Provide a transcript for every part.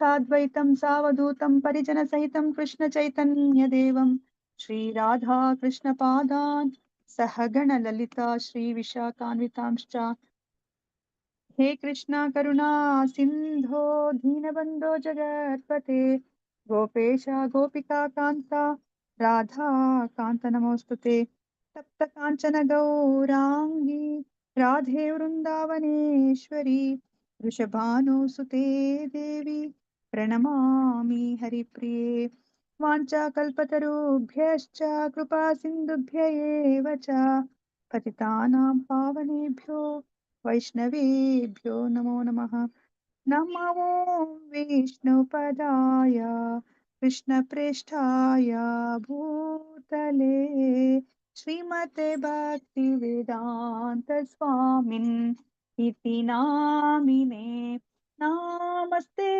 ಸಾದ್ವೈತಂ ಸಾವಧೂತಂ ಪರಿಜನ ಸಹಿತಂ ಕೃಷ್ಣ ಚೈತನ್ಯ ದೇವಂ ಶ್ರೀ ರಾಧಾ ಕೃಷ್ಣ ಪಾದಾನ್ ಸಹಗಣ ಲಲಿತಾ ಶ್ರೀ ವಿಶಾಖಾನ್ವಿತಾಂಶ್ಚ हे कृष्णा करुणा सिंधो दीनबंधो जगत्पते गोपेश गोपिका कांता राधा कांत नमोस्तुते तप्त कांचन गौरांगी राधे वृंदावनेश्वरी वृषभानुसुते देवी प्रणमामि हरिप्रिये वाञ्छाकल्पतरुभ्यश्च कृपा सिन्धुभ्य एव च पतितानां पावनेभ्यो वैष्णवेभ्यो नमो नमः। नमो विष्णुपदाय कृष्णप्रेष्ठाय भूतले श्रीमते भक्तिवेदान्त स्वामिन् इति नामिने नमस्ते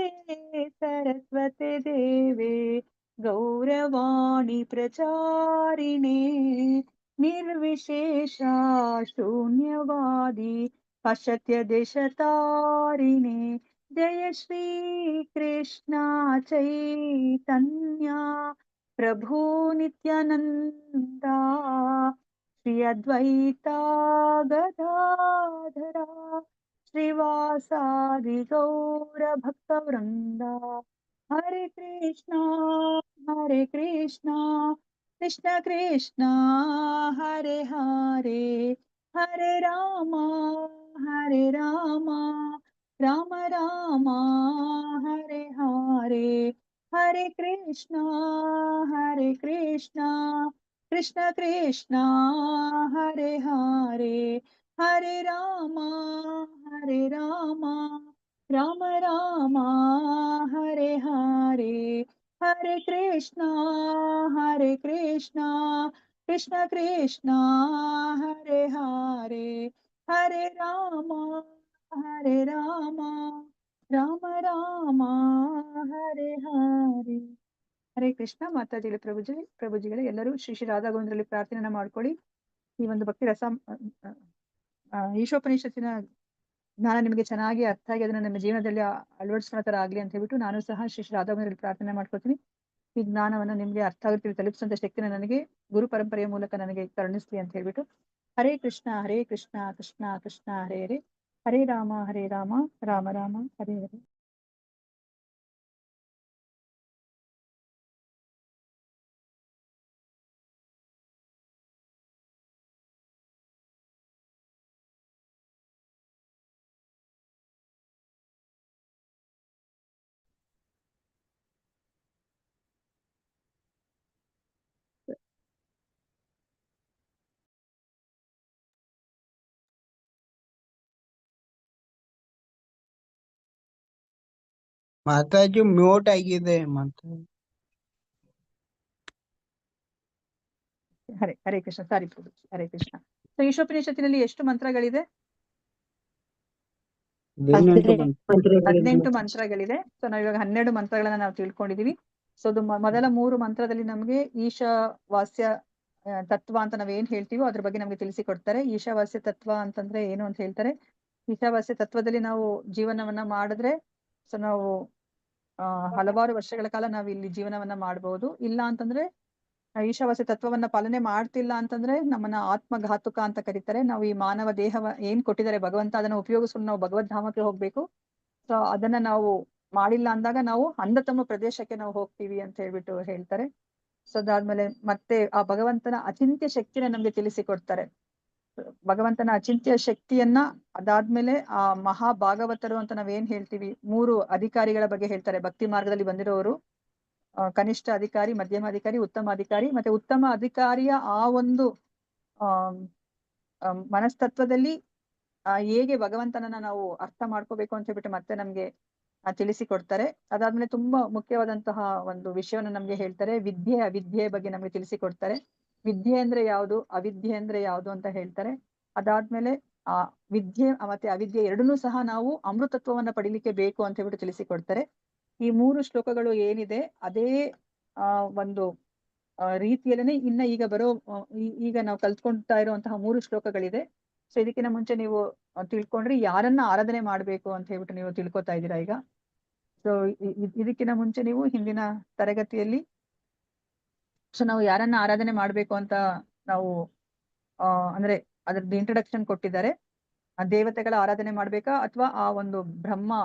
सरस्वते देवे गौरवाणी प्रचारिणे निर्विशेषा शून्यवादी पाश्चात्य देशतारिणे जय श्री कृष्ण चैतन्य प्रभु नित्यानंदा श्री अद्वैता गदाधरा श्रीवासादि गौर भक्तवृंदा हरे कृष्णा कृष्ण कृष्ण हरे हरे हरे रामा राम राम हरे हरे हरे कृष्णा कृष्ण कृष्ण हरे हरे हरे राम राम राम हरे हरे हरे कृष्णा कृष्ण कृष्ण हरे हरे हरे राम राम राम हरे हरे ಹರೇ ಕೃಷ್ಣ. ಮಾತಾಜಿಗಳು ಪ್ರಭುಜಿಗಳೇ ಎಲ್ಲರೂ ಶ್ರೀ ಶ್ರೀ ರಾಧಾ ಗೋವಿಂದರಲ್ಲಿ ಪ್ರಾರ್ಥನೆಯನ್ನ ಮಾಡ್ಕೊಳ್ಳಿ. ಈ ಒಂದು ಭಕ್ತಿ ರಸ ಈಶೋಪನಿಷತ್ತಿನ ಜ್ಞಾನ ನಿಮಗೆ ಚೆನ್ನಾಗಿ ಅರ್ಥ ಆಗಿ ಅದನ್ನ ನಮ್ಮ ಜೀವನದಲ್ಲಿ ಅಳವಡಿಸ್ಕೊಳ್ಳೋ ತರ ಆಗ್ಲಿ ಅಂತ ಹೇಳ್ಬಿಟ್ಟು ನಾನು ಸಹ ಶ್ರೀ ಶ್ರೀ ರಾಧಾ ಗೋವಿಂದರಲ್ಲಿ ಪ್ರಾರ್ಥನೆ ಮಾಡ್ಕೊತೀನಿ. ಈ ಜ್ಞಾನವನ್ನ ನಿಮ್ಗೆ ಅರ್ಥ ಆಗುತ್ತಿವಿ ತಲುಪಿಸುವಂತ ಶಕ್ತಿನ ನನಗೆ ಗುರು ಪರಂಪರೆಯ ಮೂಲಕ ನನಗೆ ಕರುಣಿಸ್ಲಿ ಅಂತ ಹೇಳ್ಬಿಟ್ಟು ಹರೇ ಕೃಷ್ಣ ಕೃಷ್ಣ ಕೃಷ್ಣ ಹರೇ ಹರೇ ಹರೇ ರಾಮ ರಾಮ ರಾಮ ಹರೇ ಹರೇ. ಮಾತಾಜಿ ಮ್ಯೂಟ್ ಆಗಿದೆ ಹರೇ ಕೃಷ್ಣ. ಸಾರಿ ಪ್ರಭುಜಿ. ಹರೇ ಕೃಷ್ಣ. ಸೊ ಈಶೋಪನಿಷತ್ತಿನಲ್ಲಿ ಎಷ್ಟು ಮಂತ್ರಗಳಿದೆ? 18 ಮಂತ್ರಗಳಿದೆ. ಸೊ ನಾವ್ ಇವಾಗ 12 ಮಂತ್ರಗಳನ್ನ ನಾವು ತಿಳ್ಕೊಂಡಿದೀವಿ. ಸೊ ಅದು ಮೊದಲ 3 ಮಂತ್ರದಲ್ಲಿ ನಮ್ಗೆ ಈಶಾವಾಸ್ಯ ತತ್ವ ಅಂತ ನಾವ್ ಏನ್ ಹೇಳ್ತೀವೋ ಅದ್ರ ಬಗ್ಗೆ ನಮ್ಗೆ ತಿಳಿಸಿಕೊಡ್ತಾರೆ. ಈಶಾವಾಸ್ಯ ತತ್ವ ಅಂತಂದ್ರೆ ಏನು ಅಂತ ಹೇಳ್ತಾರೆ. ಈಶಾವಾಸ್ಯ ತತ್ವದಲ್ಲಿ ನಾವು ಜೀವನವನ್ನ ಮಾಡಿದ್ರೆ ಸೊ ನಾವು ಹಲವಾರು ವರ್ಷಗಳ ಕಾಲ ನಾವು ಇಲ್ಲಿ ಜೀವನವನ್ನ ಮಾಡಬಹುದು. ಇಲ್ಲ ಅಂತಂದ್ರೆ ಈಶಾವಾಸ್ಯ ತತ್ವವನ್ನ ಪಾಲನೆ ಮಾಡ್ತಿಲ್ಲ ಅಂತಂದ್ರೆ ನಮ್ಮನ್ನ ಆತ್ಮಘಾತುಕ ಅಂತ ಕರೀತಾರೆ. ನಾವು ಈ ಮಾನವ ದೇಹವ ಏನ್ ಕೊಟ್ಟಿದ್ದಾರೆ ಭಗವಂತ ಅದನ್ನ ಉಪಯೋಗಿಸ್ಕೊಂಡು ನಾವು ಭಗವದ್ಧಾಮಕ್ಕೆ ಹೋಗ್ಬೇಕು. ಸೊ ಅದನ್ನ ನಾವು ಮಾಡಿಲ್ಲ ಅಂದಾಗ ನಾವು ಅಂಧತಮ ಪ್ರದೇಶಕ್ಕೆ ನಾವು ಹೋಗ್ತೀವಿ ಅಂತ ಹೇಳ್ಬಿಟ್ಟು ಹೇಳ್ತಾರೆ. ಸೊ ಅದಾದ್ಮೇಲೆ ಮತ್ತೆ ಆ ಭಗವಂತನ ಅಚಿಂತ್ಯ ಶಕ್ತಿನ ನಮ್ಗೆ ತಿಳಿಸಿಕೊಡ್ತಾರೆ. ಭಗವಂತನ ಅಚಿಂತ್ಯ ಶಕ್ತಿಯನ್ನ ಅದಾದ್ಮೇಲೆ ಆ ಮಹಾಭಾಗವತರು ಅಂತ ನಾವೇನ್ ಹೇಳ್ತೀವಿ 3 ಅಧಿಕಾರಿಗಳ ಬಗ್ಗೆ ಹೇಳ್ತಾರೆ. ಭಕ್ತಿ ಮಾರ್ಗದಲ್ಲಿ ಬಂದಿರೋರು ಕನಿಷ್ಠ ಅಧಿಕಾರಿ, ಮಧ್ಯಮ ಅಧಿಕಾರಿ, ಉತ್ತಮ ಅಧಿಕಾರಿ. ಮತ್ತೆ ಉತ್ತಮ ಅಧಿಕಾರಿಯ ಆ ಒಂದು ಮನಸ್ತತ್ವದಲ್ಲಿ ಹೇಗೆ ಭಗವಂತನನ್ನ ನಾವು ಅರ್ಥ ಮಾಡ್ಕೋಬೇಕು ಅಂತ ಹೇಳ್ಬಿಟ್ಟು ಮತ್ತೆ ನಮ್ಗೆ ತಿಳಿಸಿಕೊಡ್ತಾರೆ. ಅದಾದ್ಮೇಲೆ ತುಂಬಾ ಮುಖ್ಯವಾದಂತಹ ಒಂದು ವಿಷಯವನ್ನ ನಮ್ಗೆ ಹೇಳ್ತಾರೆ. ವಿದ್ಯೆ ಅವಿದ್ಯೆ ಬಗ್ಗೆ ನಮ್ಗೆ ತಿಳಿಸಿಕೊಡ್ತಾರೆ. ವಿದ್ಯೆ ಅಂದ್ರೆ ಯಾವುದು, ಅವಿದ್ಯೆ ಅಂದ್ರೆ ಯಾವುದು ಅಂತ ಹೇಳ್ತಾರೆ. ಅದಾದ್ಮೇಲೆ ಆ ವಿದ್ಯೆ ಮತ್ತೆ ಅವಿದ್ಯೆ ಎರಡನ್ನೂ ಸಹ ನಾವು ಅಮೃತತ್ವವನ್ನ ಪಡಿಲಿಕ್ಕೆ ಬೇಕು ಅಂತ ಹೇಳ್ಬಿಟ್ಟು ತಿಳಿಸಿಕೊಡ್ತಾರೆ. ಈ 3 ಶ್ಲೋಕಗಳು ಏನಿದೆ ಅದೇ ಒಂದು ರೀತಿಯಲ್ಲೇನೆ ಇನ್ನ ಈಗ ಬರೋ ಈಗ ನಾವು ಕಲ್ತ್ಕೊಳ್ತಾ ಇರುವಂತಹ 3 ಶ್ಲೋಕಗಳಿದೆ. ಸೊ ಇದಕ್ಕಿಂತ ಮುಂಚೆ ನೀವು ತಿಳ್ಕೊಂಡ್ರಿ ಯಾರನ್ನ ಆರಾಧನೆ ಮಾಡ್ಬೇಕು ಅಂತ ಹೇಳ್ಬಿಟ್ಟು ನೀವು ತಿಳ್ಕೊತಾ ಇದ್ದೀರಾ ಈಗ. ಸೊ ಇದಕ್ಕಿಂತ ಮುಂಚೆ ನೀವು ಹಿಂದಿನ ತರಗತಿಯಲ್ಲಿ ಸೊ ನಾವು ಯಾರನ್ನ ಆರಾಧನೆ ಮಾಡ್ಬೇಕು ಅಂತ ನಾವು ಅಂದ್ರೆ ಅದ್ರದ್ದು ಇಂಟ್ರೊಡಕ್ಷನ್ ಕೊಟ್ಟಿದ್ದಾರೆ. ಆ ದೇವತೆಗಳ ಆರಾಧನೆ ಮಾಡ್ಬೇಕಾ ಅಥವಾ ಆ ಒಂದು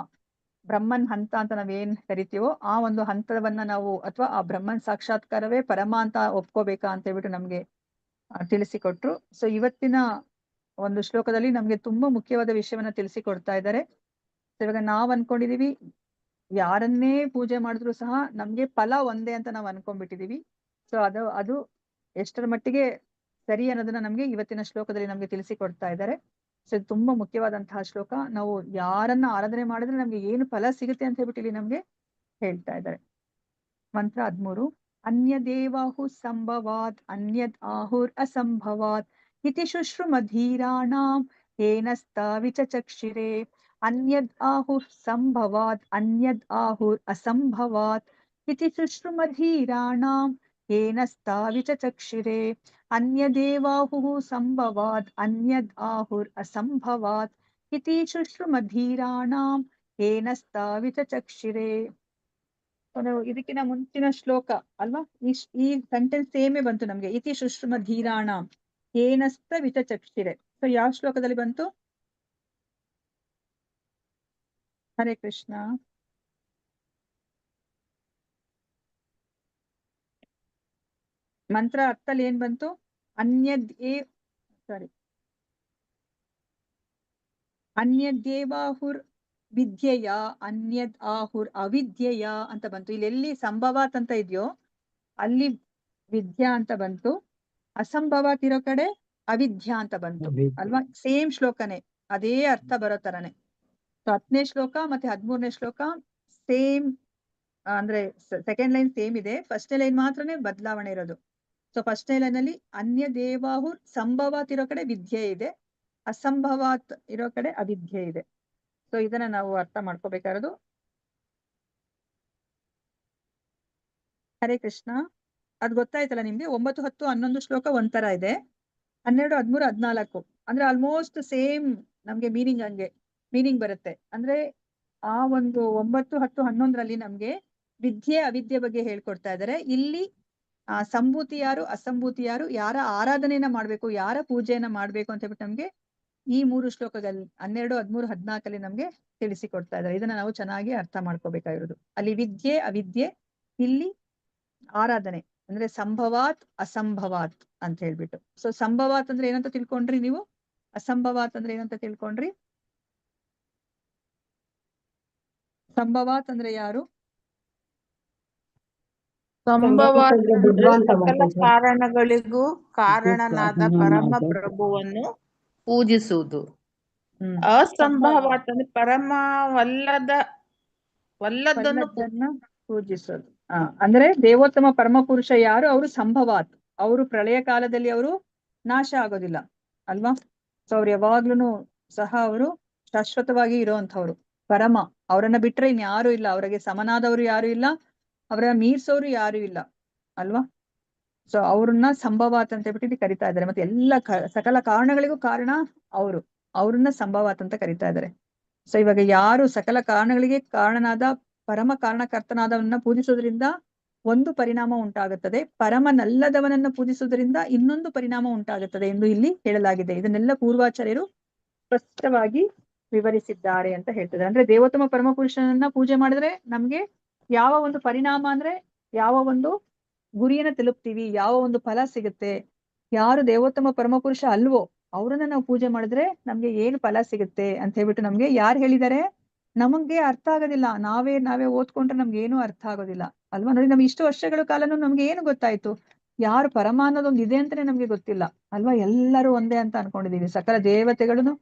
ಬ್ರಹ್ಮನ್ ಹಂತ ಅಂತ ನಾವೇನ್ ಕರಿತೀವೋ ಆ ಒಂದು ಹಂತವನ್ನ ನಾವು ಅಥವಾ ಆ ಬ್ರಹ್ಮನ್ ಸಾಕ್ಷಾತ್ಕಾರವೇ ಪರಮ ಅಂತ ಒಪ್ಕೋಬೇಕಾ ಅಂತ ಹೇಳ್ಬಿಟ್ಟು ನಮ್ಗೆ ತಿಳಿಸಿಕೊಟ್ರು. ಸೊ ಇವತ್ತಿನ ಒಂದು ಶ್ಲೋಕದಲ್ಲಿ ನಮ್ಗೆ ತುಂಬಾ ಮುಖ್ಯವಾದ ವಿಷಯವನ್ನ ತಿಳಿಸಿಕೊಡ್ತಾ ಇದ್ದಾರೆ. ಇವಾಗ ನಾವ್ ಅನ್ಕೊಂಡಿದೀವಿ ಯಾರನ್ನೇ ಪೂಜೆ ಮಾಡಿದ್ರು ಸಹ ನಮ್ಗೆ ಫಲ ಒಂದೇ ಅಂತ ನಾವ್ ಅನ್ಕೊಂಡ್ಬಿಟ್ಟಿದೀವಿ. ಸೊ ಅದು ಎಷ್ಟರ ಮಟ್ಟಿಗೆ ಸರಿ ಅನ್ನೋದನ್ನ ನಮ್ಗೆ ಇವತ್ತಿನ ಶ್ಲೋಕದಲ್ಲಿ ನಮ್ಗೆ ತಿಳಿಸಿಕೊಡ್ತಾ ಇದ್ದಾರೆ. ಸೊ ಇದು ತುಂಬಾ ಮುಖ್ಯವಾದಂತಹ ಶ್ಲೋಕ. ನಾವು ಯಾರನ್ನ ಆರಾಧನೆ ಮಾಡಿದ್ರೆ ನಮ್ಗೆ ಏನು ಫಲ ಸಿಗುತ್ತೆ ಅಂತ ಹೇಳ್ಬಿಟ್ಟು ಇಲ್ಲಿ ನಮ್ಗೆ ಹೇಳ್ತಾ ಇದ್ದಾರೆ. ಮಂತ್ರ 13. ಅನ್ಯ ದೇವಾಹು ಸಂಭವಾತ್ ಅನ್ಯದ್ ಆಹುರ್ ಅಸಂಭವಾತ್ ಇತಿ ಶುಶ್ರುಮಧೀರಾಣಾಂ ಏನಸ್ತ ವಿಚಚಕ್ಷಿರೆ. ಅನ್ಯದ್ ಆಹುರ್ ಸಂಭವಾತ್ ಅನ್ಯದ್ ಆಹುರ್ ಅಸಂಭವಾತ್ ಇತಿ ಶುಶ್ರುಮಧೀರಾಣಾಂ ಏನಸ್ತ ವಿಚಚಕ್ಷಿರೆ. ಅನ್ಯದೇವಾಹುಃ ಸಂಭವಾತ್ ಅನ್ಯದ್ ಆಹುರ್ ಅಸಂಭವಾತ್ ಇತಿ ಶುಶ್ರುಮಧೀರಾಣಾಂ ಏನಸ್ತ ವಿಚಚಕ್ಷಿರೆ. ಇದಕ್ಕಿಂತ ಮುಂಚಿನ ಶ್ಲೋಕ ಅಲ್ವಾ, ಈ ಸೆಂಟೆನ್ಸ್ ಸೇಮೇ ಬಂತು ನಮ್ಗೆ. ಇತಿ ಶುಶ್ರುಮಧೀರಾಣಾಂ ಏನಸ್ತ ವಿಚಚಕ್ಷಿರೆ. ಸೊ ಯಾವ ಶ್ಲೋಕದಲ್ಲಿ ಬಂತು? ಹರೇ ಕೃಷ್ಣ. ಮಂತ್ರ 10 ಏನ್ ಬಂತು? ಅನ್ಯದೇವಾಹುರ್ ವಿದ್ಯೆಯ ಅನ್ಯದ್ ಆಹುರ್ ಅವಿದ್ಯೆಯ ಅಂತ ಬಂತು. ಇಲ್ಲಿ ಎಲ್ಲಿ ಸಂಭವಾತ್ ಅಂತ ಇದೆಯೋ ಅಲ್ಲಿ ವಿದ್ಯಾ ಅಂತ ಬಂತು, ಅಸಂಭವಾತ್ ಇರೋ ಕಡೆ ಅವಿದ್ಯಾ ಅಂತ ಬಂತು ಅಲ್ವಾ. ಸೇಮ್ ಶ್ಲೋಕನೇ, ಅದೇ ಅರ್ಥ ಬರೋ ತರನೇ. ಸೊ 10ನೇ ಶ್ಲೋಕ ಮತ್ತೆ 13ನೇ ಶ್ಲೋಕ ಸೇಮ್, ಅಂದ್ರೆ ಸೆಕೆಂಡ್ ಲೈನ್ ಸೇಮ್ ಇದೆ, ಫಸ್ಟ್ನೇ ಲೈನ್ ಮಾತ್ರನೇ ಬದಲಾವಣೆ ಇರೋದು. ಸೊ ಫಸ್ಟ್ನೇ ಲೈನ್ ಅಲ್ಲಿ ಅನ್ಯ ದೇವಾಹುರ್ ಸಂಭವಾತ್ ಇರೋ ಕಡೆ ವಿದ್ಯೆ ಇದೆ, ಅಸಂಭವಾತ್ ಇರೋ ಕಡೆ ಅವಿದ್ಯೆ ಇದೆ. ಸೊ ಇದನ್ನ ನಾವು ಅರ್ಥ ಮಾಡ್ಕೋಬೇಕಾಗಿರೋದು. ಹರೇ ಕೃಷ್ಣ. ಅದ್ ಗೊತ್ತಾಯ್ತಲ್ಲ ನಿಮ್ಗೆ? 9, 10, 11 ಶ್ಲೋಕ ಒಂಥರ ಇದೆ, 12, 13, 14 ಅಂದ್ರೆ ಆಲ್ಮೋಸ್ಟ್ ಸೇಮ್ ನಮ್ಗೆ ಮೀನಿಂಗ್ ಬರುತ್ತೆ. ಅಂದ್ರೆ ಆ ಒಂದು 9, 10, 11ರಲ್ಲಿ ನಮ್ಗೆ ವಿದ್ಯೆ ಅವಿದ್ಯೆ ಬಗ್ಗೆ ಹೇಳ್ಕೊಡ್ತಾ ಇದ್ದಾರೆ. ಇಲ್ಲಿ ಸಂಭೂತಿ ಯಾರು ಅಸಂಭೂತಿ ಯಾರು, ಯಾರ ಆರಾಧನೆಯನ್ನ ಮಾಡ್ಬೇಕು, ಯಾರ ಪೂಜೆಯನ್ನ ಮಾಡ್ಬೇಕು ಅಂತ ಹೇಳ್ಬಿಟ್ಟು ನಮ್ಗೆ ಈ 3 ಶ್ಲೋಕಗಳಲ್ಲಿ 12, 13, 14 ನಮ್ಗೆ ತಿಳಿಸಿಕೊಡ್ತಾ ಇದ್ದಾರೆ. ಇದನ್ನ ನಾವು ಚೆನ್ನಾಗಿ ಅರ್ಥ ಮಾಡ್ಕೋಬೇಕಾಗಿರೋದು. ಅಲ್ಲಿ ವಿದ್ಯೆ ಅವಿದ್ಯೆ, ಇಲ್ಲಿ ಆರಾಧನೆ ಅಂದ್ರೆ ಸಂಭವಾತ್ ಅಸಂಭವಾತ್ ಅಂತ ಹೇಳ್ಬಿಟ್ಟು. ಸೊ ಸಂಭವಾತ್ ಅಂದ್ರೆ ಏನಂತ ತಿಳ್ಕೊಂಡ್ರಿ ನೀವು? ಅಸಂಭವಾತ್ ಅಂದ್ರೆ ಏನಂತ ತಿಳ್ಕೊಂಡ್ರಿ? ಸಂಭವಾತ್ ಅಂದ್ರೆ ಯಾರು? ಸಂಭವಾತ್ ಅಂದ್ರೆ ಸಕಲ ಕಾರಣಗಳಿಗೂ ಕಾರಣನಾದ ಪರಮ ಪ್ರಭುವನ್ನು ಪೂಜಿಸುವುದು. ಅಸಂಭವಾತ್ ಅಂದ್ರೆ ವಲ್ಲದನ್ನು ಪೂಜಿಸೋದು. ಅಂದ್ರೆ ದೇವೋತ್ತಮ ಪರಮ ಪುರುಷ ಯಾರು ಅವರು ಸಂಭವಾತ್, ಅವರು ಪ್ರಳಯ ಕಾಲದಲ್ಲಿ ಅವರು ನಾಶ ಆಗೋದಿಲ್ಲ ಅಲ್ವಾ. ಸೊ ಅವ್ರು ಯಾವಾಗ್ಲೂ ಸಹ ಅವರು ಶಾಶ್ವತವಾಗಿ ಇರುವಂತವ್ರು ಪರಮ. ಅವರನ್ನ ಬಿಟ್ರೆ ಇನ್ಯಾರು ಇಲ್ಲ, ಅವರಿಗೆ ಸಮನಾದವರು ಯಾರು ಇಲ್ಲ, ಅವರನ್ನ ಮೀರ್ಸೋರು ಯಾರು ಇಲ್ಲ ಅಲ್ವಾ. ಸೊ ಅವ್ರನ್ನ ಸಂಭವಾತ್ ಅಂತ ಹೇಳ್ಬಿಟ್ಟು ಕರಿತಾ ಇದ್ದಾರೆ. ಮತ್ತೆ ಎಲ್ಲ ಸಕಲ ಕಾರಣಗಳಿಗೂ ಕಾರಣ ಅವ್ರನ್ನ ಸಂಭವಾತ್ ಅಂತ ಕರಿತಾ ಇದ್ದಾರೆ. ಸೊ ಇವಾಗ ಯಾರು ಸಕಲ ಕಾರಣಗಳಿಗೆ ಕಾರಣನಾದ ಪರಮ ಕಾರಣಕರ್ತನಾದವನ್ನ ಪೂಜಿಸೋದ್ರಿಂದ ಒಂದು ಪರಿಣಾಮ ಉಂಟಾಗುತ್ತದೆ, ಪರಮನಲ್ಲದವನನ್ನ ಪೂಜಿಸೋದ್ರಿಂದ ಇನ್ನೊಂದು ಪರಿಣಾಮ ಉಂಟಾಗುತ್ತದೆ ಎಂದು ಇಲ್ಲಿ ಹೇಳಲಾಗಿದೆ. ಇದನ್ನೆಲ್ಲ ಪೂರ್ವಾಚಾರ್ಯರು ಸ್ಪಷ್ಟವಾಗಿ ವಿವರಿಸಿದ್ದಾರೆ ಅಂತ ಹೇಳ್ತಾರೆ. ಅಂದ್ರೆ ದೇವೋತ್ತಮ ಪರಮ ಪುರುಷನನ್ನ ಪೂಜೆ ಮಾಡಿದ್ರೆ ನಮ್ಗೆ ಯಾವ ಒಂದು ಪರಿಣಾಮ ಅಂದ್ರೆ ಯಾವ ಒಂದು ಗುರಿಯನ್ನ ತಲುಪ್ತೀವಿ, ಯಾವ ಒಂದು ಫಲ ಸಿಗುತ್ತೆ. ಯಾರು ದೇವೋತ್ತಮ ಪರಮ ಪುರುಷ ಅಲ್ವೋ ಅವ್ರನ್ನ ನಾವು ಪೂಜೆ ಮಾಡಿದ್ರೆ ನಮ್ಗೆ ಏನು ಫಲ ಸಿಗುತ್ತೆ ಅಂತ ಹೇಳ್ಬಿಟ್ಟು ನಮ್ಗೆ ಯಾರು ಹೇಳಿದ್ದಾರೆ? ನಮಗೆ ಅರ್ಥ ಆಗೋದಿಲ್ಲ. ನಾವೇ ಓದ್ಕೊಂಡ್ರೆ ನಮ್ಗೆ ಏನು ಅರ್ಥ ಆಗೋದಿಲ್ಲ ಅಲ್ವಾ. ನೋಡಿ, ನಮ್ಗೆ ಇಷ್ಟು ವರ್ಷಗಳ ಕಾಲನು ನಮ್ಗೆ ಏನು ಗೊತ್ತಾಯ್ತು? ಯಾರು ಪರಮ ಅನ್ನೋದೊಂದು ಇದೆ ಅಂತಾನೆ ನಮ್ಗೆ ಗೊತ್ತಿಲ್ಲ ಅಲ್ವಾ. ಎಲ್ಲರೂ ಒಂದೇ ಅಂತ ಅನ್ಕೊಂಡಿದೀವಿ. ಸಕಲ ದೇವತೆಗಳನ್ನು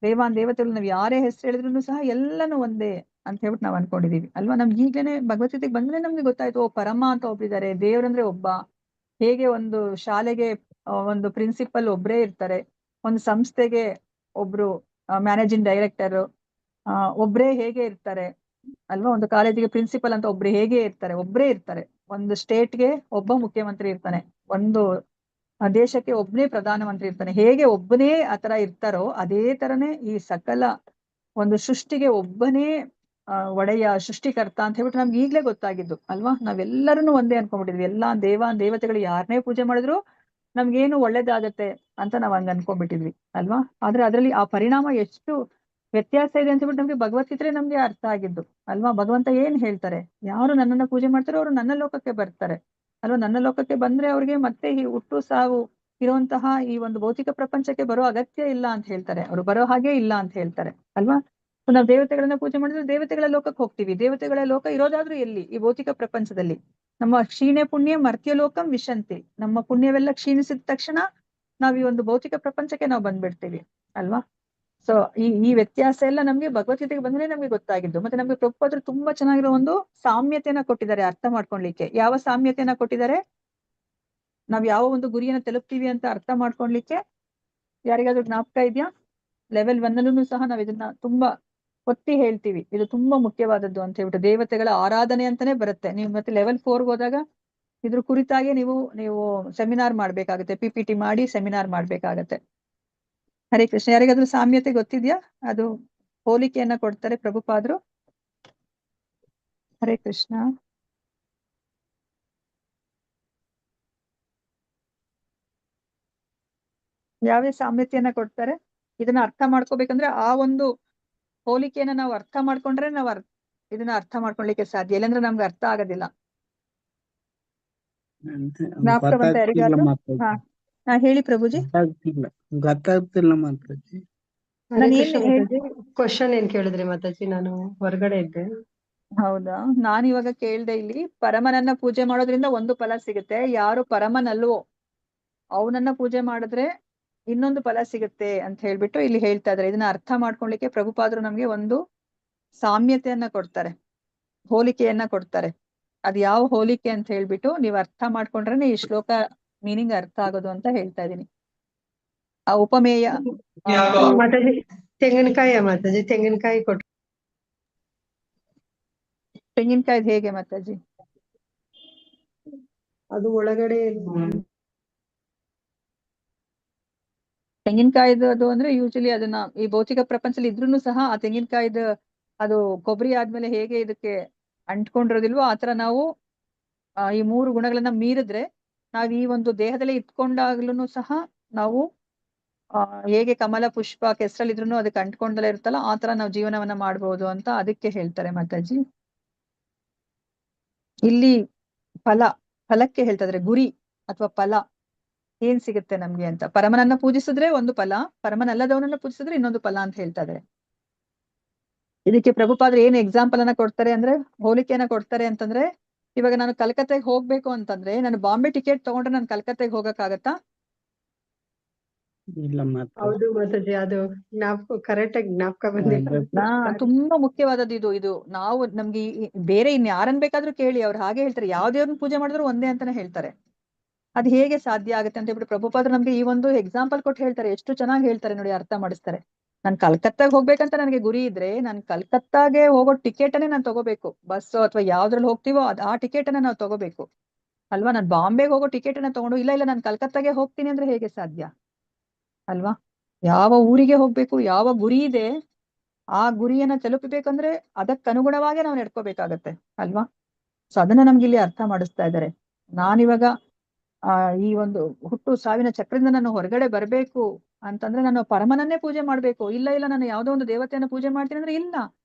ದೇವತೆಗಳು ನಾವ್ ಯಾರೇ ಹೆಸರು ಹೇಳಿದ್ರು ಸಹ ಎಲ್ಲಾನು ಒಂದೇ ಅಂತ ಹೇಳ್ಬಿಟ್ಟು ನಾವ್ ಅನ್ಕೊಂಡಿದೀವಿ ಅಲ್ವಾ. ನಮ್ಗೆ ಈಗ್ಲೇನೆ ಭಗವದ್ಗೀತೆಗೆ ಬಂದ್ರೆ ನಮ್ಗೆ ಗೊತ್ತಾಯ್ತು, ಓ ಪರಮ ಅಂತ ಒಬ್ಬಿದ್ದಾರೆ, ದೇವ್ರಂದ್ರೆ ಒಬ್ಬ. ಹೇಗೆ ಒಂದು ಶಾಲೆಗೆ ಒಂದು ಪ್ರಿನ್ಸಿಪಲ್ ಒಬ್ರೇ ಇರ್ತಾರೆ, ಒಂದು ಸಂಸ್ಥೆಗೆ ಒಬ್ರು ಮ್ಯಾನೇಜಿಂಗ್ ಡೈರೆಕ್ಟರ್ ಒಬ್ರೇ ಹೇಗೆ ಇರ್ತಾರೆ ಅಲ್ವಾ, ಒಂದು ಕಾಲೇಜಿಗೆ ಪ್ರಿನ್ಸಿಪಲ್ ಅಂತ ಒಬ್ರು ಹೇಗೆ ಇರ್ತಾರೆ, ಒಬ್ರೇ ಇರ್ತಾರೆ. ಒಂದು ಸ್ಟೇಟ್ಗೆ ಒಬ್ಬ ಮುಖ್ಯಮಂತ್ರಿ ಇರ್ತಾನೆ, ಒಂದು ದೇಶಕ್ಕೆ ಒಬ್ಬನೇ ಪ್ರಧಾನಮಂತ್ರಿ ಇರ್ತಾನೆ. ಹೇಗೆ ಒಬ್ಬನೇ ಆತರ ಇರ್ತಾರೋ ಅದೇ ತರನೇ ಈ ಸಕಲ ಒಂದು ಸೃಷ್ಟಿಗೆ ಒಬ್ಬನೇ ಒಡೆಯ ಸೃಷ್ಟಿಕರ್ತ ಅಂತ ಹೇಳ್ಬಿಟ್ಟು ನಮ್ಗೆ ಈಗ್ಲೇ ಗೊತ್ತಾಗಿದ್ದು ಅಲ್ವಾ. ನಾವೆಲ್ಲರನ್ನು ಒಂದೇ ಅನ್ಕೊಂಡ್ಬಿಟ್ಟಿದ್ವಿ. ಎಲ್ಲಾ ದೇವತೆಗಳು ಯಾರನ್ನೇ ಪೂಜೆ ಮಾಡಿದ್ರು ನಮ್ಗೇನು ಒಳ್ಳೇದಾಗತ್ತೆ ಅಂತ ನಾವ್ ಹಂಗ ಅನ್ಕೊಂಡ್ಬಿಟ್ಟಿದ್ವಿ ಅಲ್ವಾ. ಆದ್ರೆ ಅದ್ರಲ್ಲಿ ಆ ಪರಿಣಾಮ ಎಷ್ಟು ವ್ಯತ್ಯಾಸ ಇದೆ ಅಂತ ಹೇಳ್ಬಿಟ್ಟು ನಮ್ಗೆ ಭಗವದ್ಗೀತೆ ನಮ್ಗೆ ಅರ್ಥ ಆಗಿದ್ದು ಅಲ್ವಾ. ಭಗವಂತ ಏನ್ ಹೇಳ್ತಾರೆ, ಯಾರು ನನ್ನನ್ನ ಪೂಜೆ ಮಾಡ್ತಾರೋ ಅವ್ರು ನನ್ನ ಲೋಕಕ್ಕೆ ಬರ್ತಾರೆ ಅಲ್ವಾ. ನನ್ನ ಲೋಕಕ್ಕೆ ಬಂದ್ರೆ ಅವ್ರಿಗೆ ಮತ್ತೆ ಈ ಹುಟ್ಟು ಸಾವು ಇರುವಂತಹ ಈ ಒಂದು ಭೌತಿಕ ಪ್ರಪಂಚಕ್ಕೆ ಬರೋ ಅಗತ್ಯ ಇಲ್ಲ ಅಂತ ಹೇಳ್ತಾರೆ. ಅವ್ರು ಬರೋ ಹಾಗೆ ಇಲ್ಲ ಅಂತ ಹೇಳ್ತಾರೆ ಅಲ್ವಾ. ನಾವು ದೇವತೆಗಳನ್ನ ಪೂಜೆ ಮಾಡಿದ್ರೆ ದೇವತೆಗಳ ಲೋಕಕ್ಕೆ ಹೋಗ್ತೀವಿ. ದೇವತೆಗಳ ಲೋಕ ಇರೋದಾದ್ರೂ ಎಲ್ಲಿ? ಈ ಭೌತಿಕ ಪ್ರಪಂಚದಲ್ಲಿ. ನಮ್ಮ ಕ್ಷೀಣೆ ಪುಣ್ಯ ಮರ್ತ್ಯ ಲೋಕಂ ವಿಶಂತಿ. ನಮ್ಮ ಪುಣ್ಯವೆಲ್ಲ ಕ್ಷೀಣಿಸಿದ ತಕ್ಷಣ ನಾವ್ ಈ ಒಂದು ಭೌತಿಕ ಪ್ರಪಂಚಕ್ಕೆ ನಾವು ಬಂದ್ಬಿಡ್ತೀವಿ ಅಲ್ವಾ. ಸೊ ಈ ವ್ಯತ್ಯಾಸ ಎಲ್ಲ ನಮ್ಗೆ ಭಗವದ್ಗೀತೆಗೆ ಬಂದ್ರೆ ನಮ್ಗೆ ಗೊತ್ತಾಗಿದ್ದು. ಮತ್ತೆ ನಮ್ಗೆ ಪ್ರಭುಪಾದರು ತುಂಬಾ ಚೆನ್ನಾಗಿರೋ ಒಂದು ಸಾಮ್ಯತೆಯನ್ನ ಕೊಟ್ಟಿದ್ದಾರೆ ಅರ್ಥ ಮಾಡ್ಕೊಳ್ಲಿಕ್ಕೆ. ಯಾವ ಸಾಮ್ಯತೆಯನ್ನ ಕೊಟ್ಟಿದ್ದಾರೆ? ನಾವ್ ಯಾವ ಒಂದು ಗುರಿಯನ್ನ ತಲುಪ್ತೀವಿ ಅಂತ ಅರ್ಥ ಮಾಡ್ಕೊಳ್ಲಿಕ್ಕೆ ಯಾರಿಗಾದ್ರೂ ಜ್ಞಾಪಕ ಇದೆಯಾ? ಲೆವೆಲ್ 1 ಸಹ ನಾವ್ ಇದನ್ನ ತುಂಬಾ ಒತ್ತಿ ಹೇಳ್ತೀವಿ, ಇದು ತುಂಬಾ ಮುಖ್ಯವಾದದ್ದು ಅಂತ ಹೇಳ್ಬಿಟ್ಟು. ದೇವತೆಗಳ ಆರಾಧನೆ ಅಂತಾನೆ ಬರುತ್ತೆ. ನೀವು ಮತ್ತೆ ಲೆವೆಲ್ 4 ಹೋದಾಗ ಇದ್ರ ಕುರಿತಾಗಿ ನೀವು ಸೆಮಿನಾರ್ ಮಾಡ್ಬೇಕಾಗತ್ತೆ, PPT ಮಾಡಿ ಸೆಮಿನಾರ್ ಮಾಡ್ಬೇಕಾಗತ್ತೆ. ಹರೇ ಕೃಷ್ಣ. ಯಾರಿಗಾದ್ರೂ ಸಾಮ್ಯತೆ ಗೊತ್ತಿದ್ಯಾ? ಅದು ಹೋಲಿಕೆಯನ್ನ ಕೊಡ್ತಾರೆ ಪ್ರಭುಪಾದರು. ಹರೇ ಕೃಷ್ಣ. ಯಾವ್ಯಾವ ಸಾಮ್ಯತೆಯನ್ನ ಕೊಡ್ತಾರೆ? ಇದನ್ನ ಅರ್ಥ ಮಾಡ್ಕೋಬೇಕಂದ್ರೆ ಆ ಒಂದು ಹೋಲಿಕೆಯನ್ನ ನಾವು ಅರ್ಥ ಮಾಡ್ಕೊಂಡ್ರೆ ನಾವು ಇದನ್ನ ಅರ್ಥ ಮಾಡ್ಕೊಳ್ಲಿಕ್ಕೆ ಸಾಧ್ಯ. ಇಲ್ಲಾಂದ್ರೆ ನಮ್ಗೆ ಅರ್ಥ ಆಗೋದಿಲ್ಲ. ಜ್ಞಾಪಕ ಬಂತ ಯಾರಿಗಾದ್ರೂ? ಹಾ ಹೇಳಿ ಪ್ರಭುಜಿ. ಗೊತ್ತಾಗ್ತಿಲ್ಲ ಮಾತಾಜಿ. ಕ್ವಶನ್ ಏನ್ ಕೇಳಿದ್ರಿ ಮಾತಾಜಿ? ನಾನು ಹೊರಗಡೆ ಇದ್ದೆ. ಹೌದಾ? ನಾನು ಇವಾಗ ಕೇಳ್ದೆ, ಇಲ್ಲಿ ಪರಮನನ್ನ ಪೂಜೆ ಮಾಡೋದ್ರಿಂದ ಒಂದು ಫಲ ಸಿಗುತ್ತೆ, ಯಾರು ಪರಮನಲ್ವೋ ಅವನನ್ನ ಪೂಜೆ ಮಾಡಿದ್ರೆ ಇನ್ನೊಂದು ಫಲ ಸಿಗುತ್ತೆ ಅಂತ ಹೇಳ್ಬಿಟ್ಟು ಇಲ್ಲಿ ಹೇಳ್ತಾ ಇದಾರೆ. ಇದನ್ನ ಅರ್ಥ ಮಾಡ್ಕೊಳ್ಲಿಕ್ಕೆ ಪ್ರಭುಪಾದರು ನಮ್ಗೆ ಒಂದು ಸಾಮ್ಯತೆಯನ್ನ ಕೊಡ್ತಾರೆ, ಹೋಲಿಕೆಯನ್ನ ಕೊಡ್ತಾರೆ. ಅದ್ ಯಾವ ಹೋಲಿಕೆ ಅಂತ ಹೇಳ್ಬಿಟ್ಟು ನೀವ್ ಅರ್ಥ ಮಾಡ್ಕೊಂಡ್ರೆ ಈ ಶ್ಲೋಕ ಮೀನಿಂಗ್ ಅರ್ಥ ಆಗೋದು ಅಂತ ಹೇಳ್ತಾ ಇದೀನಿ. ಆ ಉಪಮೇಯ ಮಾತಾಜಿ ತೆಂಗಿನಕಾಯಿ ಮಾತಾಜಿ ತೆಂಗಿನಕಾಯಿ ಕೊಟ್ಟು. ತೆಂಗಿನಕಾಯ್ದು ಹೇಗೆ ಮಾತಾಜಿ? ಅದು ಒಳಗಡೆ ತೆಂಗಿನಕಾಯ್ದು ಅದು ಅಂದ್ರೆ ಯೂಶಲಿ ಅದನ್ನ ಈ ಭೌತಿಕ ಪ್ರಪಂಚದಲ್ಲಿ ಇದ್ರೂನು ಸಹ ಆ ತೆಂಗಿನಕಾಯ್ದು ಅದು ಕೊಬ್ಬರಿ ಆದ್ಮೇಲೆ ಹೇಗೆ ಇದಕ್ಕೆ ಅಂಟ್ಕೊಂಡಿರೋದಿಲ್ವೋ ಆತರ ನಾವು ಈ 3 ಗುಣಗಳನ್ನ ಮೀರಿದ್ರೆ ನಾವ್ ಈ ಒಂದು ದೇಹದಲ್ಲಿ ಇಟ್ಕೊಂಡಾಗ್ಲೂ ಸಹ ನಾವು ಹೇಗೆ ಕಮಲ ಪುಷ್ಪ ಕೆಸರಲ್ಲಿ ಇದ್ರೂ ಅದಕ್ಕೆ ಅಂಟ್ಕೊಂಡಲ್ಲ ಇರುತ್ತಲ್ಲ ಆತರ ನಾವು ಜೀವನವನ್ನ ಮಾಡ್ಬೋದು ಅಂತ ಅದಕ್ಕೆ ಹೇಳ್ತಾರೆ ಮಾತಾಜಿ. ಇಲ್ಲಿ ಫಲಕ್ಕೆ ಹೇಳ್ತಾ ಇದ್ರೆ, ಗುರಿ ಅಥವಾ ಫಲ ಏನ್ ಸಿಗುತ್ತೆ ನಮ್ಗೆ ಅಂತ. ಪರಮನನ್ನ ಪೂಜಿಸಿದ್ರೆ ಒಂದು ಫಲ, ಪರಮನಲ್ಲದವನನ್ನ ಪೂಜಿಸಿದ್ರೆ ಇನ್ನೊಂದು ಫಲ ಅಂತ ಹೇಳ್ತಾ ಇದ್ದಾರೆ. ಇದಕ್ಕೆ ಪ್ರಭುಪಾದ್ರು ಏನ್ ಎಕ್ಸಾಂಪಲ್ ಅನ್ನ ಕೊಡ್ತಾರೆ ಅಂದ್ರೆ, ಹೋಲಿಕೆಯನ್ನ ಕೊಡ್ತಾರೆ ಅಂತಂದ್ರೆ, ಇವಾಗ ನಾನು ಕಲ್ಕತ್ತೆಗೆ ಹೋಗ್ಬೇಕು ಅಂತಂದ್ರೆ ನಾನು ಬಾಂಬೆ ಟಿಕೆಟ್ ತಗೊಂಡ್ರೆ ನಾನು ಕಲ್ಕತ್ತೆಗೆ ಹೋಗಕ್ಕಾಗತ್ತಾ? ಇಲ್ಲ. ಹೌದು ಮಾತಾಜಿ, ಅದು ಕರೆಕ್ಟ್ ಆಗಿ ಜ್ಞಾಪಕ ಬಂದಿಲ್ಲ. ತುಂಬಾ ಮುಖ್ಯವಾದದ್ದು ಇದು. ನಾವು ನಮ್ಗೆ ಬೇರೆ ಇನ್ ಯಾರನ್ ಬೇಕಾದ್ರೂ ಕೇಳಿ, ಅವ್ರು ಹಾಗೆ ಹೇಳ್ತಾರೆ, ಯಾವ ದೇವ್ರನ್ನ ಪೂಜೆ ಮಾಡಿದ್ರು ಒಂದೇ ಅಂತಾನೆ ಹೇಳ್ತಾರೆ. ಅದು ಹೇಗೆ ಸಾಧ್ಯ ಆಗುತ್ತೆ ಅಂತ ಹೇಳ್ಬಿಟ್ಟು ಪ್ರಭುಪಾದರು ನಮ್ಗೆ ಈ ಒಂದು ಎಕ್ಸಾಂಪಲ್ ಕೊಟ್ಟು ಹೇಳ್ತಾರೆ. ಎಷ್ಟು ಚೆನ್ನಾಗಿ ಹೇಳ್ತಾರೆ ನೋಡಿ, ಅರ್ಥ ಮಾಡಿಸ್ತಾರೆ. ನಾನ್ ಕಲ್ಕತ್ತಾಗ ಹೋಗ್ಬೇಕಂತ ನನಗೆ ಗುರಿ ಇದ್ರೆ ನಾನ್ ಕಲ್ಕತ್ತಾಗೆ ಹೋಗೋ ಟಿಕೆಟ್ ಅನ್ನೇ ನಾನ್ ತಗೋಬೇಕು. ಬಸ್ ಅಥವಾ ಯಾವ್ದ್ರಲ್ಲಿ ಹೋಗ್ತೀವೋ ಆ ಟಿಕೆಟ್ ಅನ್ನ ನಾವು ತಗೋಬೇಕು ಅಲ್ವಾ. ನಾನ್ ಬಾಂಬೆಗೆ ಹೋಗೋ ಟಿಕೆಟ್ ಅನ್ನ ತಗೊಂಡು ಇಲ್ಲ ನಾನ್ ಕಲ್ಕತ್ತಾಗೆ ಹೋಗ್ತೀನಿ ಅಂದ್ರೆ ಹೇಗೆ ಸಾಧ್ಯ ಅಲ್ವಾ. ಯಾವ ಊರಿಗೆ ಹೋಗ್ಬೇಕು, ಯಾವ ಗುರಿ ಇದೆ ಆ ಗುರಿಯನ್ನ ತಲುಪಬೇಕಂದ್ರೆ ಅದಕ್ಕನುಗುಣವಾಗಿ ನಾವು ನಡ್ಕೋಬೇಕಾಗತ್ತೆ ಅಲ್ವಾ. ಸೊ ಅದನ್ನ ನಮ್ಗೆ ಇಲ್ಲಿ ಅರ್ಥ ಮಾಡಿಸ್ತಾ ಇದ್ದಾರೆ. ನಾನಿವಾಗ ಈ ಒಂದು ಹುಟ್ಟು ಸಾವಿನ ಚಕ್ರದಿಂದ ನಾನು ಹೊರಗಡೆ ಬರ್ಬೇಕು ಅಂತಂದ್ರೆ ನಾನು ಪರಮನನ್ನೇ ಪೂಜೆ ಮಾಡ್ಬೇಕು. ಇಲ್ಲ ನಾನು ಯಾವ್ದೋ ಒಂದು ದೇವತೆಯನ್ನ ಪೂಜೆ ಮಾಡ್ತೀನಿ ಅಂದ್ರೆ ಇಲ್ಲ,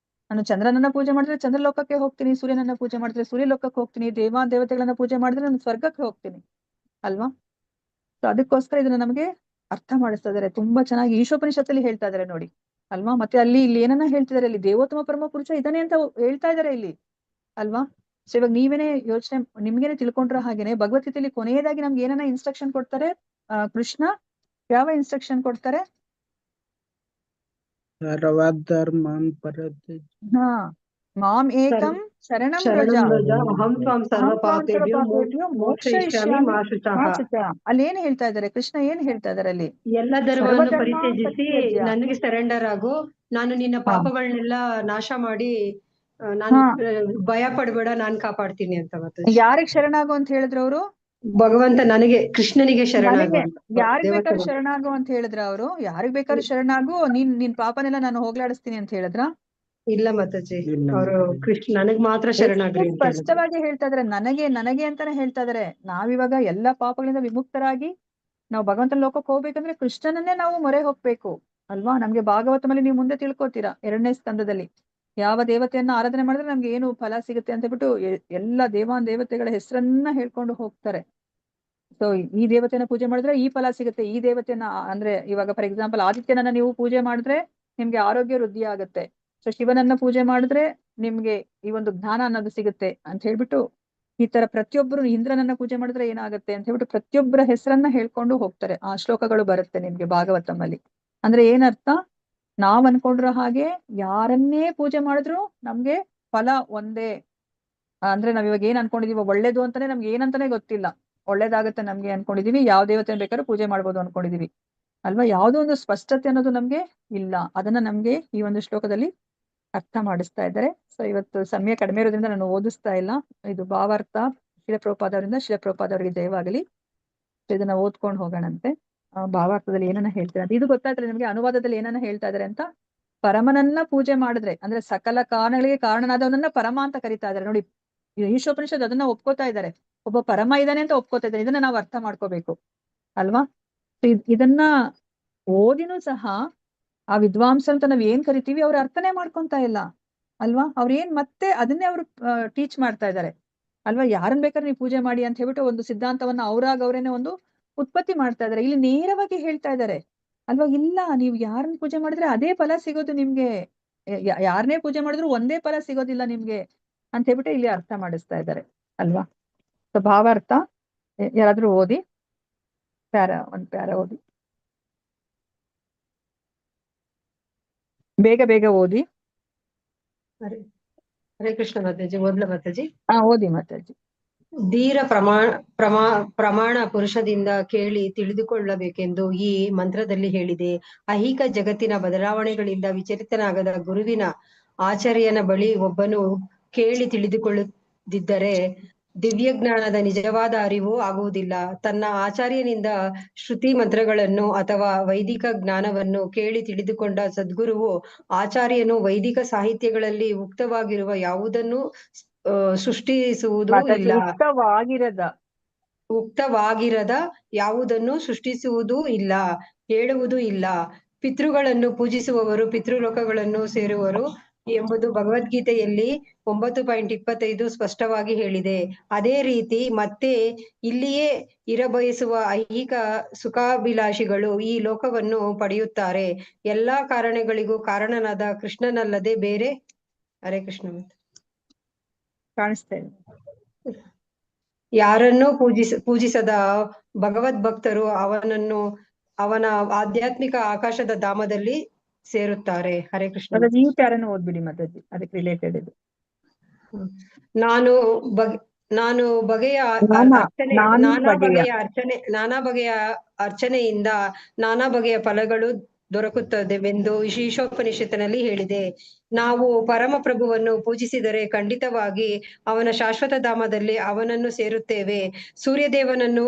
ನಾನು ಚಂದ್ರನನ್ನ ಪೂಜೆ ಮಾಡಿದ್ರೆ ಚಂದ್ರಲೋಕಕ್ಕೆ ಹೋಗ್ತೀನಿ, ಸೂರ್ಯನನ್ನ ಪೂಜೆ ಮಾಡಿದ್ರೆ ಸೂರ್ಯಲೋಕಕ್ಕೆ ಹೋಗ್ತೀನಿ, ದೇವತೆಗಳನ್ನ ಪೂಜೆ ಮಾಡಿದ್ರೆ ನಾನು ಸ್ವರ್ಗಕ್ಕೆ ಹೋಗ್ತೀನಿ ಅಲ್ವಾ. ಸೊ ಅದಕ್ಕೋಸ್ಕರ ಇದನ್ನ ನಮಗೆ ಅರ್ಥ ಮಾಡಿಸ್ತಾ ಇದಾರೆ. ತುಂಬಾ ಚೆನ್ನಾಗಿ ಈಶೋಪನಿಷತ್ತಲ್ಲಿ ಹೇಳ್ತಾ ಇದಾರೆ ನೋಡಿ ಅಲ್ವಾ. ಮತ್ತೆ ಇಲ್ಲಿ ಏನನ್ನ ಹೇಳ್ತಿದಾರೆ, ಇಲ್ಲಿ ದೇವೋತ್ತಮ ಪರಮ ಪುರುಷ ಇದನ್ನೇ ಅಂತ ಹೇಳ್ತಾ ಇದಾರೆ ಇಲ್ಲಿ ಅಲ್ವಾ. ಸೊ ಇವಾಗ ನೀವೇನೆ ಯೋಚನೆ, ನಿಮ್ಗೇನೆ ತಿಳ್ಕೊಂಡ್ರ ಹಾಗೇನೆ ಭಗವದ್ಗೀತೆಯಲ್ಲಿ ಕೊನೆಯದಾಗಿ ನಮ್ಗೆ ಏನನ್ನ ಇನ್ಸ್ಟ್ರಕ್ಷನ್ ಕೊಡ್ತಾರೆ ಕೃಷ್ಣ? ಯಾವ ಇನ್ಸ್ಟ್ರಕ್ಷನ್ ಕೊಡ್ತಾರೆ? ಮಾಂ ಏಕಂ ಶರಣಂ ವ್ರಜ ಅಹಂ ತ್ವಾಂ ಸರ್ವಪಾಪೇಭ್ಯೋ ಮೋಕ್ಷಯಿಷ್ಯಾಮಿ ಮಾ ಶುಚಃ. ಅಲ್ಲಿ ಏನ್ ಹೇಳ್ತಾ ಇದಾರೆ ಕೃಷ್ಣ? ಏನ್ ಹೇಳ್ತಾ ಇದಾರೆ ಅಲ್ಲಿ? ಎಲ್ಲ ಧರ್ಮವನ್ನು ಪರಿತ್ಯಜಿಸಿ ನನಗೆ ಸರೆಂಡರ್ ಆಗು, ನಾನು ನಿನ್ನ ಪಾಪಗಳನ್ನೆಲ್ಲ ನಾಶ ಮಾಡಿ, ನಾನು ಭಯ ಪಡ್ಬೇಡ, ನಾನ್ ಕಾಪಾಡ್ತೀನಿ ಅಂತ. ಮತ್ತೆ ಯಾರಿಗ್ ಶರಣಾಗು ಅಂತ ಹೇಳಿದ್ರು ಅವರು? ಭಗವಂತ ನನಗೆ, ಕೃಷ್ಣನಿಗೆ ಶರಣಾಗು. ಯಾರಿಗ್ ಬೇಕಾದ್ರೂ ಶರಣಾಗು ಅಂತ ಹೇಳಿದ್ರ ಅವರು? ಯಾರಿಗ್ ಬೇಕಾದ್ರೂ ಶರಣಾಗು, ನಿನ್ ಪಾಪನೆಲ್ಲ ನಾನು ಹೋಗ್ಲಾಡಿಸ್ತೀನಿ ಅಂತ ಹೇಳಿದ್ರ? ಇಲ್ಲ ಮಾತಾಜಿ, ಇಲ್ಲ ಅವರು ಮಾತಾಜಿ. ಕೃಷ್ಣ ನನಗ್ ಮಾತ್ರ ಶರಣಾಗ್ರಿ ಎಷ್ಟು ಅಂತ ಹೇಳಿದ್ರು. ಸ್ಪಷ್ಟವಾಗಿ ಹೇಳ್ತಾ ಇದಾರೆ, ನನಗೆ ಅಂತಾನೆ ಹೇಳ್ತಾ ಇದಾರೆ. ನಾವಿವಾಗ ಎಲ್ಲಾ ಪಾಪಗಳಿಂದ ವಿಮುಕ್ತರಾಗಿ ನಾವು ಭಗವಂತನ ಲೋಕಕ್ಕೆ ಹೋಗ್ಬೇಕಂದ್ರೆ ಕೃಷ್ಣನನ್ನೇ ನಾವು ಮೊರೆ ಹೋಗ್ಬೇಕು ಅಲ್ವಾ. ನಮ್ಗೆ ಭಾಗವತಮಲ್ಲಿ ನೀವು ಮುಂದೆ ತಿಳ್ಕೊತೀರಾ 2ನೇ ಸ್ಕಂದದಲ್ಲಿ ಯಾವ ದೇವತೆಯನ್ನ ಆರಾಧನೆ ಮಾಡಿದ್ರೆ ನಮ್ಗೆ ಏನು ಫಲ ಸಿಗುತ್ತೆ ಅಂತ ಹೇಳ್ಬಿಟ್ಟು ಎಲ್ಲ ದೇವತೆಗಳ ಹೆಸರನ್ನ ಹೇಳ್ಕೊಂಡು ಹೋಗ್ತಾರೆ. ಸೊ ಈ ದೇವತೆಯನ್ನ ಪೂಜೆ ಮಾಡಿದ್ರೆ ಈ ಫಲ ಸಿಗುತ್ತೆ, ಈ ದೇವತೆಯನ್ನ ಅಂದ್ರೆ ಇವಾಗ ಫಾರ್ ಎಕ್ಸಾಂಪಲ್ ಆದಿತ್ಯನನ್ನ ನೀವು ಪೂಜೆ ಮಾಡಿದ್ರೆ ನಿಮ್ಗೆ ಆರೋಗ್ಯ ವೃದ್ಧಿ ಆಗುತ್ತೆ. ಸೊ ಶಿವನನ್ನ ಪೂಜೆ ಮಾಡಿದ್ರೆ ನಿಮ್ಗೆ ಈ ಒಂದು ಜ್ಞಾನ ಅನ್ನೋದು ಸಿಗುತ್ತೆ ಅಂತ ಹೇಳ್ಬಿಟ್ಟು ಈ ತರ ಪ್ರತಿಯೊಬ್ಬರು ಇಂದ್ರನನ್ನ ಪೂಜೆ ಮಾಡಿದ್ರೆ ಏನಾಗುತ್ತೆ ಅಂತ ಹೇಳ್ಬಿಟ್ಟು ಪ್ರತಿಯೊಬ್ಬರ ಹೆಸರನ್ನ ಹೇಳ್ಕೊಂಡು ಹೋಗ್ತಾರೆ. ಆ ಶ್ಲೋಕಗಳು ಬರುತ್ತೆ ನಿಮ್ಗೆ ಭಾಗವತಮಲ್ಲಿ. ಅಂದ್ರೆ ಏನರ್ಥ, ನಾವ್ ಅನ್ಕೊಂಡಿರೋ ಹಾಗೆ ಯಾರನ್ನೇ ಪೂಜೆ ಮಾಡಿದ್ರು ನಮ್ಗೆ ಫಲ ಒಂದೇ. ಅಂದ್ರೆ ನಾವ್ ಇವಾಗ ಏನ್ ಅನ್ಕೊಂಡಿದೀವಿ ಒಳ್ಳೇದು ಅಂತಾನೆ ನಮ್ಗೆ ಏನಂತಾನೆ ಗೊತ್ತಿಲ್ಲ, ಒಳ್ಳೇದಾಗತ್ತೆ ನಮ್ಗೆ ಅನ್ಕೊಂಡಿದೀವಿ, ಯಾವ ದೇವತೆ ಬೇಕಾದ್ರೂ ಪೂಜೆ ಮಾಡ್ಬೋದು ಅನ್ಕೊಂಡಿದೀವಿ ಅಲ್ವಾ. ಯಾವ್ದೋ ಒಂದು ಸ್ಪಷ್ಟತೆ ಅನ್ನೋದು ನಮ್ಗೆ ಇಲ್ಲ. ಅದನ್ನ ನಮ್ಗೆ ಈ ಒಂದು ಶ್ಲೋಕದಲ್ಲಿ ಅರ್ಥ ಮಾಡಿಸ್ತಾ ಇದ್ದಾರೆ. ಸೊ ಇವತ್ತು ಸಮಯ ಕಡಿಮೆ ಇರೋದ್ರಿಂದ ನಾನು ಓದಿಸ್ತಾ ಇಲ್ಲ. ಇದು ಭಾವಾರ್ಥ ಶಿಲಪ್ರಭುಪಾದ ಅವರಿಗೆ ಜಯವಾಗಲಿ. ಇದನ್ನ ಓದ್ಕೊಂಡು ಹೋಗೋಣಂತೆ. ಭಾವಾರ್ಥದಲ್ಲಿ ಏನನ್ನ ಹೇಳ್ತಾರೆ ಇದು ಗೊತ್ತಾಯ್ತಲ್ಲ ನಿಮ್ಗೆ. ಅನುವಾದದಲ್ಲಿ ಏನನ್ನ ಹೇಳ್ತಾ ಇದಾರೆ ಅಂತ, ಪರಮನನ್ನ ಪೂಜೆ ಮಾಡಿದ್ರೆ ಅಂದ್ರೆ ಸಕಲ ಕಾರಣಗಳಿಗೆ ಕಾರಣನಾದವನನ್ನ ಪರಮ ಅಂತ ಕರಿತಾ ಇದಾರೆ ನೋಡಿ. ಈಶೋಪನಿಷತ್ ಅದನ್ನ ಒಪ್ಕೋತಾ ಇದ್ದಾರೆ, ಒಬ್ಬ ಪರಮ ಇದ್ದಾನೆ ಅಂತ ಒಪ್ಕೋತಾ ಇದ್ದಾರೆ. ಇದನ್ನ ನಾವು ಅರ್ಥ ಮಾಡ್ಕೋಬೇಕು ಅಲ್ವಾ. ಇದನ್ನ ಓದಿನೂ ಸಹ ಆ ವಿದ್ವಾಂಸ ಅಂತ ನಾವ್ ಏನ್ ಕರಿತೀವಿ ಅವ್ರ ಅರ್ಥನೇ ಮಾಡ್ಕೊಂತ ಇಲ್ಲ ಅಲ್ವಾ. ಅವ್ರೇನ್ ಮತ್ತೆ ಅದನ್ನೇ ಅವ್ರು ಟೀಚ್ ಮಾಡ್ತಾ ಇದ್ದಾರೆ ಅಲ್ವಾ. ಯಾರನ್ ಬೇಕಾದ್ರೆ ನೀವು ಪೂಜೆ ಮಾಡಿ ಅಂತ ಹೇಳ್ಬಿಟ್ಟು ಒಂದು ಸಿದ್ಧಾಂತವನ್ನ ಅವ್ರೇನೆ ಒಂದು ಉತ್ಪತ್ತಿ ಮಾಡ್ತಾ ಇದಾರೆ. ಇಲ್ಲಿ ನೇರವಾಗಿ ಹೇಳ್ತಾ ಇದ್ದಾರೆ ಅಲ್ವಾ. ಇಲ್ಲ, ನೀವು ಯಾರನ್ನ ಪೂಜೆ ಮಾಡಿದ್ರೆ ಅದೇ ಫಲ ಸಿಗೋದು ನಿಮ್ಗೆ, ಯಾರನ್ನೇ ಪೂಜೆ ಮಾಡಿದ್ರು ಒಂದೇ ಫಲ ಸಿಗೋದಿಲ್ಲ ನಿಮ್ಗೆ ಅಂತ ಹೇಳ್ಬಿಟ್ಟು ಇಲ್ಲಿ ಅರ್ಥ ಮಾಡಿಸ್ತಾ ಇದ್ದಾರೆ ಅಲ್ವಾ. ಸೊ ಭಾವಾರ್ಥ ಯಾರಾದ್ರೂ ಓದಿ, ಒಂದ್ ಪ್ಯಾರ ಓದಿ, ಬೇಗ ಓದಿ. ಹರೇ ಕೃಷ್ಣ ಮಾತಾಜಿ, ಓದ್ಲ ಮಾತಾಜಿ? ಓದಿ ಮಾತಾಜಿ. ಧೀರ ಪ್ರಮಾಣ ಪುರುಷದಿಂದ ಕೇಳಿ ತಿಳಿದುಕೊಳ್ಳಬೇಕೆಂದು ಈ ಮಂತ್ರದಲ್ಲಿ ಹೇಳಿದೆ. ಐಹಿಕ ಜಗತ್ತಿನ ಬದಲಾವಣೆಗಳಿಂದ ವಿಚಲಿತನಾಗದ ಗುರುವಿನ ಆಚಾರ್ಯನ ಬಳಿ ಒಬ್ಬನು ಕೇಳಿ ತಿಳಿದುಕೊಳ್ಳದಿದ್ದರೆ ದಿವ್ಯಜ್ಞಾನದ ನಿಜವಾದ ಅರಿವು ಆಗುವುದಿಲ್ಲ. ತನ್ನ ಆಚಾರ್ಯನಿಂದ ಶ್ರುತಿ ಮಂತ್ರಗಳನ್ನು ಅಥವಾ ವೈದಿಕ ಜ್ಞಾನವನ್ನು ಕೇಳಿ ತಿಳಿದುಕೊಂಡ ಸದ್ಗುರುವು ಆಚಾರ್ಯನು ವೈದಿಕ ಸಾಹಿತ್ಯಗಳಲ್ಲಿ ಉಕ್ತವಾಗಿರುವ ಯಾವುದನ್ನು ಸೃಷ್ಟಿಸುವುದೂ ಇಲ್ಲ. ಉಕ್ತವಾಗಿರದ ಯಾವುದನ್ನು ಸೃಷ್ಟಿಸುವುದೂ ಇಲ್ಲ, ಹೇಳುವುದೂ ಇಲ್ಲ. ಪಿತೃಗಳನ್ನು ಪೂಜಿಸುವವರು ಪಿತೃಲೋಕಗಳನ್ನು ಸೇರುವರು ಎಂಬುದು ಭಗವದ್ಗೀತೆಯಲ್ಲಿ 9.25 ಸ್ಪಷ್ಟವಾಗಿ ಹೇಳಿದೆ. ಅದೇ ರೀತಿ ಮತ್ತೆ ಇಲ್ಲಿಯೇ ಇರಬಯಸುವ ಐಹಿಕ ಸುಖಾಭಿಲಾಷಿಗಳು ಈ ಲೋಕವನ್ನು ಪಡೆಯುತ್ತಾರೆ. ಎಲ್ಲಾ ಕಾರಣಗಳಿಗೂ ಕಾರಣನಾದ ಕೃಷ್ಣನಲ್ಲದೆ ಬೇರೆ. ಹರೇ ಕೃಷ್ಣ. ಕಾಣಿಸ್ತೇನೆ. ಯಾರನ್ನೂ ಪೂಜಿಸದ ಭಗವದ್ಭಕ್ತರು ಅವನ ಆಧ್ಯಾತ್ಮಿಕ ಆಕಾಶದ ಧಾಮದಲ್ಲಿ ಸೇರುತ್ತಾರೆ. ಹರೇ ಕೃಷ್ಣ. ಈ ಪ್ಯಾರನ್ನು ಓದ್ಬಿಡಿ ಮಾತಾಜಿ, ಅದಕ್ಕೆ ರಿಲೇಟೆಡ್ ಇದು. ನಾನಾ ಬಗೆಯ ಅರ್ಚನೆಯಿಂದ ನಾನಾ ಬಗೆಯ ಫಲಗಳು ದೊರಕುತ್ತದೆವೆಂದು ಈಶೋಪನಿಷತ್ತಿನಲ್ಲಿ ಹೇಳಿದೆ. ನಾವು ಪರಮ ಪ್ರಭುವನ್ನು ಪೂಜಿಸಿದರೆ ಖಂಡಿತವಾಗಿ ಅವನ ಶಾಶ್ವತ ಧಾಮದಲ್ಲಿ ಅವನನ್ನು ಸೇರುತ್ತೇವೆ. ಸೂರ್ಯದೇವನನ್ನು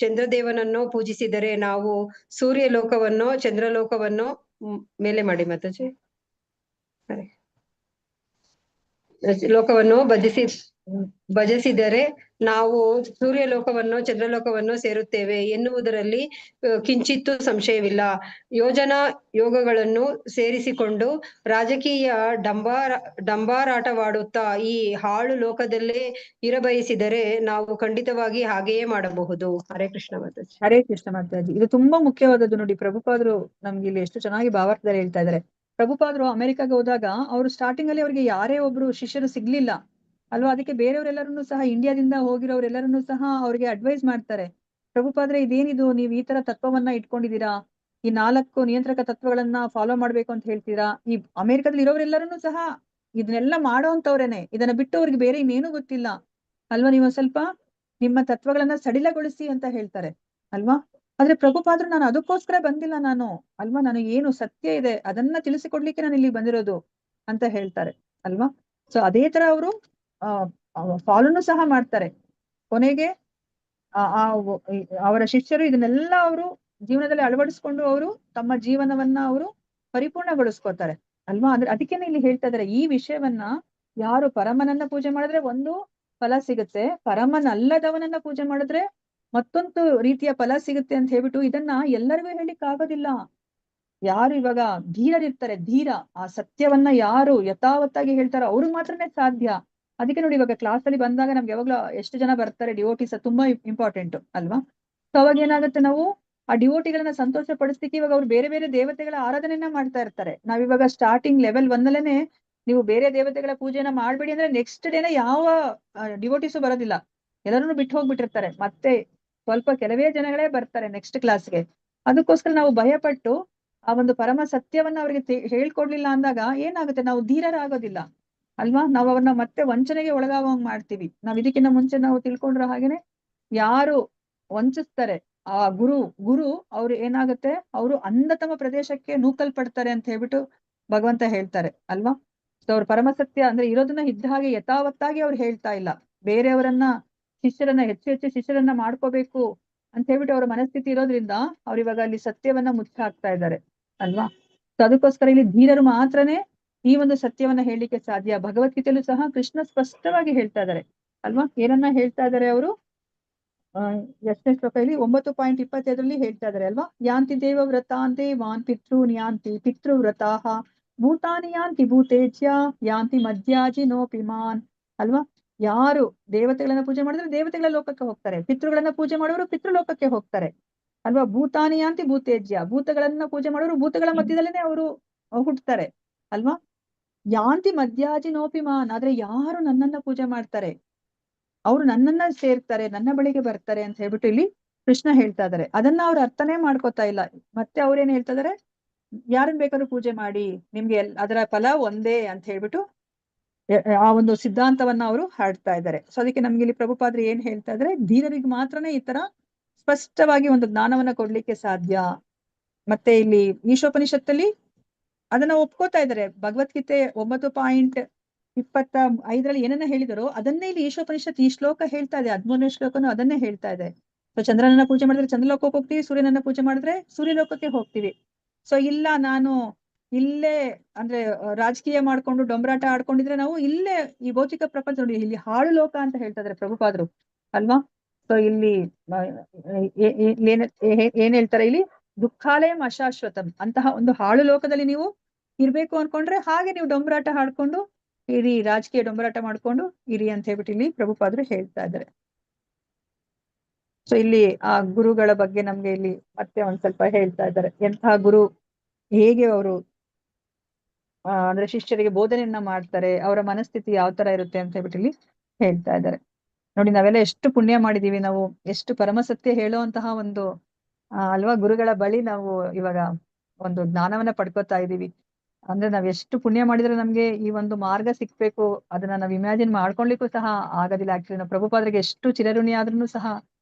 ಚಂದ್ರದೇವನನ್ನು ಪೂಜಿಸಿದರೆ ನಾವು ಸೂರ್ಯಲೋಕವನ್ನು ಚಂದ್ರಲೋಕವನ್ನು ಮೇಲೆ ಮಾಡಿ ಮಾತಾಜಿ ಲೋಕವನ್ನು ಭಜಿಸಿದರೆ ನಾವು ಸೂರ್ಯಲೋಕವನ್ನು ಚಂದ್ರಲೋಕವನ್ನು ಸೇರುತ್ತೇವೆ ಎನ್ನುವುದರಲ್ಲಿ ಕಿಂಚಿತ್ತೂ ಸಂಶಯವಿಲ್ಲ. ಯೋಗಗಳನ್ನು ಸೇರಿಸಿಕೊಂಡು ರಾಜಕೀಯ ಡಂಬಾರಾಟವಾಡುತ್ತಾ ಈ ಹಾಳು ಲೋಕದಲ್ಲೇ ಇರಬಯಸಿದರೆ ನಾವು ಖಂಡಿತವಾಗಿ ಹಾಗೆಯೇ ಮಾಡಬಹುದು. ಹರೇ ಕೃಷ್ಣ ಮಾತಾಜಿ. ಹರೇ ಕೃಷ್ಣ ಮಾತಾಜಿ. ಇದು ತುಂಬಾ ಮುಖ್ಯವಾದದ್ದು ನೋಡಿ. ಪ್ರಭುಪಾದರು ನಮ್ಗೆ ಇಲ್ಲಿ ಎಷ್ಟು ಚೆನ್ನಾಗಿ ಭಾವಾರ್ಥದಲ್ಲಿ ಹೇಳ್ತಾ ಇದ್ದಾರೆ. ಪ್ರಭುಪಾದರು ಅಮೆರಿಕಾಗೆ ಹೋದಾಗ ಅವರು ಸ್ಟಾರ್ಟಿಂಗ್ ಅಲ್ಲಿ ಅವ್ರಿಗೆ ಯಾರೇ ಒಬ್ರು ಶಿಷ್ಯರು ಸಿಗ್ಲಿಲ್ಲ ಅಲ್ವಾ. ಅದಕ್ಕೆ ಬೇರೆಯವರೆಲ್ಲರನ್ನೂ ಸಹ ಇಂಡಿಯಾದಿಂದ ಹೋಗಿರೋರೆಲ್ಲರನ್ನೂ ಸಹ ಅವ್ರಿಗೆ ಅಡ್ವೈಸ್ ಮಾಡ್ತಾರೆ. ಪ್ರಭುಪಾದ್ರೆ ಇದೇನಿದು, ನೀವು ಈ ತರ ತತ್ವವನ್ನ ಇಟ್ಕೊಂಡಿದೀರಾ, ಈ 4 ನಿಯಂತ್ರಕ ತತ್ವಗಳನ್ನ ಫಾಲೋ ಮಾಡ್ಬೇಕು ಅಂತ ಹೇಳ್ತೀರಾ. ಈ ಅಮೆರಿಕದಲ್ಲಿ ಇರೋರೆಲ್ಲರನ್ನೂ ಸಹ ಇದನ್ನೆಲ್ಲ ಮಾಡೋ ಅಂತವ್ರೇನೆ, ಇದನ್ನ ಬಿಟ್ಟು ಅವ್ರಿಗೆ ಬೇರೆ ಇನ್ನೇನು ಗೊತ್ತಿಲ್ಲ ಅಲ್ವಾ. ನೀವು ಸ್ವಲ್ಪ ನಿಮ್ಮ ತತ್ವಗಳನ್ನ ಸಡಿಲಗೊಳಿಸಿ ಅಂತ ಹೇಳ್ತಾರೆ ಅಲ್ವಾ. ಆದ್ರೆ ಪ್ರಭುಪಾದ್ರು ನಾನು ಅದಕ್ಕೋಸ್ಕರ ಬಂದಿಲ್ಲ ನಾನು ಅಲ್ವಾ, ನನಗೆ ಏನು ಸತ್ಯ ಇದೆ ಅದನ್ನ ತಿಳಿಸಿಕೊಡ್ಲಿಕ್ಕೆ ನಾನು ಇಲ್ಲಿ ಬಂದಿರೋದು ಅಂತ ಹೇಳ್ತಾರೆ ಅಲ್ವಾ. ಸೊ ಅದೇ ತರ ಅವರು ಫಾಲೋನು ಸಹ ಮಾಡ್ತಾರೆ. ಕೊನೆಗೆ ಅವರ ಶಿಷ್ಯರು ಇದನ್ನೆಲ್ಲ ಅವರು ಜೀವನದಲ್ಲಿ ಅಳವಡಿಸ್ಕೊಂಡು ಅವರು ತಮ್ಮ ಜೀವನವನ್ನ ಅವರು ಪರಿಪೂರ್ಣಗೊಳಿಸ್ಕೊತಾರೆ ಅಲ್ವಾ? ಅಂದ್ರೆ ಅದಕ್ಕೇನೆ ಇಲ್ಲಿ ಹೇಳ್ತಾ ಇದಾರೆ ಈ ವಿಷಯವನ್ನ ಯಾರು ಪರಮನನ್ನ ಪೂಜೆ ಮಾಡಿದ್ರೆ ಒಂದು ಫಲ ಸಿಗುತ್ತೆ, ಪರಮನಲ್ಲದವನನ್ನ ಪೂಜೆ ಮಾಡಿದ್ರೆ ಮತ್ತೊಂದು ರೀತಿಯ ಫಲ ಸಿಗುತ್ತೆ ಅಂತ ಹೇಳ್ಬಿಟ್ಟು ಇದನ್ನ ಎಲ್ಲರಿಗೂ ಹೇಳಿಕ್ ಆಗೋದಿಲ್ಲ. ಯಾರು ಇವಾಗ ಧೀರರಿರ್ತಾರೆ, ಧೀರ ಆ ಸತ್ಯವನ್ನ ಯಾರು ಯಥಾವತ್ತಾಗಿ ಹೇಳ್ತಾರೋ ಅವ್ರಿಗೆ ಮಾತ್ರನೇ ಸಾಧ್ಯ. ಅದಕ್ಕೆ ನೋಡಿ ಇವಾಗ ಕ್ಲಾಸ್ ಅಲ್ಲಿ ಬಂದಾಗ ನಮ್ಗೆ ಯಾವಾಗ್ಲೂ ಎಷ್ಟು ಜನ ಬರ್ತಾರೆ ಡಿವೋಟೀಸ್ ತುಂಬಾ ಇಂಪಾರ್ಟೆಂಟ್ ಅಲ್ವಾ? ಸೊ ಅವಾಗ ಏನಾಗುತ್ತೆ, ನಾವು ಆ ಡಿವೋಟಿಗಳನ್ನ ಸಂತೋಷ ಪಡಿಸ್ಲಿಕ್ಕೆ ಇವಾಗ ಅವ್ರು ಬೇರೆ ಬೇರೆ ದೇವತೆಗಳ ಆರಾಧನೆಯನ್ನ ಮಾಡ್ತಾ ಇರ್ತಾರೆ. ನಾವಿವಾಗ ಸ್ಟಾರ್ಟಿಂಗ್ ಲೆವೆಲ್ 1 ಅಲ್ಲೇನೆ ನೀವು ಬೇರೆ ದೇವತೆಗಳ ಪೂಜೆನ ಮಾಡ್ಬೇಡಿ ಅಂದ್ರೆ ನೆಕ್ಸ್ಟ್ ಡೇನ ಯಾವ ಡಿವೋಟೀಸು ಬರೋದಿಲ್ಲ, ಎಲ್ಲರನ್ನು ಬಿಟ್ಟು ಹೋಗ್ಬಿಟ್ಟಿರ್ತಾರೆ. ಮತ್ತೆ ಸ್ವಲ್ಪ ಕೆಲವೇ ಜನಗಳೇ ಬರ್ತಾರೆ ನೆಕ್ಸ್ಟ್ ಕ್ಲಾಸ್ಗೆ. ಅದಕ್ಕೋಸ್ಕರ ನಾವು ಭಯಪಟ್ಟು ಆ ಒಂದು ಪರಮ ಸತ್ಯವನ್ನ ಅವ್ರಿಗೆ ಹೇಳ್ಕೊಡ್ಲಿಲ್ಲ ಅಂದಾಗ ಏನಾಗುತ್ತೆ, ನಾವು ಧೀರರಾಗೋದಿಲ್ಲ ಅಲ್ವಾ? ನಾವು ಅವ್ರನ್ನ ಮತ್ತೆ ವಂಚನೆಗೆ ಒಳಗಾಗುವಂಗ್ ಮಾಡ್ತೀವಿ. ನಾವ್ ಇದಕ್ಕಿಂತ ಮುಂಚೆ ನಾವು ತಿಳ್ಕೊಂಡ್ರ ಹಾಗೇನೆ ಯಾರು ವಂಚಿಸ್ತಾರೆ ಆ ಗುರು ಅವ್ರು ಏನಾಗುತ್ತೆ, ಅವರು ಅಂಧತಮ ಪ್ರದೇಶಕ್ಕೆ ನೂಕಲ್ಪಡ್ತಾರೆ ಅಂತ ಹೇಳ್ಬಿಟ್ಟು ಭಗವಂತ ಹೇಳ್ತಾರೆ ಅಲ್ವಾ? ಸೊ ಅವ್ರ ಪರಮಸತ್ಯ ಅಂದ್ರೆ ಇರೋದನ್ನ ಇದ್ದ ಹಾಗೆ ಯಥಾವತ್ತಾಗಿ ಅವ್ರು ಹೇಳ್ತಾ ಇಲ್ಲ. ಬೇರೆಯವರನ್ನ ಶಿಷ್ಯರನ್ನ ಹೆಚ್ಚು ಶಿಷ್ಯರನ್ನ ಮಾಡ್ಕೋಬೇಕು ಅಂತ ಹೇಳ್ಬಿಟ್ಟು ಅವ್ರ ಮನಸ್ಥಿತಿ ಇರೋದ್ರಿಂದ ಅವ್ರು ಇವಾಗ ಅಲ್ಲಿ ಸತ್ಯವನ್ನ ಮುಚ್ಚಾಕ್ತಾ ಇದ್ದಾರೆ ಅಲ್ವಾ? ಸೊ ಅದಕ್ಕೋಸ್ಕರ ಇಲ್ಲಿ ಧೀರರು ಮಾತ್ರನೇ ಈ ಒಂದು ಸತ್ಯವನ್ನ ಹೇಳಲಿಕ್ಕೆ ಸಾಧ್ಯ. ಭಗವದ್ಗೀತೆಯಲ್ಲೂ ಸಹ ಕೃಷ್ಣ ಸ್ಪಷ್ಟವಾಗಿ ಹೇಳ್ತಾ ಇದ್ದಾರೆ ಅಲ್ವಾ? ಏನನ್ನ ಹೇಳ್ತಾ ಇದ್ದಾರೆ ಅವರು? ಎಷ್ಟನೇ ಶ್ಲೋಕ ಇಲ್ಲಿ 9.25 ಹೇಳ್ತಾ ಇದಾರೆ ಅಲ್ವಾ? ಯಾಂತಿ ದೇವ ವ್ರತಾನ್ ದೇವಾನ್ ಪಿತೃನ್ ಯಾಂತಿ ಪಿತೃವ್ರತಾಃ ಭೂತಾನಿ ಯಾಂತಿ ಭೂತೇಜ್ಯ ಯಾಂತಿ ಮಧ್ಯಾಜಿನೋಪಿಮಾನ್ ಅಲ್ವಾ? ಯಾರು ದೇವತೆಗಳನ್ನ ಪೂಜೆ ಮಾಡಿದ್ರೆ ದೇವತೆಗಳ ಲೋಕಕ್ಕೆ ಹೋಗ್ತಾರೆ, ಪಿತೃಗಳನ್ನ ಪೂಜೆ ಮಾಡೋರು ಪಿತೃಲೋಕಕ್ಕೆ ಹೋಗ್ತಾರೆ ಅಲ್ವಾ? ಭೂತಾನಿ ಯಾಂತಿ ಭೂತೇಜ್ಯ, ಭೂತಗಳನ್ನ ಪೂಜೆ ಮಾಡೋರು ಭೂತಗಳ ಮಧ್ಯದಲ್ಲೇನೆ ಅವರು ಹುಟ್ಟುತ್ತಾರೆ ಅಲ್ವಾ? ಯಾಂತಿ ಮಧ್ಯಾಜಿನೋಪಿಮಾನ್, ಆದ್ರೆ ಯಾರು ನನ್ನನ್ನ ಪೂಜೆ ಮಾಡ್ತಾರೆ ಅವ್ರು ನನ್ನನ್ನ ಸೇರ್ತಾರೆ, ನನ್ನ ಬಳಿಗೆ ಬರ್ತಾರೆ ಅಂತ ಹೇಳ್ಬಿಟ್ಟು ಇಲ್ಲಿ ಕೃಷ್ಣ ಹೇಳ್ತಾ ಇದಾರೆ. ಅದನ್ನ ಅವ್ರು ಅರ್ಥನೇ ಮಾಡ್ಕೋತಾ ಇಲ್ಲ. ಮತ್ತೆ ಅವ್ರೇನ್ ಹೇಳ್ತಾ ಇದಾರೆ, ಯಾರನ್ ಬೇಕಾದ್ರೂ ಪೂಜೆ ಮಾಡಿ, ನಿಮ್ಗೆ ಅದರ ಫಲ ಒಂದೇ ಅಂತ ಹೇಳ್ಬಿಟ್ಟು ಆ ಒಂದು ಸಿದ್ಧಾಂತವನ್ನ ಅವರು ಹಾಡ್ತಾ ಇದ್ದಾರೆ. ಸೊ ಅದಕ್ಕೆ ನಮ್ಗೆ ಇಲ್ಲಿ ಪ್ರಭುಪಾದ್ರು ಏನ್ ಹೇಳ್ತಾ ಇದಾರೆ, ಧೀರರಿಗೆ ಮಾತ್ರನೇ ಈ ತರ ಸ್ಪಷ್ಟವಾಗಿ ಒಂದು ಜ್ಞಾನವನ್ನ ಕೊಡ್ಲಿಕ್ಕೆ ಸಾಧ್ಯ. ಮತ್ತೆ ಇಲ್ಲಿ ಈಶೋಪನಿಷತ್ತಲ್ಲಿ ಅದನ್ನ ಒಪ್ಕೋತಾ ಇದ್ದಾರೆ. ಭಗವದ್ಗೀತೆ 9.25 ಏನನ್ನ ಹೇಳಿದರೋ ಅದನ್ನೇ ಇಲ್ಲಿ ಈಶೋಪನಿಷತ್ ಈ ಶ್ಲೋಕ ಹೇಳ್ತಾ ಇದೆ. 13ನೇ ಶ್ಲೋಕನು ಅದನ್ನೇ ಹೇಳ್ತಾ ಇದೆ. ಸೊ ಚಂದ್ರನನ್ನ ಪೂಜೆ ಮಾಡಿದ್ರೆ ಚಂದ್ರಲೋಕಕ್ಕೆ ಹೋಗ್ತೀವಿ, ಸೂರ್ಯನನ್ನ ಪೂಜೆ ಮಾಡಿದ್ರೆ ಸೂರ್ಯಲೋಕಕ್ಕೆ ಹೋಗ್ತೀವಿ. ಸೊ ಇಲ್ಲ ನಾನು ಇಲ್ಲೇ ಅಂದ್ರೆ ರಾಜಕೀಯ ಮಾಡ್ಕೊಂಡು ಡೊಂಬರಾಟ ಆಡ್ಕೊಂಡಿದ್ರೆ ನಾವು ಇಲ್ಲೇ ಈ ಭೌತಿಕ ಪ್ರಪಂಚ ನೋಡಿ ಇಲ್ಲಿ ಹಾಳು ಲೋಕ ಅಂತ ಹೇಳ್ತಾ ಇದಾರೆ ಪ್ರಭುಪಾದ್ರು ಅಲ್ವಾ? ಸೊ ಇಲ್ಲಿ ಏನ್ ಹೇಳ್ತಾರೆ ಇಲ್ಲಿ, ದುಃಖಾಲಯಂ ಅಶಾಶ್ವತಂ, ಅಂತಹ ಒಂದು ಹಾಳು ಲೋಕದಲ್ಲಿ ನೀವು ಇರ್ಬೇಕು ಅನ್ಕೊಂಡ್ರೆ ಹಾಗೆ ನೀವು ಡೊಂಬರಾಟ ಹಾಡ್ಕೊಂಡು ಇರಿ, ರಾಜಕೀಯ ಡೊಂಬರಾಟ ಮಾಡ್ಕೊಂಡು ಇರಿ ಅಂತ ಹೇಳ್ಬಿಟ್ಟು ಇಲ್ಲಿ ಪ್ರಭುಪಾದ್ರು ಹೇಳ್ತಾ ಇದ್ದಾರೆ. ಸೊ ಇಲ್ಲಿ ಆ ಗುರುಗಳ ಬಗ್ಗೆ ನಮ್ಗೆ ಇಲ್ಲಿ ಮತ್ತೆ ಒಂದ್ ಸ್ವಲ್ಪ ಹೇಳ್ತಾ ಇದ್ದಾರೆ. ಎಂತಹ ಗುರು, ಹೇಗೆ ಅವರು ಅಂದ್ರೆ ಶಿಷ್ಯರಿಗೆ ಬೋಧನೆಯನ್ನ ಮಾಡ್ತಾರೆ, ಅವರ ಮನಸ್ಥಿತಿ ಯಾವ ತರ ಇರುತ್ತೆ ಅಂತ ಹೇಳ್ಬಿಟ್ಟು ಇಲ್ಲಿ ಹೇಳ್ತಾ ಇದ್ದಾರೆ. ನೋಡಿ ನಾವೆಲ್ಲ ಎಷ್ಟು ಪುಣ್ಯ ಮಾಡಿದೀವಿ, ನಾವು ಎಷ್ಟು ಪರಮಸತ್ಯ ಹೇಳುವಂತಹ ಒಂದು ಅಲ್ವಾ ಗುರುಗಳ ಬಳಿ ನಾವು ಇವಾಗ ಒಂದು ಜ್ಞಾನವನ್ನ ಪಡ್ಕೋತಾ ಇದೀವಿ. ಅಂದ್ರೆ ನಾವ್ ಎಷ್ಟು ಪುಣ್ಯ ಮಾಡಿದ್ರೆ ನಮ್ಗೆ ಈ ಒಂದು ಮಾರ್ಗ ಸಿಕ್ಬೇಕು, ಅದನ್ನ ನಾವ್ ಇಮ್ಯಾಜಿನ್ ಮಾಡ್ಕೊಳ್ಲಿಕ್ಕೂ ಸಹ ಆಗೋದಿಲ್ಲ. ಆಕ್ಚುಲಿ ನಾವು ಪ್ರಭುಪಾದರಿಗೆ ಎಷ್ಟು ಚಿರಋಣಿ ಆದ್ರೂ ಸಹ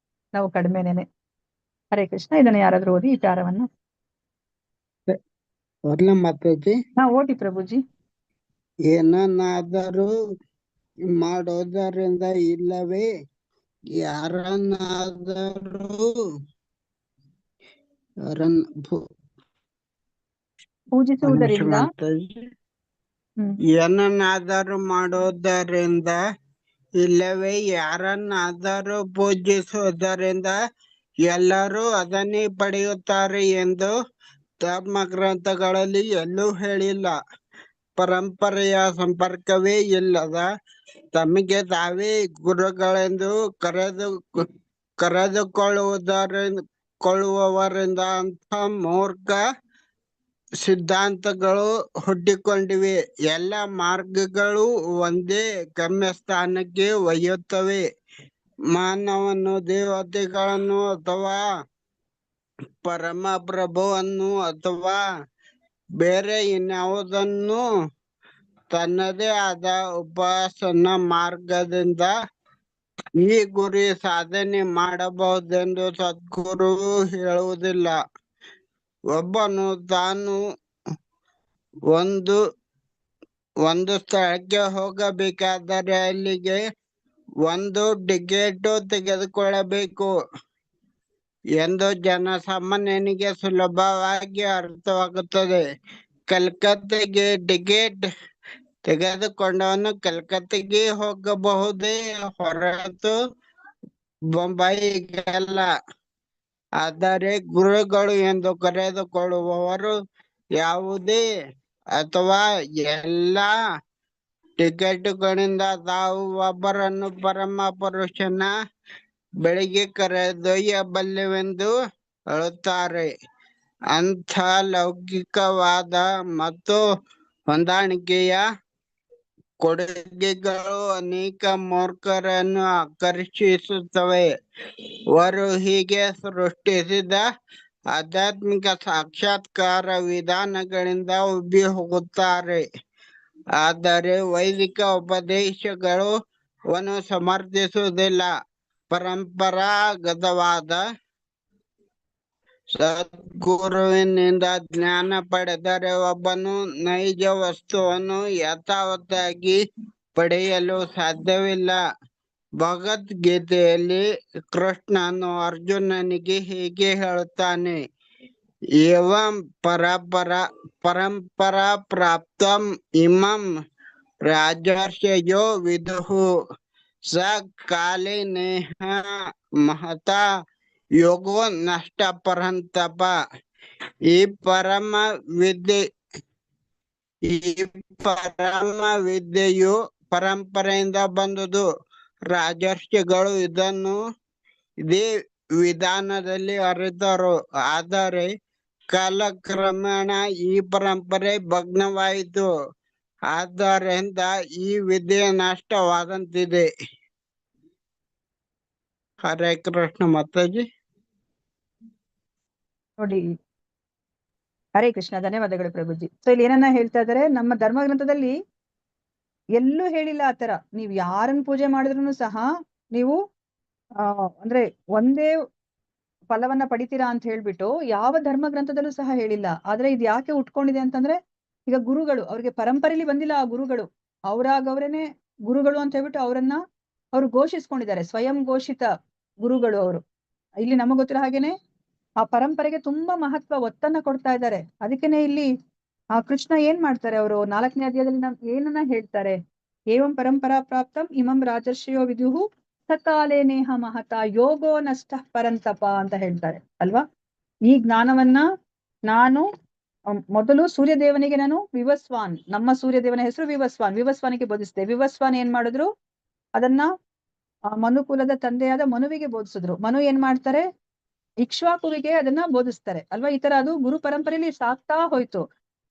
ನಾವು ಕಡಿಮೆನೇನೆ. ಹರೇ ಕೃಷ್ಣ. ಇದನ್ನ ಯಾರಾದ್ರೂ ಓದಿ ಈ ಪ್ಯಾರವನ್ನ. ಮಾತಾಜಿ ಓದಿ ಪ್ರಭುಜಿ. ಏನನ್ನಾದರೂ ಮಾಡೋದರಿಂದ ಇಲ್ಲವೇ ಯಾರನ್ನಾದರೂ ಪೂಜಿಸುವುದರಿಂದ ಏನನ್ನಾದರೂ ಮಾಡೋದರಿಂದ ಇಲ್ಲವೇ ಯಾರನ್ನಾದರೂ ಪೂಜಿಸುವುದರಿಂದ ಎಲ್ಲರೂ ಅದನ್ನೇ ಪಡೆಯುತ್ತಾರೆ ಎಂದು ಧರ್ಮ ಗ್ರಂಥಗಳಲ್ಲಿ ಎಲ್ಲೂ ಹೇಳಿಲ್ಲ. ಪರಂಪರೆಯ ಸಂಪರ್ಕವೇ ಇಲ್ಲದ ತಮಗೆ ತಾವೇ ಗುರುಗಳೆಂದು ಕರೆದುಕೊಳ್ಳುವವರಿಂದ ಅಂಥ ಮೂರ್ಖ ಸಿದ್ಧಾಂತಗಳು ಹುಟ್ಟಿಕೊಂಡಿವೆ. ಎಲ್ಲ ಮಾರ್ಗಗಳು ಒಂದೇ ಗಮ್ಯಸ್ಥಾನಕ್ಕೆ ಒಯ್ಯುತ್ತವೆ. ಮಾನವನು ದೇವತೆಗಳನ್ನು ಅಥವಾ ಪರಮ ಪ್ರಭುವನ್ನು ಅಥವಾ ಬೇರೆ ಇನ್ಯಾವುದನ್ನು ತನ್ನದೇ ಆದ ಉಪಾಸನಾ ಮಾರ್ಗದಿಂದ ಈ ಗುರಿ ಸಾಧನೆ ಮಾಡಬಹುದೆಂದು ಸದ್ಗುರು ಹೇಳುವುದಿಲ್ಲ. ಒಬ್ಬನು ತಾನು ಒಂದು ಸ್ಥಳಕ್ಕೆ ಹೋಗಬೇಕಾದರೆ ಅಲ್ಲಿಗೆ ಒಂದು ಟಿಕೆಟ್ ತೆಗೆದುಕೊಳ್ಳಬೇಕು ಎಂದು ಜನಸಾಮಾನ್ಯನಿಗೆ ಸುಲಭವಾಗಿ ಅರ್ಥವಾಗುತ್ತದೆ. ಕಲ್ಕತ್ತೆಗೆ ಟಿಕೆಟ್ ತೆಗೆದುಕೊಂಡವನು ಕಲ್ಕತ್ತೆಗೆ ಹೋಗಬಹುದೇ ಹೊರತು ಬೊಂಬಾಯಿಗಲ್ಲ. ಆದರೆ ಗುರುಗಳು ಎಂದು ಕರೆದುಕೊಳ್ಳುವವರು ಯಾವುದೇ ಅಥವಾ ಎಲ್ಲ ಟಿಕೆಟುಗಳಿಂದ ತಾವು ಒಬ್ಬರನ್ನು ಪರಮ ಪುರುಷನ ಬೆಳಿಗ್ಗೆ ಕರೆದೊಯ್ಯಬಲ್ಲೆವೆಂದು ಹೇಳುತ್ತಾರೆ. ಅಂಥ ಲೌಕಿಕವಾದ ಮತ್ತು ಹೊಂದಾಣಿಕೆಯ ಕೊಡುಗೆಗಳು ಅನೇಕ ಮೂರ್ಖರನ್ನು ಆಕರ್ಷಿಸುತ್ತವೆ. ಅವರು ಹೀಗೆ ಸೃಷ್ಟಿಸಿದ ಆಧ್ಯಾತ್ಮಿಕ ಸಾಕ್ಷಾತ್ಕಾರ ವಿಧಾನಗಳಿಂದ ಉಬ್ಬಿ ಹೋಗುತ್ತಾರೆ. ಆದರೆ ವೈದಿಕ ಉಪದೇಶಗಳು ಅವನ್ನು ಸಮರ್ಥಿಸುವುದಿಲ್ಲ. ಪರಂಪರಾಗತವಾದ ಸದ್ಗುರುವಿನಿಂದ ಜ್ಞಾನ ಪಡೆದರೆ ಒಬ್ಬನು ನೈಜ ವಸ್ತುವನ್ನು ಯಥಾವತ್ತಾಗಿ ಪಡೆಯಲು ಸಾಧ್ಯವಿಲ್ಲ. ಭಗವದ್ಗೀತೆಯಲ್ಲಿ ಕೃಷ್ಣನು ಅರ್ಜುನನಿಗೆ ಹೀಗೆ ಹೇಳುತ್ತಾನೆ: ಏವಂ ಪರಂಪರಾ ಪ್ರಾಪ್ತಂ ಇಮಂ ರಾಜರ್ಷಯೋ ವಿದುಃ ಸ ಕಾಲೇ ನೇಹ ಮಹತಾ ಯೋಗೋ ನಷ್ಟ ಪರಂತಪ. ಈ ಪರಮ ವಿದ್ಯೆಯು ಪರಂಪರೆಯಿಂದ ಬಂದುದು. ರಾಜರ್ಷಿಗಳು ಇದೇ ವಿಧಾನದಲ್ಲಿ ಅರಿತರು. ಆದರೆ ಕಾಲಕ್ರಮೇಣ ಈ ಪರಂಪರೆ ಭಗ್ನವಾಯಿತು. ಆದ್ದರಿಂದ ಈ ವಿದ್ಯೆ ನಷ್ಟವಾದಂತಿದೆ. ಹರೇ ಕೃಷ್ಣ ಮಾತಾಜಿ. ನೋಡಿ, ಹರೇ ಕೃಷ್ಣ. ಧನ್ಯವಾದಗಳು ಪ್ರಭುಜಿ. ಸೊ ಇಲ್ಲಿ ಏನನ್ನ ಹೇಳ್ತಾ ಇದಾರೆ, ನಮ್ಮ ಧರ್ಮ ಗ್ರಂಥದಲ್ಲಿ ಎಲ್ಲೂ ಹೇಳಿಲ್ಲ ಆತರ ನೀವ್ ಯಾರನ್ನ ಪೂಜೆ ಮಾಡಿದ್ರು ಸಹ ನೀವು ಅಂದ್ರೆ ಒಂದೇ ಫಲವನ್ನ ಪಡಿತೀರಾ ಅಂತ ಹೇಳ್ಬಿಟ್ಟು ಯಾವ ಧರ್ಮ ಗ್ರಂಥದಲ್ಲೂ ಸಹ ಹೇಳಿಲ್ಲ. ಆದ್ರೆ ಇದು ಯಾಕೆ ಉಟ್ಕೊಂಡಿದೆ ಅಂತಂದ್ರೆ, ಈಗ ಗುರುಗಳು ಅವ್ರಿಗೆ ಪರಂಪರೆಯಲ್ಲಿ ಬಂದಿಲ್ಲ. ಆ ಗುರುಗಳು ಅವರಾಗವ್ರೇನೆ ಗುರುಗಳು ಅಂತ ಹೇಳ್ಬಿಟ್ಟು ಅವ್ರು ಘೋಷಿಸ್ಕೊಂಡಿದ್ದಾರೆ. ಸ್ವಯಂ ಘೋಷಿತ ಗುರುಗಳು ಅವರು. ಇಲ್ಲಿ ನಮಗ್ ಗೊತ್ತಿರೋ ಹಾಗೇನೆ ಆ ಪರಂಪರೆಗೆ ತುಂಬಾ ಒತ್ತನ್ನ ಕೊಡ್ತಾ ಇದ್ದಾರೆ. ಅದಕ್ಕೇನೆ ಇಲ್ಲಿ ಆ ಕೃಷ್ಣ ಏನ್ ಮಾಡ್ತಾರೆ, ಅವರು 4ನೇ ಅಧ್ಯಾಯದಲ್ಲಿ ಏನನ್ನ ಹೇಳ್ತಾರೆ? ಏವಂ ಪರಂಪರಾ ಪ್ರಾಪ್ತಂ ಇಮಂ ರಾಜರ್ಷಿಯೋ ವಿದುಃ ಸಕಾಲೇ ನೇಹ ಮಹತ ಯೋಗೋ ನಷ್ಟ ಪರಂತಪ ಅಂತ ಹೇಳ್ತಾರೆ ಅಲ್ವಾ. ಈ ಜ್ಞಾನವನ್ನ ನಾನು ಮೊದಲು ಸೂರ್ಯದೇವನಿಗೆ ನಾನು ವಿವಸ್ವಾನ್, ನಮ್ಮ ಸೂರ್ಯದೇವನ ಹೆಸರು ವಿವಸ್ವಾನಿಗೆ ಬೋಧಿಸಿದೆ. ವಿವಸ್ವಾನ್ ಏನ್ ಮಾಡಿದ್ರು, ಅದನ್ನ ಮನುಕುಲದ ತಂದೆಯಾದ ಮನುವಿಗೆ ಬೋಧಿಸಿದ್ರು. ಮನು ಏನ್ ಮಾಡ್ತಾರೆ, ಇಕ್ಷ್ವಾಕುವಿಗೆ ಅದನ್ನ ಬೋಧಿಸ್ತಾರೆ ಅಲ್ವಾ. ಈ ತರ ಅದು ಗುರು ಪರಂಪರೆಯಲ್ಲಿ ಸಾಕ್ತಾ ಹೋಯ್ತು.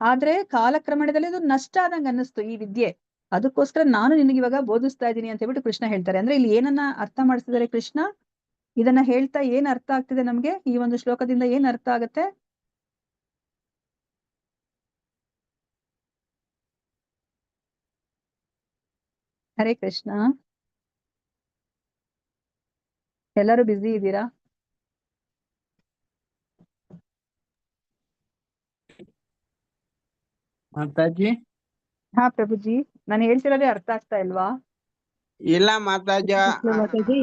ಆದ್ರೆ ಕಾಲಕ್ರಮಣದಲ್ಲಿ ಅದು ನಷ್ಟ ಆದಂಗ ಅನ್ನಿಸ್ತು ಈ ವಿದ್ಯೆ. ಅದಕ್ಕೋಸ್ಕರ ನಾನು ನಿನಗೆ ಇವಾಗ ಬೋಧಿಸ್ತಾ ಇದ್ದೀನಿ ಅಂತ ಹೇಳ್ಬಿಟ್ಟು ಕೃಷ್ಣ ಹೇಳ್ತಾರೆ. ಅಂದ್ರೆ ಇಲ್ಲಿ ಏನನ್ನ ಅರ್ಥ ಮಾಡಿಸಿದ್ದಾರೆ ಕೃಷ್ಣ? ಇದನ್ನ ಹೇಳ್ತಾ ಏನ್ ಅರ್ಥ ಆಗ್ತಿದೆ ನಮ್ಗೆ? ಈ ಒಂದು ಶ್ಲೋಕದಿಂದ ಏನ್ ಅರ್ಥ ಆಗತ್ತೆ? ಹರೇ ಕೃಷ್ಣ. ಎಲ್ಲರೂ ಬ್ಯುಸಿ ಇದ್ದೀರಾ? ಮಾತಾಜಿ. ಹಾ ಪ್ರಭುಜಿ, ನಾನು ಹೇಳ್ತಿರೋದೇ ಅರ್ಥ ಆಗ್ತಾ ಇಲ್ವಾ? ಇಲ್ಲ ಮಾತಾಜ. ಮಾತಾಜಿ,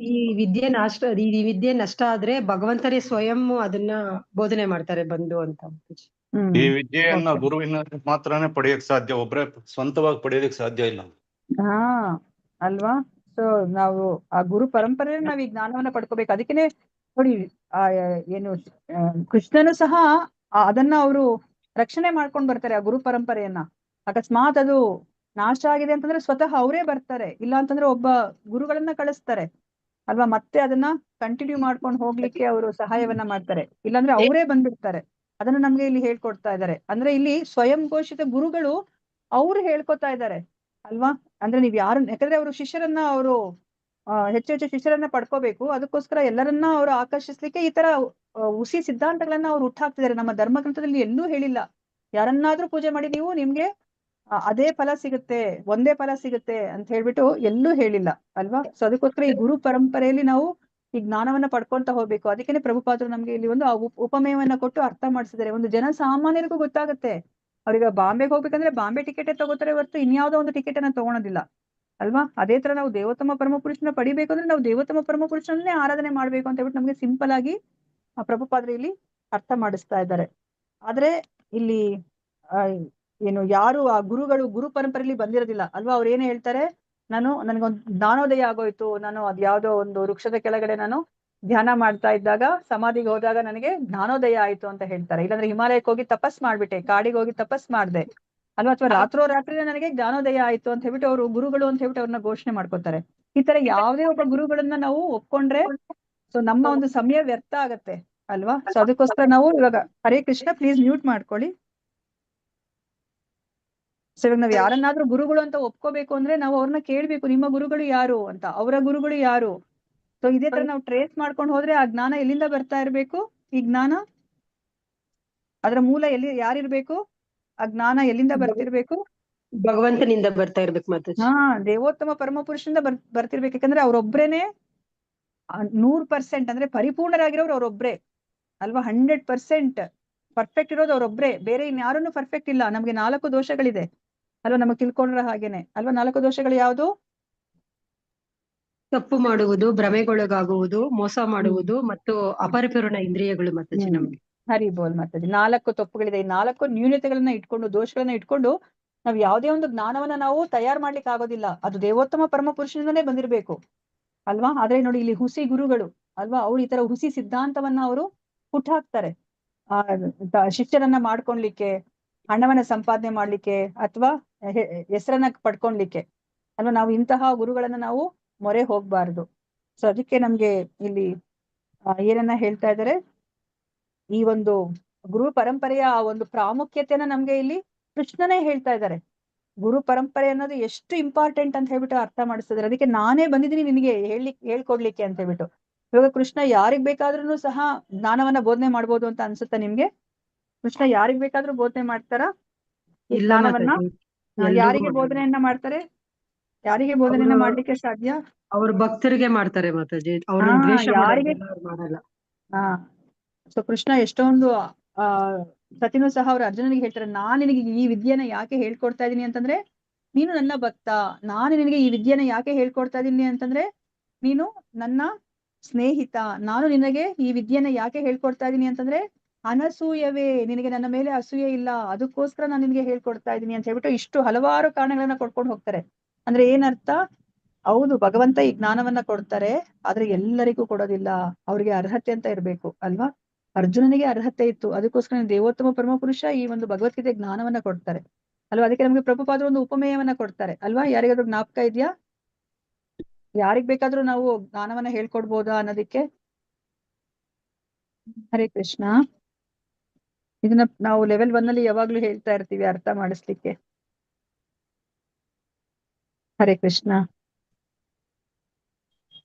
ಈ ವಿದ್ಯೆ ನಷ್ಟ ಆದ್ರೆ ಭಗವಂತನೇ ಸ್ವಯಂ ಅದನ್ನ ಬೋಧನೆ ಮಾಡ್ತಾರೆ ಬಂದು ಅಂತ. ಈ ವಿದ್ಯೆಯನ್ನ ಗುರುವಿನ ಮಾತ್ರನೇ ಪಡೆಯಕ್ ಸಾಧ್ಯ, ಒಬ್ರೆ ಸ್ವಂತವಾಗಿ ಪಡೆಯೋದಕ್ಕೆ ಸಾಧ್ಯ ಇಲ್ಲ. ಹಾ ಅಲ್ವಾ. ಸೊ ನಾವು ಆ ಗುರು ಪರಂಪರೆ ನಾವ್ ಈ ಜ್ಞಾನವನ್ನ ಪಡ್ಕೋಬೇಕು. ಅದಕ್ಕೇನೆ ನೋಡಿ, ಏನು ಕೃಷ್ಣನು ಸಹ ಅದನ್ನ ಅವರು ರಕ್ಷಣೆ ಮಾಡ್ಕೊಂಡ್ ಬರ್ತಾರೆ. ಆ ಗುರು ಪರಂಪರೆಯನ್ನ ಅಕಸ್ಮಾತ್ ಅದು ನಾಶ ಆಗಿದೆ ಅಂತಂದ್ರೆ ಸ್ವತಃ ಅವರೇ ಬರ್ತಾರೆ. ಇಲ್ಲ ಅಂತಂದ್ರೆ ಒಬ್ಬ ಗುರುಗಳನ್ನ ಕಳಿಸ್ತಾರೆ ಅಲ್ವಾ. ಮತ್ತೆ ಅದನ್ನ ಕಂಟಿನ್ಯೂ ಮಾಡ್ಕೊಂಡು ಹೋಗ್ಲಿಕ್ಕೆ ಅವರು ಸಹಾಯವನ್ನ ಮಾಡ್ತಾರೆ. ಇಲ್ಲಾಂದ್ರೆ ಅವರೇ ಬಂದ್ಬಿಡ್ತಾರೆ. ಅದನ್ನ ನಮ್ಗೆ ಇಲ್ಲಿ ಹೇಳ್ಕೊಡ್ತಾ ಇದ್ದಾರೆ. ಅಂದ್ರೆ ಇಲ್ಲಿ ಸ್ವಯಂ ಘೋಷಿತ ಗುರುಗಳು ಅವ್ರು ಹೇಳ್ಕೊತಾ ಇದ್ದಾರೆ ಅಲ್ವಾ. ಅಂದ್ರೆ ನೀವ್ ಯಾಕಂದ್ರೆ ಅವರು ಶಿಷ್ಯರನ್ನ ಹೆಚ್ಚು ಶಿಷ್ಯರನ್ನ ಪಡ್ಕೋಬೇಕು. ಅದಕ್ಕೋಸ್ಕರ ಎಲ್ಲರನ್ನ ಅವರು ಆಕರ್ಷಿಸ್ಲಿಕ್ಕೆ ಈ ತರ ಹುಸಿ ಸಿದ್ಧಾಂತಗಳನ್ನ ಅವ್ರು ಹುಟ್ಟಾಕ್ತಿದ್ದಾರೆ. ನಮ್ಮ ಧರ್ಮ ಗ್ರಂಥದಲ್ಲಿ ಎಲ್ಲೂ ಹೇಳಿಲ್ಲ ಯಾರನ್ನಾದ್ರೂ ಪೂಜೆ ಮಾಡಿ ನೀವು ನಿಮ್ಗೆ ಅದೇ ಫಲ ಸಿಗುತ್ತೆ, ಒಂದೇ ಫಲ ಸಿಗುತ್ತೆ ಅಂತ ಹೇಳ್ಬಿಟ್ಟು ಎಲ್ಲೂ ಹೇಳಿಲ್ಲ ಅಲ್ವಾ. ಸೊ ಅದಕ್ಕೋಸ್ಕರ ಈ ಗುರು ಪರಂಪರೆಯಲ್ಲಿ ನಾವು ಈ ಜ್ಞಾನವನ್ನ ಪಡ್ಕೊಂತ ಹೋಗ್ಬೇಕು. ಅದಕ್ಕೇನೆ ಪ್ರಭುಪಾದರು ನಮ್ಗೆ ಇಲ್ಲಿ ಒಂದು ಉಪಮೇಯವನ್ನ ಕೊಟ್ಟು ಅರ್ಥ ಮಾಡಿಸಿದ್ದಾರೆ. ಒಂದು ಜನ ಸಾಮಾನ್ಯರಿಗೂ ಗೊತ್ತಾಗುತ್ತೆ. ಅವ್ರಿಗೆ ಬಾಂಬೆಗೆ ಹೋಗ್ಬೇಕಂದ್ರೆ ಬಾಂಬೆ ಟಿಕೆಟ್ ತಗೋತಾರೆ ಹೊರತು ಇನ್ಯಾವುದೋ ಒಂದು ಟಿಕೆಟ್ ಅನ್ನ ತಗೊಳೋದಿಲ್ಲ ಅಲ್ವಾ. ಅದೇ ತರ ನಾವು ದೇವೋತ್ತಮ ಪರಮ ಪುರುಷನ ಪಡಿಬೇಕು ಅಂದ್ರೆ ನಾವು ದೇವೋತ್ತಮ ಪರಮ ಪುರುಷನ್ನೇ ಆರಾಧನೆ ಮಾಡ್ಬೇಕು ಅಂತ ಹೇಳ್ಬಿಟ್ಟು ನಮ್ಗೆ ಸಿಂಪಲ್ ಆಗಿ ಆ ಪ್ರಭುಪಾದರು ಇಲ್ಲಿ ಅರ್ಥ ಮಾಡಿಸ್ತಾ ಇದ್ದಾರೆ. ಆದ್ರೆ ಇಲ್ಲಿ ಆ, ಏನು ಯಾರು ಆ ಗುರು ಪರಂಪರೆಯಲ್ಲಿ ಬಂದಿರೋದಿಲ್ಲ ಅಲ್ವಾ, ಅವ್ರು ಏನ್ ಹೇಳ್ತಾರೆ, ನನಗೊಂದು ಜ್ಞಾನೋದಯ ಆಗೋಯ್ತು, ನಾನು ಅದ್ಯಾವ್ದೋ ಒಂದು ವೃಕ್ಷದ ಕೆಳಗಡೆ ನಾನು ಧ್ಯಾನ ಮಾಡ್ತಾ ಇದ್ದಾಗ ಸಮಾಧಿಗೆ ಹೋದಾಗ ನನಗೆ ಜ್ಞಾನೋದಯ ಆಯ್ತು ಅಂತ ಹೇಳ್ತಾರೆ. ಇಲ್ಲಾಂದ್ರೆ ಹಿಮಾಲಯಕ್ಕೆ ಹೋಗಿ ತಪಸ್ ಮಾಡ್ಬಿಟ್ಟೆ, ಕಾಡಿಗೆ ಹೋಗಿ ತಪಸ್ ಮಾಡ್ದೆ ಅಲ್ವಾ, ಅಥವಾ ರಾತ್ರೋರಾತ್ರಿ ನನಗೆ ಜ್ಞಾನೋದಯ ಆಯ್ತು ಅಂತ ಹೇಳ್ಬಿಟ್ಟು ಅವರು ಗುರುಗಳು ಅಂತ ಹೇಳ್ಬಿಟ್ಟು ಅವ್ರನ್ನ ಘೋಷಣೆ ಮಾಡ್ಕೊತಾರೆ. ಈ ತರ ಯಾವುದೇ ಒಬ್ಬ ಗುರುಗಳನ್ನ ನಾವು ಒಪ್ಕೊಂಡ್ರೆ ಸೊ ನಮ್ಮ ಒಂದು ಸಮಯ ವ್ಯರ್ಥ ಆಗತ್ತೆ ಅಲ್ವಾ. ಸೊ ಅದಕ್ಕೋಸ್ಕರ ನಾವು ಇವಾಗ ಹರೇ ಕೃಷ್ಣ, ಪ್ಲೀಸ್ ಮ್ಯೂಟ್ ಮಾಡ್ಕೊಳ್ಳಿ. ಸೊ ಇವಾಗ ನಾವ್ ಯಾರನ್ನಾದ್ರೂ ಗುರುಗಳು ಅಂತ ಒಪ್ಕೋಬೇಕು ಅಂದ್ರೆ ನಾವು ಅವ್ರನ್ನ ಕೇಳ್ಬೇಕು, ನಿಮ್ಮ ಗುರುಗಳು ಯಾರು ಅಂತ, ಅವರ ಗುರುಗಳು ಯಾರು. ಸೊ ಇದೇ ತರ ನಾವು ಟ್ರೇಸ್ ಮಾಡ್ಕೊಂಡು ಹೋದ್ರೆ ಆ ಜ್ಞಾನ ಎಲ್ಲಿಂದ ಬರ್ತಾ ಇರ್ಬೇಕು, ಈ ಜ್ಞಾನ ಅದರ ಮೂಲ ಯಾರಿರ್ಬೇಕು, ಆ ಜ್ಞಾನ ಎಲ್ಲಿಂದ ಬರ್ತಿರ್ಬೇಕು, ಭಗವಂತನಿಂದ ಬರ್ತಾ ಇರ್ಬೇಕು ಮಾತಾಜಿ. ದೇವೋತ್ತಮ ಪರಮ ಪುರುಷನಿಂದ ಬರ್ತಿರ್ಬೇಕು. ಯಾಕಂದ್ರೆ ಅವ್ರೊಬ್ರೇನೆ 100% ಅಂದ್ರೆ ಪರಿಪೂರ್ಣರಾಗಿರೋರು ಅವ್ರೊಬ್ರೆ ಅಲ್ವಾ. 100% ಪರ್ಫೆಕ್ಟ್ ಇರೋದು ಅವ್ರೊಬ್ರೆ, ಬೇರೆ ಇನ್ಯಾರನ್ನು ಪರ್ಫೆಕ್ಟ್ ಇಲ್ಲ. ನಮ್ಗೆ 4 ದೋಷಗಳಿದೆ ಅಲ್ವಾ, ನಮಗ್ ತಿಳ್ಕೊಂಡ್ರ ಹಾಗೇನೆ ಅಲ್ವಾ. 4 ದೋಷಗಳು ಯಾವುದು? ತಪ್ಪು ಮಾಡುವುದು, ಭ್ರಮೆಗೊಳಗಾಗುವುದು, ಮೋಸ ಮಾಡುವುದು ಮತ್ತು ಅಪರಿಪೂರ್ಣ ಇಂದ್ರಿಯಗಳು ಮಾತಾಜಿ ನಮ್ಗೆ. ಹರಿ ಬೋಲ್ ಮಾತಾಜಿ. 4 ತಪ್ಪುಗಳಿದೆ. ಈ 4 ನ್ಯೂನತೆಗಳನ್ನ ಇಟ್ಕೊಂಡು, ದೋಷಗಳನ್ನ ಇಟ್ಕೊಂಡು ನಾವ್ ಯಾವುದೇ ಒಂದು ಜ್ಞಾನವನ್ನ ನಾವು ತಯಾರು ಮಾಡ್ಲಿಕ್ಕೆ ಆಗೋದಿಲ್ಲ. ಅದು ದೇವೋತ್ತಮ ಪರಮ ಪುರುಷನಿಂದನೇ ಬಂದಿರ್ಬೇಕು ಅಲ್ವಾ. ಆದ್ರೆ ನೋಡಿ ಇಲ್ಲಿ ಹುಸಿ ಗುರುಗಳು ಅಲ್ವಾ, ಅವ್ರು ಈ ತರ ಹುಸಿ ಸಿದ್ಧಾಂತವನ್ನ ಅವರು ಹುಟ್ಟಾಕ್ತಾರೆ ಶಿಷ್ಯರನ್ನ ಮಾಡ್ಕೊಳ್ಲಿಕ್ಕೆ, ಹಣವನ್ನ ಸಂಪಾದನೆ ಮಾಡ್ಲಿಕ್ಕೆ, ಅಥವಾ ಹೆಸರನ್ನ ಪಡ್ಕೊಳ್ಲಿಕ್ಕೆ ಅಲ್ವಾ. ನಾವು ಇಂತಹ ಗುರುಗಳನ್ನ ನಾವು ಮೊರೆ ಹೋಗ್ಬಾರ್ದು. ಸೊ ಅದಕ್ಕೆ ನಮ್ಗೆ ಇಲ್ಲಿ ಏನನ್ನ ಹೇಳ್ತಾ ಇದ್ದಾರೆ, ಈ ಒಂದು ಗುರು ಪರಂಪರೆಯ ಆ ಒಂದು ಪ್ರಾಮುಖ್ಯತೆಯನ್ನ ನಮ್ಗೆ ಇಲ್ಲಿ ಕೃಷ್ಣನೇ ಹೇಳ್ತಾ ಇದ್ದಾರೆ. ಗುರು ಪರಂಪರೆ ಅನ್ನೋದು ಎಷ್ಟು ಇಂಪಾರ್ಟೆಂಟ್ ಅಂತ ಹೇಳ್ಬಿಟ್ಟು ಅರ್ಥ ಮಾಡಿಸ್ತಿದ್ದಾರೆ. ಅದಕ್ಕೆ ನಾನೇ ಬಂದಿದ್ದೀನಿ ನಿನಗೆ ಹೇಳ್ಕೊಡ್ಲಿಕ್ಕೆ ಅಂತ ಹೇಳ್ಬಿಟ್ಟು. ಇವಾಗ ಕೃಷ್ಣ ಯಾರಿಗ್ ಬೇಕಾದ್ರೂ ಸಹ ಜ್ಞಾನವನ್ನ ಬೋಧನೆ ಮಾಡ್ಬೋದು ಅಂತ ಅನ್ಸುತ್ತಾ ನಿಮ್ಗೆ? ಕೃಷ್ಣ ಯಾರಿಗ್ ಬೇಕಾದ್ರೂ ಬೋಧನೆ ಮಾಡ್ತಾರ? ಈ ಜ್ಞಾನವನ್ನ ಯಾರಿಗೆ ಬೋಧನೆಯನ್ನ ಮಾಡ್ತಾರೆ? ಯಾರಿಗೆ ಬೋಧನೆಯನ್ನ ಮಾಡ್ಲಿಕ್ಕೆ ಸಾಧ್ಯ? ಅವ್ರ ಭಕ್ತರಿಗೆ ಮಾಡ್ತಾರೆ ಮಾತಾಜಿ, ಅವ್ರನ್ನ ದ್ವೇಷ ಮಾಡಲ್ಲ. ಸೊ ಕೃಷ್ಣ ಎಷ್ಟೊಂದು ಸತಿನೂ ಸಹ ಅವ್ರ ಅರ್ಜುನನಿಗೆ ಹೇಳ್ತಾರೆ, ನಾನ್ ನಿನಗೆ ಈ ವಿದ್ಯೆನ ಯಾಕೆ ಹೇಳ್ಕೊಡ್ತಾ ಇದೀನಿ ಅಂತಂದ್ರೆ ನೀನು ನನ್ನ ಭಕ್ತ. ನಾನು ನಿನಗೆ ಈ ವಿದ್ಯೆನ ಯಾಕೆ ಹೇಳ್ಕೊಡ್ತಾ ಇದೀನಿ ಅಂತಂದ್ರೆ ನೀನು ನನ್ನ ಸ್ನೇಹಿತ. ನಾನು ನಿನಗೆ ಈ ವಿದ್ಯೆನ ಯಾಕೆ ಹೇಳ್ಕೊಡ್ತಾ ಇದೀನಿ ಅಂತಂದ್ರೆ ಅನಸೂಯವೇ, ನಿನಗೆ ನನ್ನ ಮೇಲೆ ಅಸೂಯೆ ಇಲ್ಲ, ಅದಕ್ಕೋಸ್ಕರ ನಾನು ನಿನಗೆ ಹೇಳ್ಕೊಡ್ತಾ ಇದೀನಿ ಅಂತ ಹೇಳ್ಬಿಟ್ಟು ಇಷ್ಟು ಹಲವಾರು ಕಾರಣಗಳನ್ನ ಕೊಡ್ಕೊಂಡು ಹೋಗ್ತಾರೆ. ಅಂದ್ರೆ ಏನರ್ಥ? ಹೌದು, ಭಗವಂತ ಈ ಜ್ಞಾನವನ್ನ ಕೊಡ್ತಾರೆ, ಆದ್ರೆ ಎಲ್ಲರಿಗೂ ಕೊಡೋದಿಲ್ಲ. ಅವ್ರಿಗೆ ಅರ್ಹತೆ ಅಂತ ಇರ್ಬೇಕು ಅಲ್ವಾ. ಅರ್ಜುನನಿಗೆ ಅರ್ಹತೆ ಇತ್ತು, ಅದಕ್ಕೋಸ್ಕರ ದೇವೋತ್ತಮ ಪರಮ ಪುರುಷ ಈ ಒಂದು ಭಗವದ್ಗೀತೆ ಜ್ಞಾನವನ್ನ ಕೊಡ್ತಾರೆ ಅಲ್ವಾ. ಅದಕ್ಕೆ ನಮ್ಗೆ ಪ್ರಭುಪಾದರು ಒಂದು ಉಪಮೇಯವನ್ನ ಕೊಡ್ತಾರೆ ಅಲ್ವಾ. ಯಾರಿಗಾದ್ರೂ ಜ್ಞಾಪಕ ಇದೆಯಾ? ಯಾರಿಗ್ ಬೇಕಾದ್ರೂ ನಾವು ಜ್ಞಾನವನ್ನ ಹೇಳ್ಕೊಡ್ಬೋದಾ ಅನ್ನೋದಕ್ಕೆ? ಹರೇ ಕೃಷ್ಣ. ಇದನ್ನ ನಾವು ಲೆವೆಲ್ 1 ಅಲ್ಲಿ ಯಾವಾಗ್ಲೂ ಹೇಳ್ತಾ ಇರ್ತೀವಿ ಅರ್ಥ ಮಾಡಿಸ್ಲಿಕ್ಕೆ. ಹರೇ ಕೃಷ್ಣ.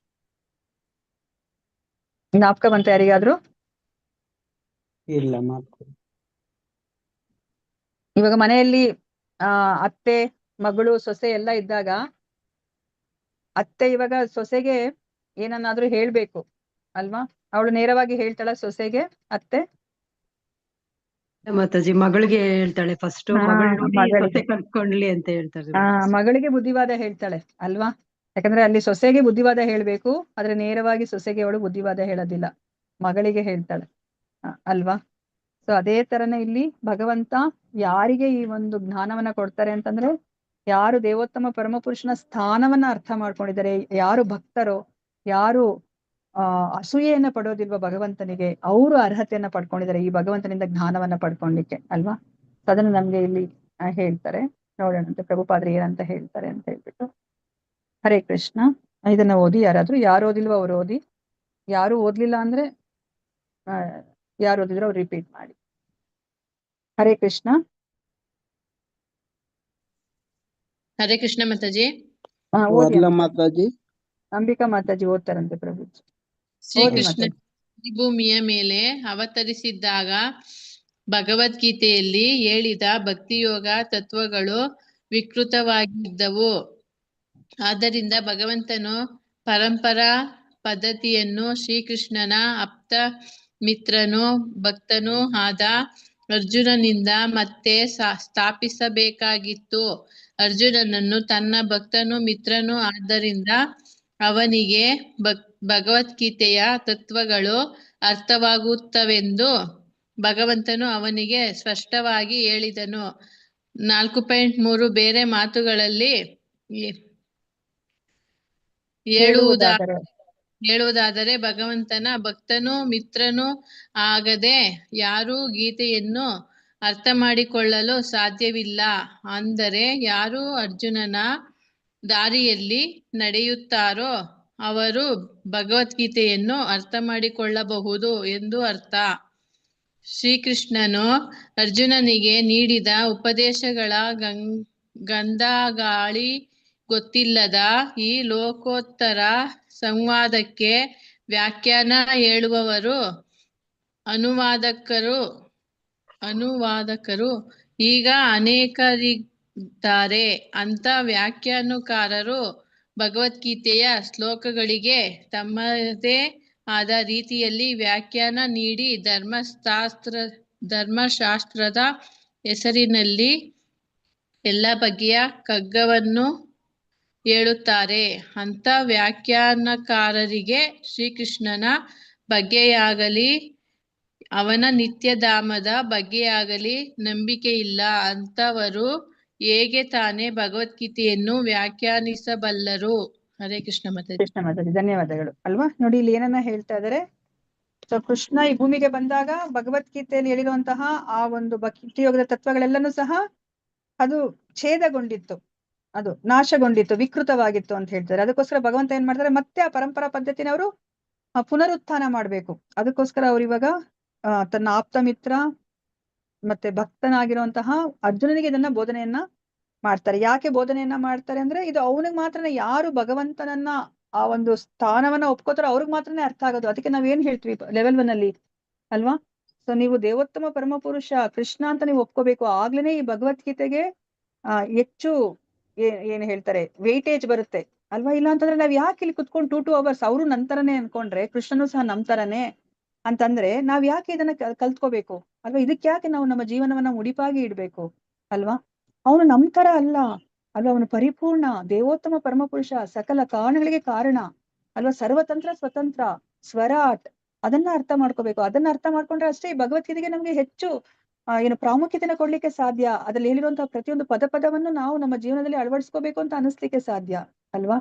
ಜ್ಞಾಪಕ ಬಂತ ಯಾರಿಗಾದ್ರೂ? ಇಲ್ಲ ಮಾಡ್ತೀನಿ. ಇವಾಗ ಮನೆಯಲ್ಲಿ ಅತ್ತೆ, ಮಗಳು, ಸೊಸೆ ಎಲ್ಲ ಇದ್ದಾಗ ಅತ್ತೆ ಇವಾಗ ಸೊಸೆಗೆ ಏನನ್ನಾದ್ರೂ ಹೇಳ್ಬೇಕು ಅಲ್ವಾ, ಅವಳು ನೇರವಾಗಿ ಹೇಳ್ತಾಳ ಸೊಸೆಗೆ? ಅತ್ತೆ ಮಾತಾಜಿ ಮಗಳಿಗೆ ಹೇಳ್ತಾಳೆ ಫಸ್ಟ್, ಸೊಸೆ ಕಲ್ತ್ಕೊಂಡ್ಲಿ ಅಂತ ಹೇಳ್ತಾರೆ. ಮಗಳಿಗೆ ಬುದ್ಧಿವಾದ ಹೇಳ್ತಾಳೆ ಅಲ್ವಾ. ಯಾಕಂದ್ರೆ ಅಲ್ಲಿ ಸೊಸೆಗೆ ಬುದ್ಧಿವಾದ ಹೇಳ್ಬೇಕು, ಆದ್ರೆ ನೇರವಾಗಿ ಸೊಸೆಗೆ ಅವಳು ಬುದ್ಧಿವಾದ ಹೇಳೋದಿಲ್ಲ, ಮಗಳಿಗೆ ಹೇಳ್ತಾಳೆ ಅಲ್ವಾ. ಸೊ ಅದೇ ತರನೇ ಇಲ್ಲಿ ಭಗವಂತ ಯಾರಿಗೆ ಈ ಒಂದು ಜ್ಞಾನವನ್ನ ಕೊಡ್ತಾರೆ ಅಂತಂದ್ರೆ ಯಾರು ದೇವೋತ್ತಮ ಪರಮಪುರುಷನ ಸ್ಥಾನವನ್ನ ಅರ್ಥ ಮಾಡ್ಕೊಂಡಿದ್ದಾರೆ, ಯಾರು ಭಕ್ತರೋ, ಯಾರು ಅಸೂಯೆಯನ್ನ ಪಡೋದಿಲ್ವ ಭಗವಂತನಿಗೆ, ಅವರು ಅರ್ಹತೆಯನ್ನ ಪಡ್ಕೊಂಡಿದ್ದಾರೆ ಈ ಭಗವಂತನಿಂದ ಜ್ಞಾನವನ್ನ ಪಡ್ಕೊಳ್ಲಿಕ್ಕೆ ಅಲ್ವಾ. ಅದನ್ನ ನಮ್ಗೆ ಇಲ್ಲಿ ಹೇಳ್ತಾರೆ. ನೋಡೋಣಂತೆ ಪ್ರಭುಪಾದ್ರು ಏನಂತ ಹೇಳ್ತಾರೆ ಅಂತ ಹೇಳ್ಬಿಟ್ಟು. ಹರೇ ಕೃಷ್ಣ. ಇದನ್ನ ಓದಿ ಯಾರು ಓದಿಲ್ವ ಅವ್ರು ಓದಿ, ಯಾರು ಓದ್ಲಿಲ್ಲ ಅಂದ್ರೆ ಯಾರು ಓದಿದ್ರು ಅವ್ರು ರಿಪೀಟ್ ಮಾಡಿ. ಹರೇ ಕೃಷ್ಣ. ಹರೇ ಕೃಷ್ಣ ಮಾತಾಜಿ. ಮಾತಾಜಿ. ಅಂಬಿಕಾ ಮಾತಾಜಿ ಓದ್ತಾರಂತೆ ಪ್ರಭು. ಶ್ರೀಕೃಷ್ಣ ಈ ಭೂಮಿಯ ಮೇಲೆ ಅವತರಿಸಿದ್ದಾಗ ಭಗವದ್ಗೀತೆಯಲ್ಲಿ ಹೇಳಿದ ಭಕ್ತಿಯೋಗ ತತ್ವಗಳು ವಿಕೃತವಾಗಿದ್ದವು. ಆದ್ದರಿಂದ ಭಗವಂತನು ಪರಂಪರಾ ಪದ್ಧತಿಯನ್ನು ಶ್ರೀಕೃಷ್ಣನ ಆಪ್ತ ಮಿತ್ರನೂ ಭಕ್ತನೂ ಆದ ಅರ್ಜುನನಿಂದ ಮತ್ತೆ ಸ್ಥಾಪಿಸಬೇಕಾಗಿತ್ತು. ಅರ್ಜುನನನ್ನು ತನ್ನ ಭಕ್ತನೂ ಮಿತ್ರನೂ ಆದ್ದರಿಂದ ಅವನಿಗೆ ಭಗವದ್ಗೀತೆಯ ತತ್ವಗಳು ಅರ್ಥವಾಗುತ್ತವೆಂದು ಭಗವಂತನು ಅವನಿಗೆ ಸ್ಪಷ್ಟವಾಗಿ ಹೇಳಿದನು. 4.3 ಬೇರೆ ಮಾತುಗಳಲ್ಲಿ ಹೇಳುವುದಾದರೆ ಭಗವಂತನ ಭಕ್ತನೂ ಮಿತ್ರನೂ ಆಗದೆ ಯಾರೂ ಗೀತೆಯನ್ನು ಅರ್ಥ ಮಾಡಿಕೊಳ್ಳಲು ಸಾಧ್ಯವಿಲ್ಲ. ಅಂದರೆ ಯಾರು ಅರ್ಜುನನ ದಾರಿಯಲ್ಲಿ ನಡೆಯುತ್ತಾರೋ ಅವರು ಭಗವದ್ಗೀತೆಯನ್ನು ಅರ್ಥ ಮಾಡಿಕೊಳ್ಳಬಹುದು ಎಂದು ಅರ್ಥ. ಶ್ರೀಕೃಷ್ಣನು ಅರ್ಜುನನಿಗೆ ನೀಡಿದ ಉಪದೇಶಗಳ ಗಂಧಗಾಳಿ ಗೊತ್ತಿಲ್ಲದ ಈ ಲೋಕೋತ್ತರ ಸಂವಾದಕ್ಕೆ ವ್ಯಾಖ್ಯಾನ ಹೇಳುವವರು ಅನುವಾದಕರು ಈಗ ಅನೇಕರಿದ್ದಾರೆ. ಅಂತ ವ್ಯಾಖ್ಯಾನಕಾರರು ಭಗವದ್ಗೀತೆಯ ಶ್ಲೋಕಗಳಿಗೆ ತಮ್ಮದೇ ಆದ ರೀತಿಯಲ್ಲಿ ವ್ಯಾಖ್ಯಾನ ನೀಡಿ ಧರ್ಮಶಾಸ್ತ್ರದ ಹೆಸರಿನಲ್ಲಿ ಎಲ್ಲ ಬಗೆಯ ಕಗ್ಗವನ್ನು ಹೇಳುತ್ತಾರೆ. ಅಂತ ವ್ಯಾಖ್ಯಾನಕಾರರಿಗೆ ಶ್ರೀಕೃಷ್ಣನ ಬಗ್ಗೆಯಾಗಲಿ ಅವನ ನಿತ್ಯಧಾಮದ ಬಗ್ಗೆಯಾಗಲಿ ನಂಬಿಕೆ ಇಲ್ಲ. ಅಂತವರು ಹೇಗೆ ತಾನೇ ಭಗವದ್ಗೀತೆಯನ್ನು ವ್ಯಾಖ್ಯಾನಿಸಬಲ್ಲರು? ಹರೇ ಕೃಷ್ಣ ಮಾತಾಜಿ. ಕೃಷ್ಣ ಮಾತಾಜಿ, ಧನ್ಯವಾದಗಳು. ಅಲ್ವಾ, ನೋಡಿ ಇಲ್ಲಿ ಏನನ್ನ ಹೇಳ್ತಾ ಇದ್ದಾರೆ. ಸೊ ಕೃಷ್ಣ ಈ ಭೂಮಿಗೆ ಬಂದಾಗ ಭಗವದ್ಗೀತೆಯಲ್ಲಿ ಹೇಳಿರುವಂತಹ ಆ ಒಂದು ಭಕ್ತಿ ಯೋಗದ ತತ್ವಗಳೆಲ್ಲನೂ ಸಹ ಅದು ಛೇದಗೊಂಡಿತ್ತು, ಅದು ನಾಶಗೊಂಡಿತ್ತು, ವಿಕೃತವಾಗಿತ್ತು ಅಂತ ಹೇಳ್ತಾರೆ. ಅದಕ್ಕೋಸ್ಕರ ಭಗವಂತ ಏನ್ ಮಾಡ್ತಾರೆ, ಮತ್ತೆ ಆ ಪರಂಪರಾ ಪದ್ಧತಿನ ಅವರು ಪುನರುತ್ಥಾನ ಮಾಡ್ಬೇಕು. ಅದಕ್ಕೋಸ್ಕರ ಅವ್ರು ಇವಾಗ ತನ್ನ ಆಪ್ತ ಮಿತ್ರ ಮತ್ತೆ ಭಕ್ತನಾಗಿರುವಂತಹ ಅರ್ಜುನನಿಗೆ ಇದನ್ನ ಬೋಧನೆಯನ್ನ ಮಾಡ್ತಾರೆ. ಯಾಕೆ ಬೋಧನೆಯನ್ನ ಮಾಡ್ತಾರೆ ಅಂದ್ರೆ, ಇದು ಅವನಿಗೆ ಮಾತ್ರನೇ, ಯಾರು ಭಗವಂತನನ್ನ ಆ ಒಂದು ಸ್ಥಾನವನ್ನ ಒಪ್ಕೋತಾರೋ ಅವ್ರಿಗೆ ಮಾತ್ರನೇ ಅರ್ಥ ಆಗೋದು. ಅದಕ್ಕೆ ನಾವೇನ್ ಹೇಳ್ತೀವಿ ಲೆವೆಲ್ 1 ಅಲ್ಲಿ ಅಲ್ವಾ. ಸೊ ನೀವು ದೇವೋತ್ತಮ ಪರಮಪುರುಷ ಕೃಷ್ಣ ಅಂತ ನೀವು ಒಪ್ಕೋಬೇಕು. ಆಗ್ಲೇನೆ ಈ ಭಗವದ್ಗೀತೆಗೆ ಹೆಚ್ಚು ಏನ್ ಹೇಳ್ತಾರೆ ವೇಟೇಜ್ ಬರುತ್ತೆ ಅಲ್ವಾ. ಇಲ್ಲ ಅಂತಂದ್ರೆ ನಾವ್ ಯಾಕೆ ಇಲ್ಲಿ ಕುತ್ಕೊಂಡು 2 hours ಅವರು ನಂತರನೇ ಅನ್ಕೊಂಡ್ರೆ ಕೃಷ್ಣನು ಸಹ ನಂತರನೇ ಅಂತಂದ್ರೆ ನಾವ್ ಯಾಕೆ ಇದನ್ನ ಕಲ್ತ್ಕೋಬೇಕು ಅಲ್ವಾ. ಇದಕ್ಕೆ ಯಾಕೆ ನಾವು ನಮ್ಮ ಜೀವನವನ್ನ ಮುಡಿಪಾಗಿ ಇಡ್ಬೇಕು ಅಲ್ವಾ. ಅವನು ನಮ್ ತರ ಅಲ್ಲ ಅಲ್ವಾ. ಅವನು ಪರಿಪೂರ್ಣ ದೇವೋತ್ತಮ ಪರಮಪುರುಷ, ಸಕಲ ಕಾರಣಗಳಿಗೆ ಕಾರಣ ಅಲ್ವಾ. ಸರ್ವತಂತ್ರ ಸ್ವತಂತ್ರ ಸ್ವರಾಟ್, ಅದನ್ನ ಅರ್ಥ ಮಾಡ್ಕೋಬೇಕು. ಅದನ್ನ ಅರ್ಥ ಮಾಡ್ಕೊಂಡ್ರೆ ಅಷ್ಟೇ ಈ ಭಗವದ್ಗೀತೆಗೆ ನಮ್ಗೆ ಹೆಚ್ಚು ಏನು ಪ್ರಾಮುಖ್ಯತೆನ ಕೊಡ್ಲಿಕ್ಕೆ ಸಾಧ್ಯ. ಅದ್ರಲ್ಲಿ ಹೇಳಿರುವಂತಹ ಪ್ರತಿಯೊಂದು ಪದವನ್ನು ನಾವು ನಮ್ಮ ಜೀವನದಲ್ಲಿ ಅಳವಡಿಸ್ಕೋಬೇಕು ಅಂತ ಅನಿಸ್ಲಿಕ್ಕೆ ಸಾಧ್ಯ ಅಲ್ವಾ.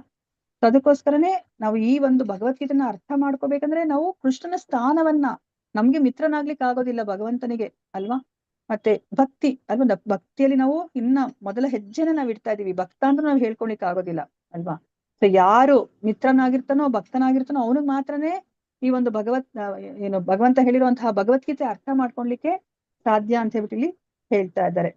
ಅದಕ್ಕೋಸ್ಕರನೇ ನಾವು ಈ ಒಂದು ಭಗವದ್ಗೀತೆನ ಅರ್ಥ ಮಾಡ್ಕೋಬೇಕಂದ್ರೆ ನಾವು ಕೃಷ್ಣನ ಸ್ಥಾನವನ್ನ, ನಮ್ಗೆ ಮಿತ್ರನಾಗ್ಲಿಕ್ಕೆ ಆಗೋದಿಲ್ಲ ಭಗವಂತನಿಗೆ ಅಲ್ವಾ. ಮತ್ತೆ ಭಕ್ತಿ ಅಲ್ವಾ, ಭಕ್ತಿಯಲ್ಲಿ ನಾವು ಇನ್ನ ಮೊದಲ ಹೆಜ್ಜೆನ ನಾವ್ ಇಡ್ತಾ ಇದೀವಿ. ಭಕ್ತ ಅಂದ್ರೆ ನಾವ್ ಹೇಳ್ಕೊಳಿಕ್ ಆಗೋದಿಲ್ಲ ಅಲ್ವಾ. ಸೊ ಯಾರು ಮಿತ್ರನಾಗಿರ್ತಾನೋ ಭಕ್ತನಾಗಿರ್ತಾನೋ ಅವನಿಗೆ ಮಾತ್ರನೇ ಈ ಒಂದು ಭಗವಂತ ಹೇಳಿರುವಂತಹ ಭಗವದ್ಗೀತೆ ಅರ್ಥ ಮಾಡ್ಕೊಳ್ಲಿಕ್ಕೆ ಸಾಧ್ಯ ಅಂತ ಹೇಳ್ಬಿಟ್ಟು ಇಲ್ಲಿ ಹೇಳ್ತಾ ಇದ್ದಾರೆ.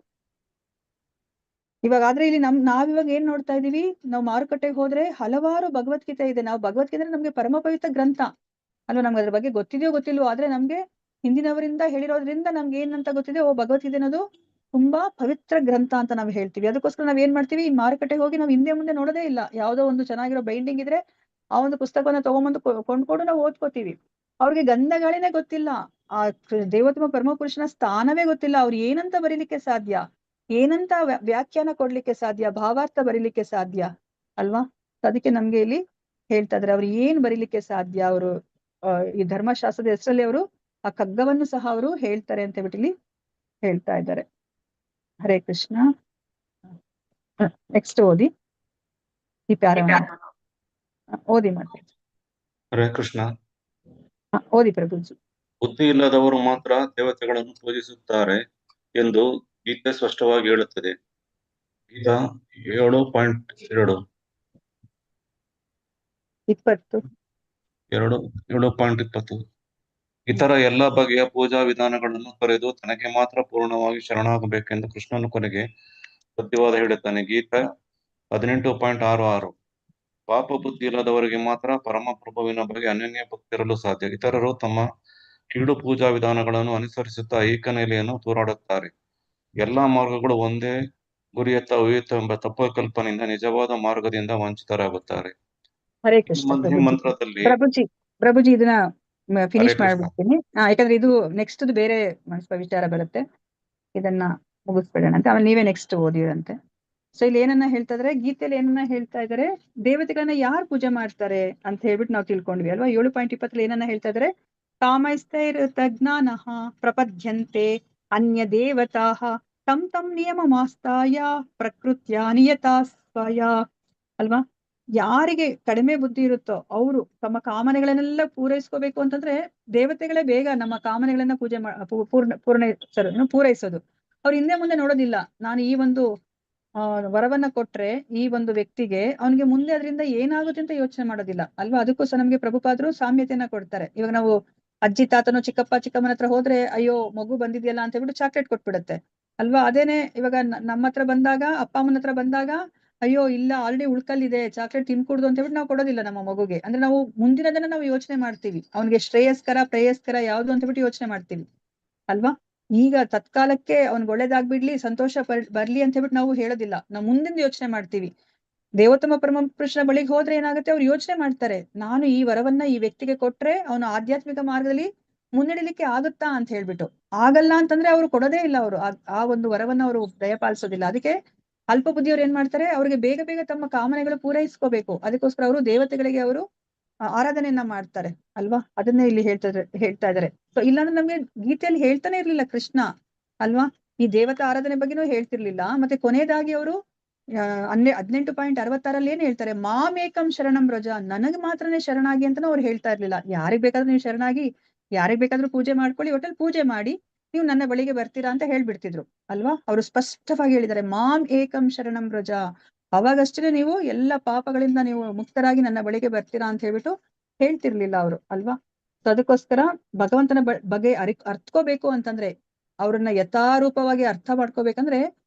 ಇವಾಗಾದ್ರೆ ಇಲ್ಲಿ ನಾವಿವಾಗ ಏನ್ ನೋಡ್ತಾ ಇದೀವಿ, ನಾವು ಮಾರುಕಟ್ಟೆಗೆ ಹೋದ್ರೆ ಹಲವಾರು ಭಗವದ್ಗೀತೆ ಇದೆ. ನಾವು ಭಗವದ್ಗೀತೆ ನಮ್ಗೆ ಪರಮ ಪವಿತ್ರ ಗ್ರಂಥ ಅಲ್ವಾ. ನಮ್ಗೆ ಅದ್ರ ಬಗ್ಗೆ ಗೊತ್ತಿದೆಯೋ ಗೊತ್ತಿಲ್ವೋ, ಆದ್ರೆ ನಮ್ಗೆ ಹಿಂದಿನವರಿಂದ ಹೇಳಿರೋದ್ರಿಂದ ನಮ್ಗೆ ಏನಂತ ಗೊತ್ತಿದೆ, ಭಗವದ್ಗೀತೆ ಅನ್ನೋದು ತುಂಬಾ ಪವಿತ್ರ ಗ್ರಂಥ ಅಂತ ನಾವು ಹೇಳ್ತೀವಿ. ಅದಕ್ಕೋಸ್ಕರ ನಾವ್ ಏನ್ ಮಾಡ್ತೀವಿ, ಈ ಮಾರುಕಟ್ಟೆಗೆ ಹೋಗಿ ನಾವು ಹಿಂದೆ ಮುಂದೆ ನೋಡೋದೇ ಇಲ್ಲ. ಯಾವ್ದೋ ಒಂದು ಚೆನ್ನಾಗಿರೋ ಬೈಂಡಿಂಗ್ ಇದ್ರೆ ಆ ಒಂದು ಪುಸ್ತಕವನ್ನ ತಗೊಂಬಂದು ಕೊಂಡ್ಕೊಂಡು ನಾವು ಓದ್ಕೋತೀವಿ. ಅವ್ರಿಗೆ ಗಂಧಗಾಳಿನೇ ಗೊತ್ತಿಲ್ಲ, ಆ ದೇವೋತ್ತಮ ಪರಮಪುರುಷನ ಸ್ಥಾನವೇ ಗೊತ್ತಿಲ್ಲ. ಅವ್ರು ಏನಂತ ಬರೀಲಿಕ್ಕೆ ಸಾಧ್ಯ, ಏನಂತ ವ್ಯಾಖ್ಯಾನ ಕೊಡ್ಲಿಕ್ಕೆ ಸಾಧ್ಯ, ಭಾವಾರ್ಥ ಬರೀಲಿಕ್ಕೆ ಸಾಧ್ಯ ಅಲ್ವಾ. ಅದಕ್ಕೆ ನಮ್ಗೆ ಇಲ್ಲಿ ಹೇಳ್ತಾ ಇದಾರೆ ಅವ್ರು ಏನ್ ಬರೀಲಿಕ್ಕೆ ಸಾಧ್ಯ. ಅವರು ಈ ಧರ್ಮಶಾಸ್ತ್ರದ ಹೆಸರಲ್ಲಿ ಅವರು ಆ ಕಗ್ಗವನ್ನು ಸಹ ಅವರು ಹೇಳ್ತಾರೆ ಅಂತ ಹೇಳ್ಬಿಟ್ಟು ಇಲ್ಲಿ ಹೇಳ್ತಾ ಇದ್ದಾರೆ. ಹರೇ ಕೃಷ್ಣ. ನೆಕ್ಸ್ಟ್ ಓದಿ ಈ ಪ್ಯಾರವನ್ನ ಓದಿ ಮತ್ತೆ. ಹರೇ ಕೃಷ್ಣ. ಓದಿ ಪ್ರಭುಜಿ. ಬುದ್ಧಿ ಇಲ್ಲದವರು ಮಾತ್ರ ದೇವತೆಗಳನ್ನು ಪೂಜಿಸುತ್ತಾರೆ ಎಂದು ಗೀತೆ ಸ್ಪಷ್ಟವಾಗಿ ಹೇಳುತ್ತದೆ. ಗೀತಾ 7.2 7.20 ಇತರ ಎಲ್ಲ ಬಗೆಯ ಪೂಜಾ ವಿಧಾನಗಳನ್ನು ತೊರೆದು ತನಗೆ ಮಾತ್ರ ಪೂರ್ಣವಾಗಿ ಶರಣಾಗಬೇಕೆಂದು ಕೃಷ್ಣನು ಕೊನೆಗೆ ಸತ್ಯವಾದ ಹೇಳುತ್ತಾನೆ. ಗೀತಾ 18.66 ಪಾಪ ಬುದ್ಧಿ ಇಲ್ಲದವರಿಗೆ ಮಾತ್ರ ಪರಮಪ್ರಭುವಿನ ಬಗ್ಗೆ ಅನನ್ಯ ಭಕ್ತಿರಲು ಸಾಧ್ಯ. ಇತರರು ತಮ್ಮ ಕೀಳು ಪೂಜಾ ವಿಧಾನಗಳನ್ನು ಅನುಸರಿಸುತ್ತಾ ಏಕನೆಲೆಯನ್ನು ತೂರಾಡುತ್ತಾರೆ. ಎಲ್ಲಾ ಮಾರ್ಗಗಳು ಒಂದೇ ಗುರಿಯತ್ತ ಒಯ್ಯುತ್ತ ಎಂಬ ತಪ್ಪು ಕಲ್ಪನೆಯಿಂದ ನಿಜವಾದ ಮಾರ್ಗದಿಂದ ವಂಚಿತರಾಗುತ್ತಾರೆ. ಹರೇ ಕೃಷ್ಣ ಪ್ರಭುಜಿ ಇದನ್ನ ಫಿನಿಶ್ ಮಾಡ್ಬಿಡ್ತೀನಿ. ಯಾಕಂದ್ರೆ ಇದು ನೆಕ್ಸ್ಟ್ ಬೇರೆ ವಿಚಾರ ಬರುತ್ತೆ, ಇದನ್ನ ಮುಗಿಸ್ಬಿಡೋಣ ಅಂತ. ಆಮೇಲೆ ನೀವೇ ನೆಕ್ಸ್ಟ್ ಓದಿರಂತೆ. ಸೊ ಇಲ್ಲಿ ಏನನ್ನ ಹೇಳ್ತಾ ಇದಾರೆ, ಗೀತೆಯಲ್ಲಿ ಏನನ್ನ ಹೇಳ್ತಾ ಇದಾರೆ, ದೇವತೆಗಳನ್ನ ಯಾರು ಪೂಜೆ ಮಾಡ್ತಾರೆ ಅಂತ ಹೇಳ್ಬಿಟ್ಟು ನಾವು ತಿಳ್ಕೊಂಡ್ವಿ ಅಲ್ವಾ. 7.20 ಏನನ್ನ ಹೇಳ್ತಾ ಇದಾರೆ, ಕಾಮೈಸ್ತೈರ್ತಜ್ಞಾನಃ ಪ್ರಪದ್ಯಂತೆ ಅನ್ಯ ದೇವತಾಃ ತಂ ತಂ ನಿಯಮಮಾಸ್ತಾಯ ಪ್ರಕೃತ್ಯ ನಿಯತಾ ಸ್ವಯ. ಅಲ್ವಾ? ಯಾರಿಗೆ ಕಡಿಮೆ ಬುದ್ಧಿ ಇರುತ್ತೋ ಅವರು ತಮ್ಮ ಕಾಮನೆಗಳನ್ನೆಲ್ಲ ಪೂರೈಸ್ಕೋಬೇಕು ಅಂತಂದ್ರೆ ದೇವತೆಗಳೇ ಬೇಗ ನಮ್ಮ ಕಾಮನೆಗಳನ್ನ ಪೂರೈಸೋದು. ಅವ್ರು ಹಿಂದೆ ಮುಂದೆ ನೋಡೋದಿಲ್ಲ. ನಾನು ಈ ಒಂದು ವರವನ್ನ ಕೊಟ್ರೆ ಈ ಒಂದು ವ್ಯಕ್ತಿಗೆ ಅವನಿಗೆ ಮುಂದೆ ಅದರಿಂದ ಏನಾಗುತ್ತೆ ಅಂತ ಯೋಚನೆ ಮಾಡೋದಿಲ್ಲ ಅಲ್ವಾ? ಅದಕ್ಕೋಸ್ಕರ ನಮ್ಗೆ ಪ್ರಭುಪಾದರು ಸಾಮ್ಯತೆಯನ್ನ ಕೊಡ್ತಾರೆ. ಇವಾಗ ನಾವು ಅಜ್ಜಿ ತಾತನು ಚಿಕ್ಕಪ್ಪ ಚಿಕ್ಕಮ್ಮನ ಹತ್ರ ಹೋದ್ರೆ ಅಯ್ಯೋ ಮಗು ಬಂದಿದ್ಯಲ್ಲ ಅಂತ ಹೇಳ್ಬಿಟ್ಟು ಚಾಕ್ಲೇಟ್ ಕೊಟ್ಬಿಡುತ್ತೆ ಅಲ್ವಾ? ಅದೇನೆ ಇವಾಗ ನಮ್ಮ ಹತ್ರ ಬಂದಾಗ, ಅಪ್ಪ ಅಮ್ಮನ ಹತ್ರ ಬಂದಾಗ ಅಯ್ಯೋ ಇಲ್ಲ ಆಲ್ರೆಡಿ ಉಳ್ಕಲ್ಲಿದೆ, ಚಾಕ್ಲೇಟ್ ತಿನ್ಕೂಡ್ದು ಅಂತ ಹೇಳ್ಬಿಟ್ಟು ನಾವು ಕೊಡೋದಿಲ್ಲ ನಮ್ಮ ಮಗುಗೆ. ಅಂದ್ರೆ ನಾವು ಮುಂದಿನದನ್ನ ನಾವು ಯೋಚನೆ ಮಾಡ್ತೀವಿ, ಅವನಿಗೆ ಶ್ರೇಯಸ್ಕರ ಪ್ರೇಯಸ್ಕರ ಯಾವ್ದು ಅಂತ ಹೇಳ್ಬಿಟ್ಟು ಯೋಚನೆ ಮಾಡ್ತೀವಿ ಅಲ್ವಾ? ಈಗ ತತ್ಕಾಲಕ್ಕೆ ಅವ್ನಿಗೆ ಒಳ್ಳೇದಾಗ್ಬಿಡ್ಲಿ, ಸಂತೋಷ ಬರ್ಲಿ ಅಂತ ಹೇಳ್ಬಿಟ್ಟು ನಾವು ಹೇಳೋದಿಲ್ಲ, ನಾವು ಮುಂದಿನ ಯೋಚನೆ ಮಾಡ್ತೀವಿ. ದೇವೋತ್ತಮ ಪರಮ ಪುರುಷನ ಬಳಿಗೆ ಹೋದ್ರೆ ಏನಾಗುತ್ತೆ, ಅವ್ರು ಯೋಚನೆ ಮಾಡ್ತಾರೆ, ನಾನು ಈ ವರವನ್ನ ಈ ವ್ಯಕ್ತಿಗೆ ಕೊಟ್ರೆ ಅವನು ಆಧ್ಯಾತ್ಮಿಕ ಮಾರ್ಗದಲ್ಲಿ ಮುನ್ನಡೆಲಿಕ್ಕೆ ಆಗುತ್ತಾ ಅಂತ ಹೇಳ್ಬಿಟ್ಟು. ಆಗಲ್ಲ ಅಂತಂದ್ರೆ ಅವ್ರು ಕೊಡೋದೇ ಇಲ್ಲ, ಅವರು ಆ ಒಂದು ವರವನ್ನ ಅವರು ದಯಪಾಲಿಸೋದಿಲ್ಲ. ಅದಕ್ಕೆ ಅಲ್ಪ ಬುದ್ಧಿಯವ್ರು ಏನ್ ಮಾಡ್ತಾರೆ, ಅವ್ರಿಗೆ ಬೇಗ ಬೇಗ ತಮ್ಮ ಕಾಮನೆಗಳು ಪೂರೈಸ್ಕೋಬೇಕು, ಅದಕ್ಕೋಸ್ಕರ ಅವರು ದೇವತೆಗಳಿಗೆ ಅವರು ಆರಾಧನೆಯನ್ನ ಮಾಡ್ತಾರೆ ಅಲ್ವಾ? ಅದನ್ನೇ ಇಲ್ಲಿ ಹೇಳ್ತಾ ಇದಾರೆ. ಸೊ ಇಲ್ಲಾಂದ್ರೆ ನಮ್ಗೆ ಗೀತೆಯಲ್ಲಿ ಹೇಳ್ತಾನೆ ಇರ್ಲಿಲ್ಲ ಕೃಷ್ಣ ಅಲ್ವಾ? ಈ ದೇವತಾ ಆರಾಧನೆ ಬಗ್ಗೆನೂ ಹೇಳ್ತಿರ್ಲಿಲ್ಲ. ಮತ್ತೆ ಕೊನೆಯದಾಗಿ ಅವರು 18.66 ಏನ್ ಹೇಳ್ತಾರೆ, ಮಾಮೇಕಂ ಶರಣಂ ವ್ರಜ, ನನಗ್ ಮಾತ್ರನೇ ಶರಣಾಗಿ ಅಂತಾನು ಅವ್ರು ಹೇಳ್ತಾ ಇರ್ಲಿಲ್ಲ. ಯಾರಿಗ್ ಬೇಕಾದ್ರೂ ನೀವು ಶರಣಾಗಿ, ಯಾರಿಗ್ ಬೇಕಾದ್ರೂ ಪೂಜೆ ಮಾಡ್ಕೊಳ್ಳಿ, ಒಟ್ಟಲ್ಲಿ ಪೂಜೆ ಮಾಡಿ ನೀವು ನನ್ನ ಬಳಿಗೆ ಬರ್ತೀರಾ ಅಂತ ಹೇಳ್ಬಿಡ್ತಿದ್ರು ಅಲ್ವಾ? ಅವರು ಸ್ಪಷ್ಟವಾಗಿ ಹೇಳಿದ್ದಾರೆ, ಮಾಂ ಏಕಂ ಶರಣಂ ವ್ರಜ, ಅವಾಗಷ್ಟೇ ನೀವು ಎಲ್ಲ ಪಾಪಗಳಿಂದ ನೀವು ಮುಕ್ತರಾಗಿ ನನ್ನ ಬಳಿಗೆ ಬರ್ತೀರಾ ಅಂತ ಹೇಳ್ಬಿಟ್ಟು ಹೇಳ್ತಿರ್ಲಿಲ್ಲ ಅವರು ಅಲ್ವಾ? ಸೊ ಅದಕ್ಕೋಸ್ಕರ ಭಗವಂತನ ಬಗ್ಗೆ ಅರ್ಥಕೋಬೇಕು ಅಂತಂದ್ರೆ, ಅವ್ರನ್ನ ಯಥಾರೂಪವಾಗಿ ಅರ್ಥ ಮಾಡ್ಕೋಬೇಕಂದ್ರೆ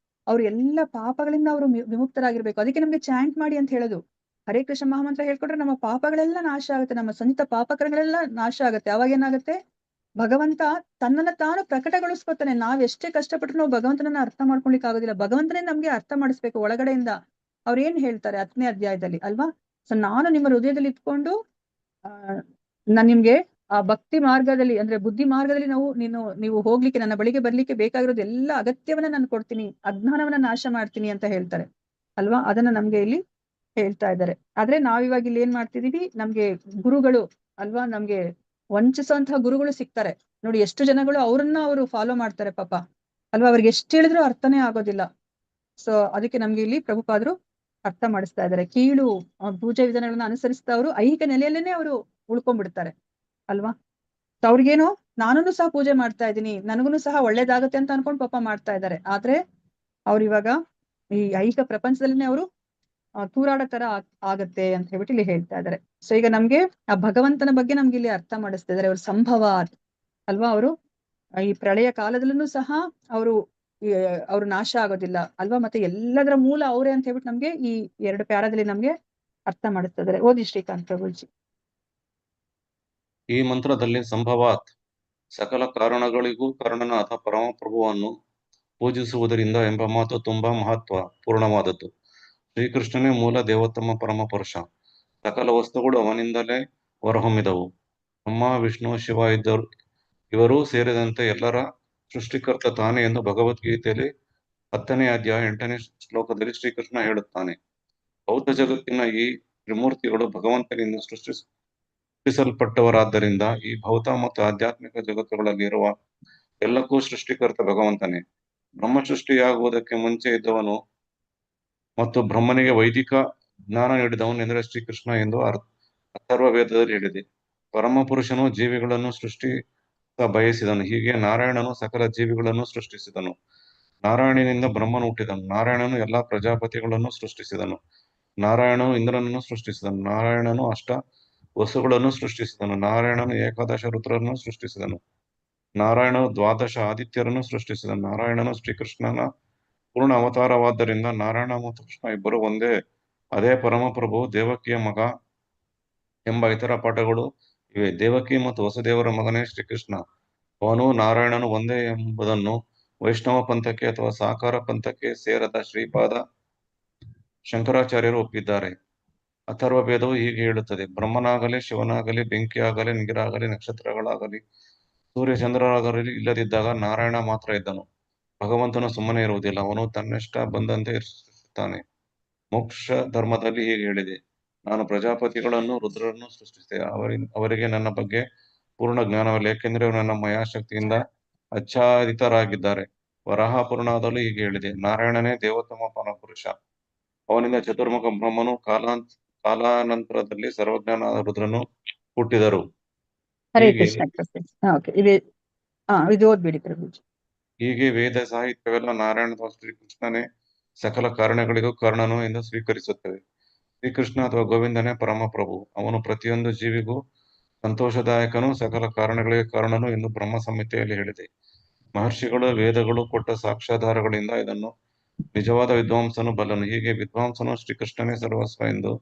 ಅವ್ರು ಎಲ್ಲ ಪಾಪಗಳಿಂದ ಅವರು ವಿಮುಕ್ತರಾಗಿರ್ಬೇಕು. ಅದಕ್ಕೆ ನಮ್ಗೆ ಚಾಂಟ್ ಮಾಡಿ ಅಂತ ಹೇಳೋದು. ಹರೇ ಕೃಷ್ಣ ಮಹಾಮಂತ್ರ ಹೇಳ್ಕೊಂಡ್ರೆ ನಮ್ಮ ಪಾಪಗಳೆಲ್ಲ ನಾಶ ಆಗುತ್ತೆ, ನಮ್ಮ ಸ್ವಂತ ಪಾಪಕರಗಳೆಲ್ಲ ನಾಶ ಆಗುತ್ತೆ. ಅವಾಗ ಏನಾಗುತ್ತೆ, ಭಗವಂತ ತನ್ನನ್ನ ತಾನು ಪ್ರಕಟಗೊಳಿಸ್ಕೊತಾನೆ. ನಾವ್ ಎಷ್ಟೇ ಕಷ್ಟಪಟ್ಟರು ನಾವು ಭಗವಂತನನ್ನ ಅರ್ಥ ಮಾಡ್ಕೊಳ್ಲಿಕ್ಕೆ ಆಗೋದಿಲ್ಲ, ಭಗವಂತನೇ ನಮ್ಗೆ ಅರ್ಥ ಮಾಡಿಸ್ಬೇಕು ಒಳಗಡೆಯಿಂದ. ಅವ್ರು ಏನ್ ಹೇಳ್ತಾರೆ 10ನೇ ಅಧ್ಯಾಯದಲ್ಲಿ ಅಲ್ವಾ? ಸೊ ನಾನು ನಿಮ್ಮ ಹೃದಯದಲ್ಲಿ ಇಟ್ಕೊಂಡು ನಾನ್ ನಿಮ್ಗೆ ಆ ಭಕ್ತಿ ಮಾರ್ಗದಲ್ಲಿ ಅಂದ್ರೆ ಬುದ್ಧಿ ಮಾರ್ಗದಲ್ಲಿ ನೀವು ಹೋಗ್ಲಿಕ್ಕೆ, ನನ್ನ ಬಳಿಗೆ ಬರ್ಲಿಕ್ಕೆ ಬೇಕಾಗಿರೋದು ಎಲ್ಲ ಅಗತ್ಯವನ್ನ ನಾನು ಕೊಡ್ತೀನಿ, ಅಜ್ಞಾನವನ್ನ ನಾಶ ಮಾಡ್ತೀನಿ ಅಂತ ಹೇಳ್ತಾರೆ ಅಲ್ವಾ? ಅದನ್ನ ನಮ್ಗೆ ಇಲ್ಲಿ ಹೇಳ್ತಾ ಇದ್ದಾರೆ. ಆದ್ರೆ ನಾವಿವಾಗ ಇಲ್ಲಿ ಏನ್ ಮಾಡ್ತಿದೀವಿ, ನಮ್ಗೆ ಗುರುಗಳು ಅಲ್ವಾ, ನಮ್ಗೆ ವಂಚಿಸುವಂತಹ ಗುರುಗಳು ಸಿಗ್ತಾರೆ ನೋಡಿ. ಎಷ್ಟು ಜನಗಳು ಅವ್ರನ್ನ ಅವರು ಫಾಲೋ ಮಾಡ್ತಾರೆ ಪಾಪ ಅಲ್ವಾ? ಅವ್ರಿಗೆ ಎಷ್ಟು ಹೇಳಿದ್ರು ಅರ್ಥನೇ ಆಗೋದಿಲ್ಲ. ಸೊ ಅದಕ್ಕೆ ನಮ್ಗೆ ಇಲ್ಲಿ ಪ್ರಭುಪಾದರು ಅರ್ಥ ಮಾಡಿಸ್ತಾ ಇದ್ದಾರೆ. ಕೀಳು ಪೂಜಾ ವಿಧಾನಗಳನ್ನ ಅನುಸರಿಸ್ತಾ ಅವರು ಐಹಿಕ ನೆಲೆಯಲ್ಲೇನೆ ಅವರು ಉಳ್ಕೊಂಡ್ಬಿಡ್ತಾರೆ ಅಲ್ವಾ? ಸೊ ಅವ್ರಿಗೇನು, ನಾನೂ ಸಹ ಪೂಜೆ ಮಾಡ್ತಾ ಇದ್ದೀನಿ, ನನಗೂ ಸಹ ಒಳ್ಳೇದಾಗತ್ತೆ ಅಂತ ಅನ್ಕೊಂಡ್ ಪಾಪ ಮಾಡ್ತಾ ಇದ್ದಾರೆ. ಆದ್ರೆ ಅವ್ರು ಇವಾಗ ಈ ಐಹಿಕ ಪ್ರಪಂಚದಲ್ಲಿನೇ ಅವರು ತೂರಾಡೋ ತರ ಆಗತ್ತೆ ಅಂತ ಹೇಳ್ಬಿಟ್ಟು ಇಲ್ಲಿ ಹೇಳ್ತಾ ಇದ್ದಾರೆ. ಸೊ ಈಗ ನಮ್ಗೆ ಆ ಭಗವಂತನ ಬಗ್ಗೆ ನಮ್ಗೆ ಇಲ್ಲಿ ಅರ್ಥ ಮಾಡಿಸ್ತಾ ಇದ್ದಾರೆ. ಅವ್ರ ಸಂಭವ ಅಲ್ವಾ? ಅವರು ಈ ಪ್ರಳಯ ಕಾಲದಲ್ಲೂ ಸಹ ಅವರು ನಾಶ ಆಗೋದಿಲ್ಲ ಅಲ್ವಾ? ಮತ್ತೆ ಎಲ್ಲದರ ಮೂಲ ಅವರೇ ಅಂತ ಹೇಳ್ಬಿಟ್ಟು ನಮ್ಗೆ ಈ 2 ಪ್ಯಾರಾದಲ್ಲಿ ನಮ್ಗೆ ಅರ್ಥ ಮಾಡಿಸ್ತಾ ಇದ್ದಾರೆ. ಓದಿ ಶ್ರೀಕಾಂತ್ ಪ್ರಭುಜಿ. ಈ ಮಂತ್ರದಲ್ಲಿ ಸಂಭವಾತ್, ಸಕಲ ಕಾರಣಗಳಿಗೂ ಕಾರಣನಾದ ಪರಮಪ್ರಭುವನ್ನು ಪೂಜಿಸುವುದರಿಂದ ಎಂಬ ಮಾತು ತುಂಬಾ ಮಹತ್ವ ಪೂರ್ಣವಾದದ್ದು. ಶ್ರೀಕೃಷ್ಣನೇ ಮೂಲ ದೇವೋತ್ತಮ ಪರಮ ಪುರುಷ. ಸಕಲ ವಸ್ತುಗಳು ಅವನಿಂದಲೇ ಹೊರಹೊಮ್ಮಿದವು. ಬ್ರಹ್ಮ ವಿಷ್ಣು ಶಿವ ಇವರೂ ಸೇರಿದಂತೆ ಎಲ್ಲರ ಸೃಷ್ಟಿಕರ್ತ ತಾನೇ ಎಂದು ಭಗವದ್ಗೀತೆಯಲ್ಲಿ 10ನೇ ಅಧ್ಯಾಯ 8ನೇ ಶ್ಲೋಕದಲ್ಲಿ ಶ್ರೀಕೃಷ್ಣ ಹೇಳುತ್ತಾನೆ. ಬೌದ್ಧ ಜಗತ್ತಿನ ಈ ತ್ರಿಮೂರ್ತಿಗಳು ಭಗವಂತನಿಂದ ಸೃಷ್ಟಿಸಲ್ಪಟ್ಟವರಾದ್ದರಿಂದ ಈ ಭೌತ ಮತ್ತು ಆಧ್ಯಾತ್ಮಿಕ ಜಗತ್ತುಗಳಲ್ಲಿ ಇರುವ ಎಲ್ಲಕ್ಕೂ ಸೃಷ್ಟಿಕರ್ತ ಭಗವಂತನೇ. ಬ್ರಹ್ಮ ಸೃಷ್ಟಿಯಾಗುವುದಕ್ಕೆ ಮುಂಚೆ ಇದ್ದವನು ಮತ್ತು ಬ್ರಹ್ಮನಿಗೆ ವೈದಿಕ ಜ್ಞಾನ ನೀಡಿದವನು ಎಂದರೆ ಶ್ರೀಕೃಷ್ಣ ಎಂದು ಅಥರ್ವ ವೇದದಲ್ಲಿ ಹೇಳಿದೆ. ಪರಮ ಪುರುಷನು ಜೀವಿಗಳನ್ನು ಬಯಸಿದನು. ಹೀಗೆ ನಾರಾಯಣನು ಸಕಲ ಜೀವಿಗಳನ್ನು ಸೃಷ್ಟಿಸಿದನು. ನಾರಾಯಣನಿಂದ ಬ್ರಹ್ಮನು ಹುಟ್ಟಿದನು. ನಾರಾಯಣನು ಎಲ್ಲಾ ಪ್ರಜಾಪತಿಗಳನ್ನು ಸೃಷ್ಟಿಸಿದನು. ನಾರಾಯಣನು ಇಂದ್ರನನ್ನು ಸೃಷ್ಟಿಸಿದನು. ನಾರಾಯಣನು ಅಷ್ಟ ವಸುಗಳನ್ನು ಸೃಷ್ಟಿಸಿದನು. ನಾರಾಯಣನು ಏಕಾದಶ ರುದ್ರರನ್ನು ಸೃಷ್ಟಿಸಿದನು. ನಾರಾಯಣನು ದ್ವಾದಶ ಆದಿತ್ಯರನ್ನು ಸೃಷ್ಟಿಸಿದನು. ನಾರಾಯಣನು ಶ್ರೀಕೃಷ್ಣನ ಪೂರ್ಣ ಅವತಾರವಾದ್ದರಿಂದ ನಾರಾಯಣ ಮತ್ತು ಕೃಷ್ಣ ಇಬ್ಬರು ಒಂದೇ. ಅದೇ ಪರಮಪ್ರಭು ದೇವಕಿಯ ಮಗ ಎಂಬ ಇತರ ಪಾಠಗಳು ಇವೆ. ದೇವಕಿ ಮತ್ತು ವಸುದೇವರ ಮಗನೇ ಶ್ರೀಕೃಷ್ಣ. ಅವನು ನಾರಾಯಣನು ಒಂದೇ ಎಂಬುದನ್ನು ವೈಷ್ಣವ ಪಂಥಕ್ಕೆ ಅಥವಾ ಸಾಕಾರ ಪಂಥಕ್ಕೆ ಸೇರದ ಶ್ರೀಪಾದ ಶಂಕರಾಚಾರ್ಯರು ಒಪ್ಪಿದ್ದಾರೆ. ಅಥರ್ವ ವೇದವು ಹೀಗೆ ಹೇಳುತ್ತದೆ: ಬ್ರಹ್ಮನಾಗಲಿ ಶಿವನಾಗಲಿ ಬೆಂಕಿಯಾಗಲಿ ನೀರಾಗಲಿ ನಕ್ಷತ್ರಗಳಾಗಲಿ ಸೂರ್ಯಚಂದ್ರರಾಗಲಿ ಇಲ್ಲದಿದ್ದಾಗ ನಾರಾಯಣ ಮಾತ್ರ ಇದ್ದನು. ಭಗವಂತನು ಸುಮ್ಮನೆ ಇರುವುದಿಲ್ಲ, ಅವನು ತನ್ನಿಷ್ಟ ಬಂದಂತೆ ಸೃಷ್ಟಿಸುತ್ತಾನೆ. ಮೋಕ್ಷ ಧರ್ಮದಲ್ಲಿ ಹೀಗೆ ಹೇಳಿದೆ: ನಾನು ಪ್ರಜಾಪತಿಗಳನ್ನು ರುದ್ರರನ್ನು ಸೃಷ್ಟಿಸಿದೆ, ಅವರಿಗೆ ನನ್ನ ಬಗ್ಗೆ ಪೂರ್ಣ ಜ್ಞಾನವಲ್ಲ, ಏಕೆಂದರೆ ಅವರು ನನ್ನ ಮಾಯಾಶಕ್ತಿಯಿಂದ ಆಚ್ಛಾದಿತರಾಗಿದ್ದಾರೆ. ವರಾಹ ಪುರಾಣದಲ್ಲೂ ಹೀಗೆ ಹೇಳಿದೆ, ನಾರಾಯಣನೇ ದೇವೋತ್ತಮ ಪರಮಪುರುಷ. ಅವನಿಂದ ಚತುರ್ಮುಖ ಬ್ರಹ್ಮನು ಕಾಲಾನಂತರದಲ್ಲಿ ಸರ್ವಜ್ಞಾನ ರುದ್ರನು ಹುಟ್ಟಿದರು. ಹರೇ ಹೀಗೆ ಕೃಷ್ಣ ಪ್ರಭು. ಓಕೆ, ಇದು ಓದ್ಬಿಡಿ ಪ್ರಭುಜಿ. ಹೀಗೆ ವೇದ ಸಾಹಿತ್ಯವೆಲ್ಲ ನಾರಾಯಣ ಅಥವಾ ಶ್ರೀಕೃಷ್ಣನೇ ಸಕಲ ಕಾರಣಗಳಿಗೂ ಕಾರಣನು ಎಂದು ಸ್ವೀಕರಿಸುತ್ತವೆ. ಶ್ರೀಕೃಷ್ಣ ಅಥವಾ ಗೋವಿಂದನೇ ಪರಮಪ್ರಭು. ಅವನು ಪ್ರತಿಯೊಂದು ಜೀವಿಗೂ ಸಂತೋಷದಾಯಕನು, ಸಕಲ ಕಾರಣಗಳಿಗೆ ಕಾರಣನು ಎಂದು ಬ್ರಹ್ಮ ಸಂಹಿತೆಯಲ್ಲಿ ಹೇಳಿದೆ. ಮಹರ್ಷಿಗಳು ವೇದಗಳು ಕೊಟ್ಟ ಸಾಕ್ಷ್ಯಾಧಾರಗಳಿಂದ ಇದನ್ನು ನಿಜವಾದ ವಿದ್ವಾಂಸನು ಬಲ್ಲನು. ಹೀಗೆ ವಿದ್ವಾಂಸನು ಶ್ರೀಕೃಷ್ಣನೇ ಸರ್ವಸ್ವ ಎಂದು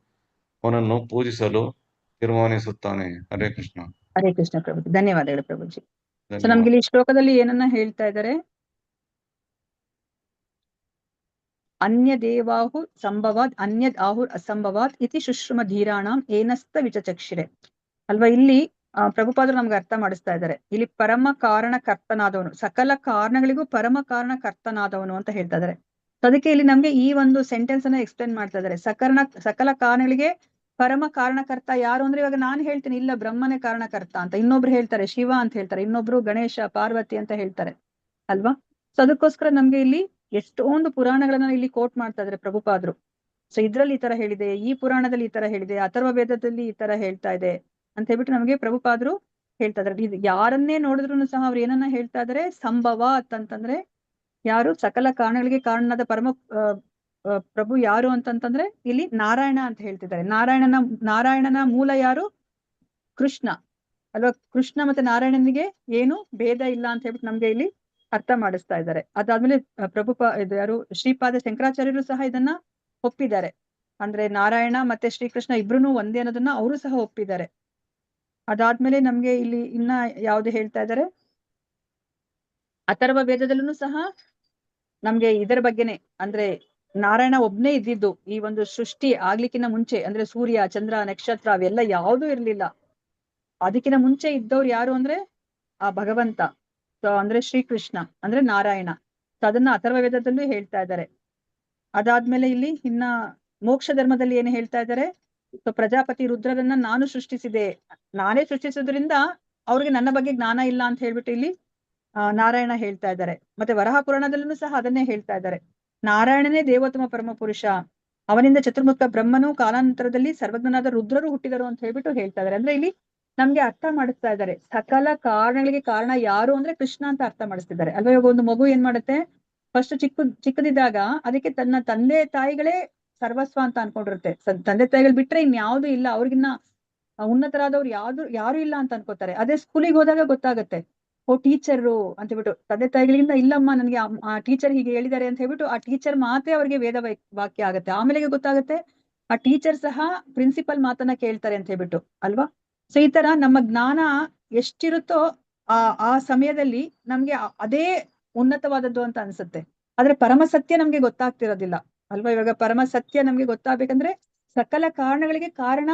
ಅವನನ್ನು ಪೂಜಿಸಲು ತೀರ್ಮಾನಿಸುತ್ತಾನೆ. ಹರೇ ಕೃಷ್ಣ. ಹರೇ ಕೃಷ್ಣ ಪ್ರಭುಜಿ, ಧನ್ಯವಾದಗಳು ಪ್ರಭುಜಿ. ಸೊ ಧನ್ಯವಾದ. ನಮ್ಗೆ ಇಲ್ಲಿ ಶ್ಲೋಕದಲ್ಲಿ ಏನನ್ನ ಹೇಳ್ತಾ ಇದ್ದಾರೆ? ಅನ್ಯ ದೇವಾಹು ಸಂಭವಾದ್ ಅನ್ಯದ್ ಆಹುರ್ ಅಸಂಭವಾದ್ ಇತಿ ಶುಶ್ರುಮ ಧೀರಾಣಂ ಏನಸ್ತ ವಿಚಚಕ್ಷಿರೆ. ಅಲ್ವಾ? ಇಲ್ಲಿ ಪ್ರಭುಪಾದರು ನಮ್ಗೆ ಅರ್ಥ ಮಾಡಿಸ್ತಾ ಇದ್ದಾರೆ. ಇಲ್ಲಿ ಪರಮ ಕಾರಣ ಕರ್ತನಾದವನು, ಸಕಲ ಕಾರಣಗಳಿಗೂ ಪರಮ ಕಾರಣ ಕರ್ತನಾದವನು ಅಂತ ಹೇಳ್ತಾ ಇದ್ದಾರೆ. ಅದಕ್ಕೆ ಇಲ್ಲಿ ನಮ್ಗೆ ಈ ಒಂದು ಸೆಂಟೆನ್ಸ್ ಅನ್ನ ಎಕ್ಸ್ಪ್ಲೇನ್ ಮಾಡ್ತಾ ಇದ್ದಾರೆ. ಸಕಲ ಕಾರಣಗಳಿಗೆ ಪರಮ ಕಾರಣಕರ್ತ ಯಾರು ಅಂದ್ರೆ, ಇವಾಗ ನಾನು ಹೇಳ್ತೀನಿ ಇಲ್ಲ ಬ್ರಹ್ಮನೇ ಕಾರಣಕರ್ತ ಅಂತ, ಇನ್ನೊಬ್ರು ಹೇಳ್ತಾರೆ ಶಿವ ಅಂತ ಹೇಳ್ತಾರೆ, ಇನ್ನೊಬ್ರು ಗಣೇಶ ಪಾರ್ವತಿ ಅಂತ ಹೇಳ್ತಾರೆ ಅಲ್ವಾ? ಸೊ ಅದಕ್ಕೋಸ್ಕರ ನಮ್ಗೆ ಇಲ್ಲಿ ಎಷ್ಟೊಂದು ಪುರಾಣಗಳನ್ನ ಇಲ್ಲಿ ಕೋಟ್ ಮಾಡ್ತಾ ಇದ್ದಾರೆ ಪ್ರಭುಪಾದ್ರು. ಸೊ ಇದ್ರಲ್ಲಿ ಈ ತರ ಹೇಳಿದೆ, ಈ ಪುರಾಣದಲ್ಲಿ ಈ ತರ ಹೇಳಿದೆ, ಅಥರ್ವ ವೇದದಲ್ಲಿ ಈ ತರ ಹೇಳ್ತಾ ಇದೆ ಅಂತ ಹೇಳ್ಬಿಟ್ಟು ನಮಗೆ ಪ್ರಭುಪಾದ್ರು ಹೇಳ್ತಾ ಇದಾರೆ. ಇದು ಯಾರನ್ನೇ ನೋಡಿದ್ರು ಸಹ ಅವ್ರು ಏನನ್ನ ಹೇಳ್ತಾ ಇದಾರೆ? ಸಂಭವ ಅಂತಂದ್ರೆ ಯಾರು? ಸಕಲ ಕಾರಣಗಳಿಗೆ ಕಾರಣನಾದ ಪರಮ ಪ್ರಭು ಯಾರು ಅಂತಂತಂದ್ರೆ ಇಲ್ಲಿ ನಾರಾಯಣ ಅಂತ ಹೇಳ್ತಿದ್ದಾರೆ. ನಾರಾಯಣನ ಮೂಲ ಯಾರು? ಕೃಷ್ಣ ಅಲ್ವಾ? ಕೃಷ್ಣ ಮತ್ತೆ ನಾರಾಯಣನಿಗೆ ಏನು ಭೇದ ಇಲ್ಲ ಅಂತ ಹೇಳ್ಬಿಟ್ಟು ನಮ್ಗೆ ಇಲ್ಲಿ ಅರ್ಥ ಮಾಡಿಸ್ತಾ ಇದ್ದಾರೆ. ಅದಾದ್ಮೇಲೆ ಇದು ಯಾರು? ಶ್ರೀಪಾದ ಶಂಕರಾಚಾರ್ಯರು ಸಹ ಇದನ್ನ ಒಪ್ಪಿದ್ದಾರೆ. ಅಂದ್ರೆ ನಾರಾಯಣ ಮತ್ತೆ ಶ್ರೀಕೃಷ್ಣ ಇಬ್ರು ಒಂದೇ ಅನ್ನೋದನ್ನ ಅವರು ಸಹ ಒಪ್ಪಿದ್ದಾರೆ. ಅದಾದ್ಮೇಲೆ ನಮ್ಗೆ ಇಲ್ಲಿ ಇನ್ನ ಯಾವ್ದು ಹೇಳ್ತಾ ಇದ್ದಾರೆ? ಅಥರ್ವ ವೇದದಲ್ಲೂ ಸಹ ನಮ್ಗೆ ಇದರ ಬಗ್ಗೆನೆ, ಅಂದ್ರೆ ನಾರಾಯಣ ಒಬ್ನೇ ಇದ್ದಿದ್ದು ಈ ಒಂದು ಸೃಷ್ಟಿ ಆಗ್ಲಿಕ್ಕಿಂತ ಮುಂಚೆ. ಅಂದ್ರೆ ಸೂರ್ಯ ಚಂದ್ರ ನಕ್ಷತ್ರ ಅವೆಲ್ಲ ಯಾವ್ದೂ ಇರ್ಲಿಲ್ಲ. ಅದಕ್ಕಿಂತ ಮುಂಚೆ ಇದ್ದವ್ರು ಯಾರು ಅಂದ್ರೆ ಆ ಭಗವಂತ, ಅಂದ್ರೆ ಶ್ರೀಕೃಷ್ಣ ಅಂದ್ರೆ ನಾರಾಯಣ. ಸೊ ಅದನ್ನ ಅಥರ್ವ ವೇದದಲ್ಲೂ ಹೇಳ್ತಾ ಇದ್ದಾರೆ. ಅದಾದ್ಮೇಲೆ ಇಲ್ಲಿ ಇನ್ನ ಮೋಕ್ಷ ಧರ್ಮದಲ್ಲಿ ಏನು ಹೇಳ್ತಾ ಇದ್ದಾರೆ? ಸೊ ಪ್ರಜಾಪತಿ ರುದ್ರರನ್ನ ನಾನು ಸೃಷ್ಟಿಸಿದೆ, ನಾನೇ ಸೃಷ್ಟಿಸೋದ್ರಿಂದ ಅವ್ರಿಗೆ ನನ್ನ ಬಗ್ಗೆ ಜ್ಞಾನ ಇಲ್ಲ ಅಂತ ಹೇಳ್ಬಿಟ್ಟು ಇಲ್ಲಿ ನಾರಾಯಣ ಹೇಳ್ತಾ ಇದ್ದಾರೆ. ಮತ್ತೆ ವರಾಹ ಪುರಾಣದಲ್ಲೂ ಸಹ ಅದನ್ನೇ ಹೇಳ್ತಾ ಇದ್ದಾರೆ. ನಾರಾಯಣನೇ ದೇವೋತ್ತಮ ಪರಮ ಪುರುಷ, ಅವನಿಂದ ಚತುರ್ಮುಖ ಬ್ರಹ್ಮನು ಕಾಲಾನಂತರದಲ್ಲಿ ಸರ್ವಜ್ಞನಾದ ರುದ್ರರು ಹುಟ್ಟಿದರು ಅಂತ ಹೇಳ್ಬಿಟ್ಟು ಹೇಳ್ತಾ ಇದ್ದಾರೆ. ಅಂದ್ರೆ ಇಲ್ಲಿ ನಮ್ಗೆ ಅರ್ಥ ಮಾಡಿಸ್ತಾ ಇದ್ದಾರೆ, ಸಕಲ ಕಾರಣಗಳಿಗೆ ಕಾರಣ ಯಾರು ಅಂದ್ರೆ ಕೃಷ್ಣ ಅಂತ ಅರ್ಥ ಮಾಡಿಸ್ತಿದ್ದಾರೆ ಅಲ್ವಾ? ಇವಾಗ ಒಂದು ಮಗು ಏನ್ ಮಾಡುತ್ತೆ, ಫಸ್ಟ್ ಚಿಕ್ಕದಿದ್ದಾಗ ಅದಕ್ಕೆ ತನ್ನ ತಂದೆ ತಾಯಿಗಳೇ ಸರ್ವಸ್ವ ಅಂತ ಅನ್ಕೊಂಡಿರುತ್ತೆ. ತಂದೆ ತಾಯಿಗಳು ಬಿಟ್ರೆ ಇನ್ಯಾವುದು ಇಲ್ಲ, ಅವ್ರಿಗಿನ್ನ ಉನ್ನತರಾದವ್ರು ಯಾರು ಇಲ್ಲ ಅಂತ ಅನ್ಕೋತಾರೆ. ಅದೇ ಸ್ಕೂಲಿಗೆ ಹೋದಾಗ ಗೊತ್ತಾಗತ್ತೆ, ಓ ಟೀಚರು ಅಂತ ಹೇಳ್ಬಿಟ್ಟು. ತಂದೆ ತಾಯಿಗಳಿಂದ ಇಲ್ಲಮ್ಮ ನನ್ಗೆ ಆ ಟೀಚರ್ ಹೀಗೆ ಹೇಳಿದ್ದಾರೆ ಅಂತ ಹೇಳ್ಬಿಟ್ಟು ಆ ಟೀಚರ್ ಮಾತೇ ಅವ್ರಿಗೆ ವೇದ ವಾಕ್ಯ ಆಗತ್ತೆ. ಆಮೇಲೆ ಗೊತ್ತಾಗತ್ತೆ ಆ ಟೀಚರ್ ಸಹ ಪ್ರಿನ್ಸಿಪಲ್ ಮಾತನ್ನ ಕೇಳ್ತಾರೆ ಅಂತ ಹೇಳ್ಬಿಟ್ಟು ಅಲ್ವಾ? ಸೊ ಈ ತರ ನಮ್ಮ ಜ್ಞಾನ ಎಷ್ಟಿರುತ್ತೋ ಆ ಸಮಯದಲ್ಲಿ ನಮ್ಗೆ ಅದೇ ಉನ್ನತವಾದದ್ದು ಅಂತ ಅನ್ಸುತ್ತೆ. ಆದ್ರೆ ಪರಮ ಸತ್ಯ ನಮ್ಗೆ ಗೊತ್ತಾಗ್ತಿರೋದಿಲ್ಲ ಅಲ್ವಾ? ಇವಾಗ ಪರಮ ಸತ್ಯ ನಮ್ಗೆ ಗೊತ್ತಾಗ್ಬೇಕಂದ್ರೆ ಸಕಲ ಕಾರಣಗಳಿಗೆ ಕಾರಣ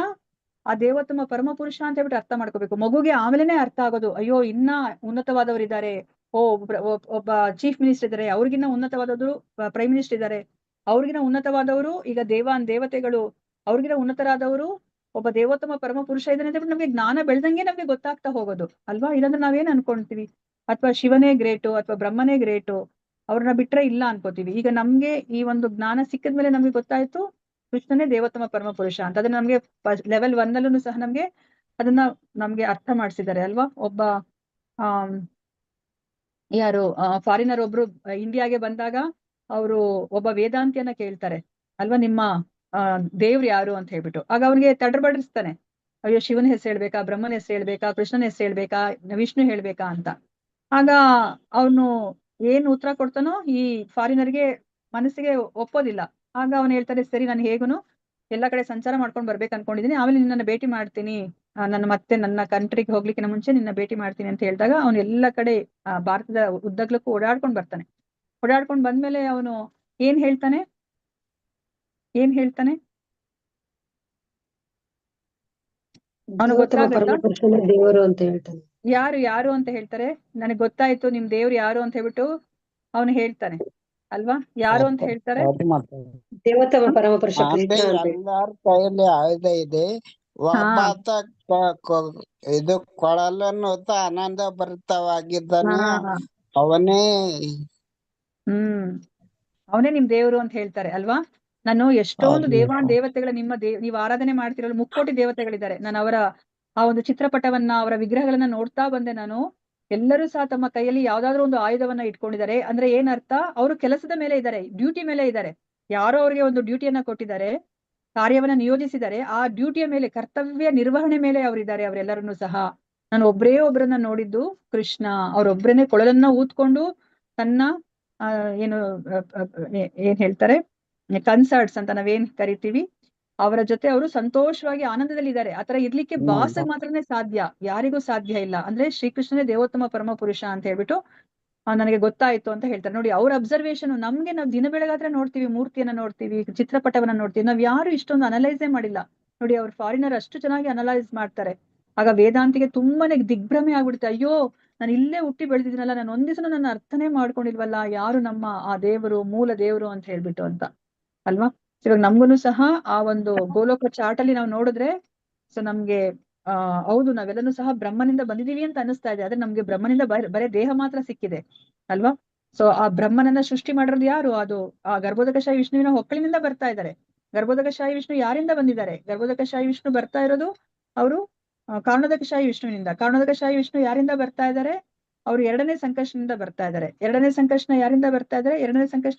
ಆ ದೇವೋತ್ತಮ ಪರಮ ಪುರುಷ ಅಂತ ಹೇಳ್ಬಿಟ್ಟು ಅರ್ಥ ಮಾಡ್ಕೋಬೇಕು. ಮಗುಗೆ ಆಮೇಲೆನೆ ಅರ್ಥ ಆಗೋದು, ಅಯ್ಯೋ ಇನ್ನ ಉನ್ನತವಾದವರು ಇದ್ದಾರೆ, ಒಬ್ಬ ಚೀಫ್ ಮಿನಿಸ್ಟರ್ ಇದ್ದಾರೆ, ಅವ್ರಿಗಿನ್ನ ಉನ್ನತವಾದವರು ಪ್ರೈಮ್ ಮಿನಿಸ್ಟರ್ ಇದ್ದಾರೆ, ಅವ್ರಿಗಿನ್ನ ಉನ್ನತವಾದವರು ಈಗ ದೇವತೆಗಳು, ಅವ್ರಿಗಿನ್ನ ಉನ್ನತರಾದವರು ಒಬ್ಬ ದೇವೋತ್ತಮ ಪರಮ ಪುರುಷ ಇದ್ದಾನೆ ಅಂತ ನಮ್ಗೆ ಜ್ಞಾನ ಬೆಳ್ದಂಗೆ ನಮ್ಗೆ ಗೊತ್ತಾಗ್ತಾ ಹೋಗೋದು ಅಲ್ವಾ? ಇಲ್ಲಾಂದ್ರೆ ನಾವೇನ್ ಅನ್ಕೊಂತೀವಿ, ಅಥವಾ ಶಿವನೇ ಗ್ರೇಟು ಅಥವಾ ಬ್ರಹ್ಮನೇ ಗ್ರೇಟು, ಅವ್ರನ್ನ ಬಿಟ್ರೆ ಇಲ್ಲ ಅನ್ಕೋತೀವಿ. ಈಗ ನಮ್ಗೆ ಈ ಒಂದು ಜ್ಞಾನ ಸಿಕ್ಕಿದ್ಮೇಲೆ ನಮ್ಗೆ ಗೊತ್ತಾಯ್ತು ಕೃಷ್ಣನೇ ದೇವೋತ್ತಮ ಪರಮ ಪುರುಷ ಅಂತ. ಅದನ್ನ ನಮ್ಗೆ ಲೆವೆಲ್ 1 ಅಲ್ಲೂ ಸಹ ಅದನ್ನ ನಮ್ಗೆ ಅರ್ಥ ಮಾಡಿಸಿದ್ದಾರೆ ಅಲ್ವಾ? ಒಬ್ಬ ಯಾರು ಫಾರಿನರ್ ಒಬ್ರು ಇಂಡಿಯಾಗೆ ಬಂದಾಗ ಅವರು ಒಬ್ಬ ವೇದಾಂತಿಯನ್ನ ಕೇಳ್ತಾರೆ ಅಲ್ವಾ, ನಿಮ್ಮ ದೇವ್ರು ಯಾರು ಅಂತ ಹೇಳ್ಬಿಟ್ಟು. ಆಗ ಅವ್ನಿಗೆ ತಡರ್ಬಡಿಸ್ತಾನೆ, ಅಯ್ಯೋ ಶಿವನ ಹೆಸರು ಹೇಳ್ಬೇಕಾ, ಬ್ರಹ್ಮನ ಹೆಸರು ಹೇಳ್ಬೇಕಾ, ಕೃಷ್ಣನ ಹೆಸರು ಹೇಳ್ಬೇಕಾ, ವಿಷ್ಣು ಹೇಳ್ಬೇಕಾ ಅಂತ. ಆಗ ಅವನು ಏನ್ ಉತ್ತರ ಕೊಡ್ತಾನೋ ಈ ಫಾರಿನರ್ಗೆ ಮನಸ್ಸಿಗೆ ಒಪ್ಪೋದಿಲ್ಲ. ಆಗ ಅವನು ಹೇಳ್ತಾರೆ, ಸರಿ ನಾನು ಹೇಗುನು ಎಲ್ಲಾ ಕಡೆ ಸಂಚಾರ ಮಾಡ್ಕೊಂಡು ಬರ್ಬೇಕು ಅನ್ಕೊಂಡಿದೀನಿ, ಆಮೇಲೆ ನಿನ್ನ ಭೇಟಿ ಮಾಡ್ತೀನಿ, ನನ್ನ ಕಂಟ್ರಿಗೆ ಹೋಗ್ಲಿಕ್ಕೆ ಮುಂಚೆ ನಿನ್ನ ಭೇಟಿ ಮಾಡ್ತೀನಿ ಅಂತ ಹೇಳಿದಾಗ ಅವನು ಎಲ್ಲಾ ಕಡೆ ಭಾರತದ ಉದ್ದಗ್ಲಕ್ಕೂ ಓಡಾಡ್ಕೊಂಡು ಬರ್ತಾನೆ. ಓಡಾಡ್ಕೊಂಡು ಬಂದ್ಮೇಲೆ ಅವನು ಏನ್ ಹೇಳ್ತಾನೆ? ಅವನು ಗೊತ್ತಾಗುತ್ತಾ ದೇವರು ಅಂತ ಹೇಳ್ತಾನೆ. ಯಾರು ಅಂತ ಹೇಳ್ತಾರೆ, ನನಗೆ ಗೊತ್ತಾಯ್ತು ನಿಮ್ ದೇವ್ರು ಯಾರು ಅಂತ ಹೇಳ್ಬಿಟ್ಟು ಅವನು ಹೇಳ್ತಾನೆ ಅಲ್ವಾ? ಯಾರು ಅಂತ ಹೇಳ್ತಾರೆ? ದೇವೋತ್ತಮ ಪರಮ ಪುರುಷ ಕೃಷ್ಣ ಅಂತ. ಎಲ್ಲಾರ ಕೈಯಲ್ಲಿ ಆಯುಧ ಇದೆ, ಒಬ್ಬಾತ ಇದು ಕೊಳಲನ್ನು ಆನಂದ ಭರಿತವಾಗಿದ್ದಾನೆ. ಹಾ. ಅವನೇ ಅವನೇ ನಿಮ್ ದೇವರು ಅಂತ ಹೇಳ್ತಾರೆ ಅಲ್ವಾ. ನಾನು ಎಷ್ಟೊಂದು ಹೌದು. ದೇವತೆಗಳ ನೀವು ಆರಾಧನೆ ಮಾಡ್ತಿರಲ್ಲ, ಮುಕ್ಕೋಟಿ ದೇವತೆಗಳಿದ್ದಾರೆ. ನಾನು ಅವರ ಆ ಒಂದು ಚಿತ್ರಪಟವನ್ನ, ಅವರ ವಿಗ್ರಹಗಳನ್ನ ನೋಡ್ತಾ ಬಂದೆ ನಾನು. ಎಲ್ಲರೂ ಸಹ ತಮ್ಮ ಕೈಯಲ್ಲಿ ಯಾವ್ದಾದ್ರು ಒಂದು ಆಯುಧವನ್ನ ಇಟ್ಕೊಂಡಿದ್ದಾರೆ. ಅಂದ್ರೆ ಏನರ್ಥ, ಅವರು ಕೆಲಸದ ಮೇಲೆ ಇದ್ದಾರೆ, ಡ್ಯೂಟಿ ಮೇಲೆ ಇದ್ದಾರೆ. ಯಾರೋ ಅವ್ರಿಗೆ ಒಂದು ಡ್ಯೂಟಿಯನ್ನ ಕೊಟ್ಟಿದ್ದಾರೆ, ಕಾರ್ಯವನ್ನ ನಿಯೋಜಿಸಿದ್ದಾರೆ. ಆ ಡ್ಯೂಟಿಯ ಮೇಲೆ, ಕರ್ತವ್ಯ ನಿರ್ವಹಣೆ ಮೇಲೆ ಅವರಿದ್ದಾರೆ ಅವರೆಲ್ಲರನ್ನೂ ಸಹ. ನಾನು ಒಬ್ಬರನ್ನ ನೋಡಿದ್ದು ಕೃಷ್ಣ. ಅವ್ರೊಬ್ರೇನೆ ಕೊಳಲನ್ನ ಊದ್ಕೊಂಡು ತನ್ನ ಏನು ಏನ್ ಹೇಳ್ತಾರೆ, ಕನ್ಸರ್ಟ್ಸ್ ಅಂತ ನಾವೇನ್ ಕರಿತೀವಿ, ಅವರ ಜೊತೆ ಅವರು ಸಂತೋಷವಾಗಿ ಆನಂದದಲ್ಲಿ ಇದ್ದಾರೆ. ಆತರ ಇರ್ಲಿಕ್ಕೆ ಬಾಸಗ್ ಮಾತ್ರನೇ ಸಾಧ್ಯ, ಯಾರಿಗೂ ಸಾಧ್ಯ ಇಲ್ಲ. ಅಂದ್ರೆ ಶ್ರೀಕೃಷ್ಣನೇ ದೇವೋತ್ತಮ ಪರಮ ಪುರುಷ ಅಂತ ಹೇಳ್ಬಿಟ್ಟು ನನಗೆ ಗೊತ್ತಾಯ್ತು ಅಂತ ಹೇಳ್ತಾರೆ. ನೋಡಿ, ಅವ್ರ ಅಬ್ಸರ್ವೇಷನ್. ನಾವ್ ದಿನ ಬೆಳಗಾದ್ರೆ ನೋಡ್ತೀವಿ, ಮೂರ್ತಿಯನ್ನ ನೋಡ್ತೀವಿ, ಚಿತ್ರಪಟವನ್ನ ನೋಡ್ತೀವಿ, ನಾವ್ ಯಾರು ಇಷ್ಟೊಂದು ಅನಲೈಸೇ ಮಾಡಿಲ್ಲ. ನೋಡಿ, ಅವ್ರ ಫಾರಿನರ್ ಅಷ್ಟು ಚೆನ್ನಾಗಿ ಅನಲೈಸ್ ಮಾಡ್ತಾರೆ. ಆಗ ವೇದಾಂತಿಗೆ ತುಂಬಾನೇ ದಿಗ್ಭ್ರಮೆ ಆಗ್ಬಿಡುತ್ತೆ. ಅಯ್ಯೋ, ನಾನು ಇಲ್ಲೇ ಹುಟ್ಟಿ ಬೆಳೆದಿದ್ದೀನಲ್ಲ, ನಾನು ಒಂದ್ ದಿವಸ ನನ್ನ ಅರ್ಥನೇ ಮಾಡ್ಕೊಂಡಿಲ್ವಲ್ಲ, ಯಾರು ನಮ್ಮ ಆ ದೇವರು, ಮೂಲ ದೇವರು ಅಂತ ಹೇಳ್ಬಿಟ್ಟು ಅಂತ ಅಲ್ವಾ. ಇವಾಗ ನಮ್ಗುನು ಸಹ ಆ ಒಂದು ಗೋಲೋಕ ಚಾರ್ಟ್ ಅಲ್ಲಿ ನಾವು ನೋಡಿದ್ರೆ, ಸೊ ನಮ್ಗೆ ಹೌದು, ನಾವೆಲ್ಲನೂ ಸಹ ಬ್ರಹ್ಮನಿಂದ ಬಂದಿದೀವಿ ಅಂತ ಅನಿಸ್ತಾ ಇದೆ. ಆದ್ರೆ ನಮ್ಗೆ ಬ್ರಹ್ಮನಿಂದ ಬರೇ ದೇಹ ಮಾತ್ರ ಸಿಕ್ಕಿದೆ ಅಲ್ವಾ. ಸೊ ಆ ಬ್ರಹ್ಮನನ್ನ ಸೃಷ್ಟಿ ಮಾಡಿರೋದು ಯಾರು? ಅದು ಆ ಗರ್ಭೋದಕಶಾಹಿ ವಿಷ್ಣುವಿನ ಹೊಕ್ಕಳಿನಿಂದ ಬರ್ತಾ ಇದ್ದಾರೆ. ಗರ್ಭೋದಕಶಾಹಿ ವಿಷ್ಣು ಯಾರಿಂದ ಬಂದಿದ್ದಾರೆ? ಗರ್ಭೋದಕಶಾಹಿ ವಿಷ್ಣು ಬರ್ತಾ ಇರೋದು ಅವರು ಕಾರಣೋದಕಶಾಹಿ ವಿಷ್ಣುವಿನಿಂದ. ಕಾರಣೋದಕಶಾಹಿ ವಿಷ್ಣು ಯಾರಿಂದ ಬರ್ತಾ ಇದ್ದಾರೆ? ಅವರು ಎರಡನೇ ಸಂಕಷ್ಟದಿಂದ ಬರ್ತಾ ಇದ್ದಾರೆ. ಎರಡನೇ ಸಂಕಷ್ಟ ಯಾರಿಂದ ಬರ್ತಾ ಇದ್ದಾರೆ?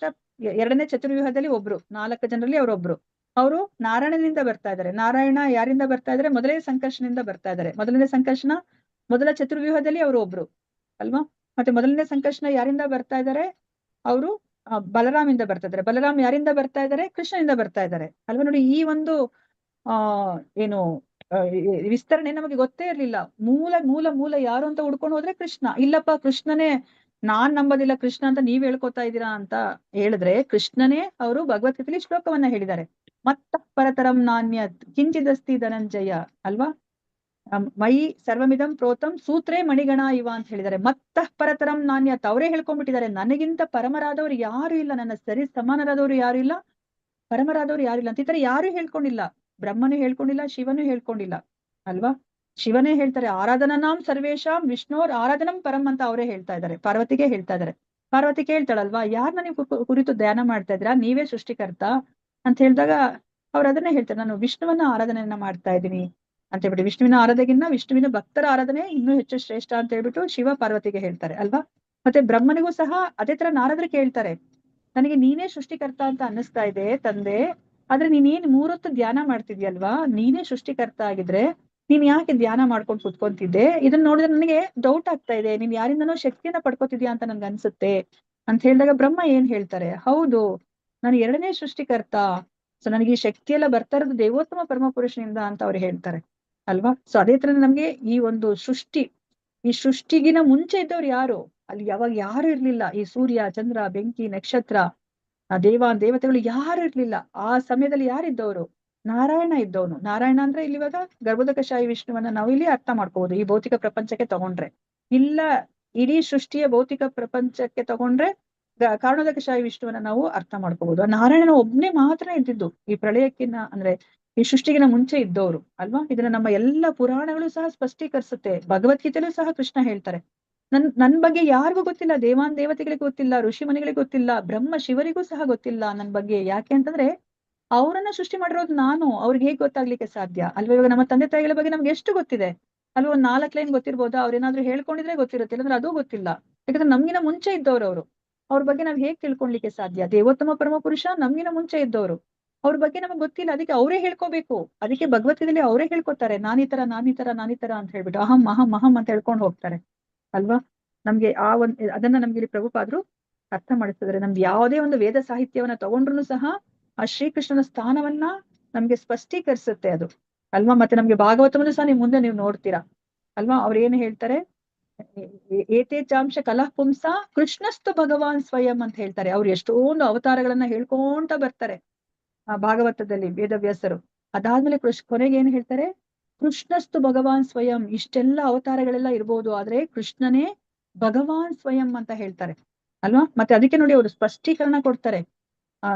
ಎರಡನೇ ಚತುರ್ವ್ಯೂಹದಲ್ಲಿ ಒಬ್ರು, 4 ಜನರಲ್ಲಿ ಅವರೊಬ್ರು. ಅವರು ನಾರಾಯಣನಿಂದ ಬರ್ತಾ ಇದ್ದಾರೆ. ನಾರಾಯಣ ಯಾರಿಂದ ಬರ್ತಾ ಇದ್ದಾರೆ? ಮೊದಲನೇ ಸಂಕರ್ಷಣದಿಂದ ಬರ್ತಾ ಇದ್ದಾರೆ. ಮೊದಲನೇ ಸಂಕರ್ಷಣ ಮೊದಲ ಚತುರ್ವ್ಯೂಹದಲ್ಲಿ ಅವರು ಒಬ್ರು ಅಲ್ವಾ. ಮತ್ತೆ ಮೊದಲನೇ ಸಂಕರ್ಷಣ ಯಾರಿಂದ ಬರ್ತಾ ಇದ್ದಾರೆ? ಅವರು ಬಲರಾಮಿಂದ ಬರ್ತಾ ಇದ್ದಾರೆ. ಬಲರಾಮ್ ಯಾರಿಂದ ಬರ್ತಾ ಇದ್ದಾರೆ? ಕೃಷ್ಣನಿಂದ ಬರ್ತಾ ಇದ್ದಾರೆ ಅಲ್ವಾ. ನೋಡಿ, ಈ ಒಂದು ಏನು ವಿಸ್ತರಣೆ ನಮಗೆ ಗೊತ್ತೇ ಇರ್ಲಿಲ್ಲ. ಮೂಲ ಮೂಲ ಮೂಲ ಯಾರು ಅಂತ ಹುಡ್ಕೊಂಡು ಹೋದ್ರೆ ಕೃಷ್ಣ. ಇಲ್ಲಪ್ಪ, ಕೃಷ್ಣನೇ ನಾನ್ ನಂಬೋದಿಲ್ಲ ಕೃಷ್ಣ ಅಂತ ನೀವ್ ಹೇಳ್ಕೊತಾ ಇದ್ದೀರಾ ಅಂತ ಹೇಳಿದ್ರೆ, ಕೃಷ್ಣನೇ ಅವರು ಭಗವದ್ಗೀತೆಯಲ್ಲಿ ಶ್ಲೋಕವನ್ನ ಹೇಳಿದ್ದಾರೆ. ಮತ್ತ ಪರತರಂ ನಾಣ್ಯತ್ ಕಿಂಚಿದಸ್ತಿ ಧನಂಜಯ ಅಲ್ವಾ. ಮೈ ಸರ್ವಮಿದಂ ಪ್ರೋತಂ ಸೂತ್ರೇ ಮಣಿಗಣ ಇವ ಅಂತ ಹೇಳಿದ್ದಾರೆ. ಮತ್ತ ಪರತರಂ ನಾಣ್ಯತ್ ಅವರೇ ಹೇಳ್ಕೊಂಡ್ಬಿಟ್ಟಿದ್ದಾರೆ, ನನಗಿಂತ ಪರಮರಾದವ್ರು ಯಾರು ಇಲ್ಲ, ನನ್ನ ಸರಿ ಸಮಾನರಾದವ್ರು ಯಾರು ಇಲ್ಲ, ಪರಮರಾದವ್ರು ಯಾರು ಇಲ್ಲ ಅಂತ. ಈ ತರ ಯಾರು ಹೇಳ್ಕೊಂಡಿಲ್ಲ. ಬ್ರಹ್ಮನು ಹೇಳ್ಕೊಂಡಿಲ್ಲ, ಶಿವನು ಹೇಳ್ಕೊಂಡಿಲ್ಲ ಅಲ್ವಾ. ಶಿವನೇ ಹೇಳ್ತಾರೆ, ಆರಾಧನಾಂ ಸರ್ವೇಶಾಂ ವಿಷ್ಣೋರ್ ಆರಾಧನಂ ಪರಂ ಅಂತ ಅವರೇ ಹೇಳ್ತಾ ಇದ್ದಾರೆ. ಪಾರ್ವತಿಗೆ ಹೇಳ್ತಾ ಇದ್ದಾರೆ. ಪಾರ್ವತಿ ಕೇಳ್ತಾಳಲ್ವಾ, ಯಾರನ್ನ ನೀವು ಕುರಿತು ಧ್ಯಾನ ಮಾಡ್ತಾ ಇದ್ದೀರಾ, ನೀವೇ ಸೃಷ್ಟಿಕರ್ತ ಅಂತ ಹೇಳಿದಾಗ ಅವ್ರು ಅದನ್ನೇ ಹೇಳ್ತಾರೆ, ನಾನು ವಿಷ್ಣುವನ್ನ ಆರಾಧನೆಯನ್ನ ಮಾಡ್ತಾ ಇದ್ದೀನಿ ಅಂತ ಹೇಳ್ಬಿಟ್ಟು. ವಿಷ್ಣುವಿನ ಆರಾಧನೆಗಿನ್ನ ವಿಷ್ಣುವಿನ ಭಕ್ತರ ಆರಾಧನೆ ಇನ್ನೂ ಹೆಚ್ಚು ಶ್ರೇಷ್ಠ ಅಂತ ಹೇಳ್ಬಿಟ್ಟು ಶಿವ ಪಾರ್ವತಿಗೆ ಹೇಳ್ತಾರೆ ಅಲ್ವಾ. ಮತ್ತೆ ಬ್ರಹ್ಮನಿಗೂ ಸಹ ಅದೇ ತರ ನಾರದ್ರು ಕೇಳ್ತಾರೆ, ನನಗೆ ನೀನೇ ಸೃಷ್ಟಿಕರ್ತ ಅಂತ ಅನ್ನಿಸ್ತಾ ಇದೆ ತಂದೆ, ಆದ್ರೆ ನೀನೇನ್ 3 ಹೊತ್ತು ಧ್ಯಾನ ಮಾಡ್ತಿದ್ಯಲ್ವಾ, ನೀನೇ ಸೃಷ್ಟಿಕರ್ತ ಆಗಿದ್ರೆ ನೀನ್ ಯಾಕೆ ಧ್ಯಾನ ಮಾಡ್ಕೊಂಡು ಕುತ್ಕೊಂತಿದ್ದೆ? ಇದನ್ನ ನೋಡಿದ್ರೆ ನನಗೆ ಡೌಟ್ ಆಗ್ತಾ ಇದೆ, ನೀನ್ ಯಾರಿಂದನೋ ಶಕ್ತಿಯನ್ನ ಪಡ್ಕೋತಿದ್ಯಾ ಅಂತ ನನ್ಗೆ ಅನ್ಸುತ್ತೆ ಅಂತ ಹೇಳಿದಾಗ ಬ್ರಹ್ಮ ಏನ್ ಹೇಳ್ತಾರೆ, ಹೌದು, ನಾನು 2ನೇ ಸೃಷ್ಟಿಕರ್ತ. ಸೊ ನನಗೆ ಈ ಶಕ್ತಿ ಎಲ್ಲ ಬರ್ತಾ ಇರೋದು ದೇವೋತ್ತಮ ಪರಮಪುರುಷನಿಂದ ಅಂತ ಅವ್ರು ಹೇಳ್ತಾರೆ ಅಲ್ವಾ. ಸೊ ಅದೇ ತರ ನಮ್ಗೆ ಈ ಒಂದು ಈ ಸೃಷ್ಟಿಗಿನ ಮುಂಚೆ ಇದ್ದವ್ರು ಯಾರು? ಅಲ್ಲಿ ಯಾವಾಗ ಯಾರು ಇರ್ಲಿಲ್ಲ. ಈ ಸೂರ್ಯ, ಚಂದ್ರ, ಬೆಂಕಿ, ನಕ್ಷತ್ರ, ದೇವತೆಗಳು ಯಾರು ಇರ್ಲಿಲ್ಲ. ಆ ಸಮಯದಲ್ಲಿ ಯಾರಿದ್ದವರು? ನಾರಾಯಣ ಇದ್ದವನು. ನಾರಾಯಣ ಅಂದ್ರೆ ಇಲ್ಲಿ ಇವಾಗ ಗರ್ಭೋದಕಶಾಹಿ ವಿಷ್ಣುವನ್ನ ನಾವು ಇಲ್ಲಿ ಅರ್ಥ ಮಾಡ್ಕೋಬಹುದು. ಈ ಭೌತಿಕ ಪ್ರಪಂಚಕ್ಕೆ ತಗೊಂಡ್ರೆ, ಇಲ್ಲ ಇಡೀ ಸೃಷ್ಟಿಯ ಭೌತಿಕ ಪ್ರಪಂಚಕ್ಕೆ ತಗೊಂಡ್ರೆ ಕಾರಣೋದಕಶಾಹಿ ವಿಷ್ಣುವನ್ನ ನಾವು ಅರ್ಥ ಮಾಡ್ಕೋಬಹುದು. ನಾರಾಯಣನ ಒಬ್ನೇ ಮಾತ್ರ ಇದ್ದಿದ್ದು ಈ ಪ್ರಳಯಕ್ಕಿನ್ನ, ಅಂದ್ರೆ ಈ ಸೃಷ್ಟಿಗಿನ ಮುಂಚೆ ಇದ್ದವರು ಅಲ್ವಾ. ಇದನ್ನ ನಮ್ಮ ಎಲ್ಲ ಪುರಾಣಗಳು ಸಹ ಸ್ಪಷ್ಟೀಕರಿಸುತ್ತೆ. ಭಗವದ್ಗೀತೆಯಲ್ಲೂ ಸಹ ಕೃಷ್ಣ ಹೇಳ್ತಾರೆ, ನನ್ ಬಗ್ಗೆ ಯಾರಿಗೂ ಗೊತ್ತಿಲ್ಲ, ದೇವತೆಗಳಿಗೆ ಗೊತ್ತಿಲ್ಲ, ಋಷಿ ಮನೆಗಳಿಗೆ ಗೊತ್ತಿಲ್ಲ, ಬ್ರಹ್ಮ ಶಿವರಿಗೂ ಸಹ ಗೊತ್ತಿಲ್ಲ ನನ್ ಬಗ್ಗೆ. ಯಾಕೆ ಅಂತಂದ್ರೆ ಅವರನ್ನ ಸೃಷ್ಟಿ ಮಾಡಿರೋದು ನಾನು, ಅವ್ರಿಗೆ ಹೇಗ್ ಗೊತ್ತಾಗ್ಲಿಕ್ಕೆ ಸಾಧ್ಯ ಅಲ್ವಾ. ಇವಾಗ ನಮ್ಮ ತಂದೆ ತಾಯಿಗಳ ಬಗ್ಗೆ ನಮ್ಗೆ ಎಷ್ಟು ಗೊತ್ತಿದೆ ಅಲ್ವಾ, ಒಂದ್ 4 ಲೈನ್ ಗೊತ್ತಿರ್ಬೋದಾ, ಅವ್ರೇನಾದ್ರೂ ಹೇಳ್ಕೊಂಡಿದ್ರೆ ಗೊತ್ತಿರುತ್ತೆ, ಇಲ್ಲಾಂದ್ರೆ ಅದು ಗೊತ್ತಿಲ್ಲ. ಯಾಕಂದ್ರೆ ನಮ್ಗಿನ ಮುಂಚೆ ಇದ್ದವ್ರು ಅವರು, ಅವ್ರ ಬಗ್ಗೆ ನಾವ್ ಹೇಗ್ ತಿಳ್ಕೊಳ್ಲಿಕ್ಕೆ ಸಾಧ್ಯ? ದೇವೋತ್ತಮ ಪರಮ ಪುರುಷ ನಮ್ಗಿನ ಮುಂಚೆ ಇದ್ದವ್ರು, ಅವ್ರ ಬಗ್ಗೆ ನಮಗ್ ಗೊತ್ತಿಲ್ಲ, ಅದಕ್ಕೆ ಅವರೇ ಹೇಳ್ಕೋಬೇಕು. ಅದಕ್ಕೆ ಭಗವದ್ಗೀತೆಯಲ್ಲಿ ಅವರೇ ಹೇಳ್ಕೊತಾರೆ, ನಾನಿತರ ಅಂತ ಹೇಳ್ಬಿಟ್ಟು ಅಹಂ ಅಹಂ ಅಹಂ ಅಂತ ಹೇಳ್ಕೊಂಡು ಹೋಗ್ತಾರೆ ಅಲ್ವಾ. ನಮ್ಗೆ ಅದನ್ನ ನಮ್ಗೆ ಇಲ್ಲಿ ಪ್ರಭುಪಾದ್ರು ಅರ್ಥ ಮಾಡಿಸಿದ್ರೆ, ನಮ್ದು ಯಾವುದೇ ಒಂದು ವೇದ ಸಾಹಿತ್ಯವನ್ನ ತಗೊಂಡ್ರು ಸಹ ಆ ಶ್ರೀಕೃಷ್ಣನ ಸ್ಥಾನವನ್ನ ನಮ್ಗೆ ಸ್ಪಷ್ಟೀಕರಿಸುತ್ತೆ ಅದು ಅಲ್ವಾ. ಮತ್ತೆ ನಮ್ಗೆ ಭಾಗವತವನ್ನು ಸಹ ಮುಂದೆ ನೀವು ನೋಡ್ತೀರಾ ಅಲ್ವಾ. ಅವ್ರು ಏನು ಹೇಳ್ತಾರೆ, ಏತೇಚಾಂಶ ಕಲಹ ಪುಂಸ ಕೃಷ್ಣಸ್ತು ಭಗವಾನ್ ಸ್ವಯಂ ಅಂತ ಹೇಳ್ತಾರೆ. ಅವ್ರು ಎಷ್ಟೊಂದು ಅವತಾರಗಳನ್ನ ಹೇಳ್ಕೊಂತ ಬರ್ತಾರೆ ಆ ಭಾಗವತದಲ್ಲಿ ವೇದವ್ಯಾಸರು. ಅದಾದ್ಮೇಲೆ ಕೊನೆಗೆ ಏನ್ ಹೇಳ್ತಾರೆ, ಕೃಷ್ಣಸ್ತು ಭಗವಾನ್ ಸ್ವಯಂ. ಇಷ್ಟೆಲ್ಲ ಅವತಾರಗಳೆಲ್ಲ ಇರ್ಬೋದು, ಆದ್ರೆ ಕೃಷ್ಣನೇ ಭಗವಾನ್ ಸ್ವಯಂ ಅಂತ ಹೇಳ್ತಾರೆ ಅಲ್ವಾ. ಮತ್ತೆ ಅದಕ್ಕೆ ನೋಡಿ ಅವರು ಸ್ಪಷ್ಟೀಕರಣ ಕೊಡ್ತಾರೆ,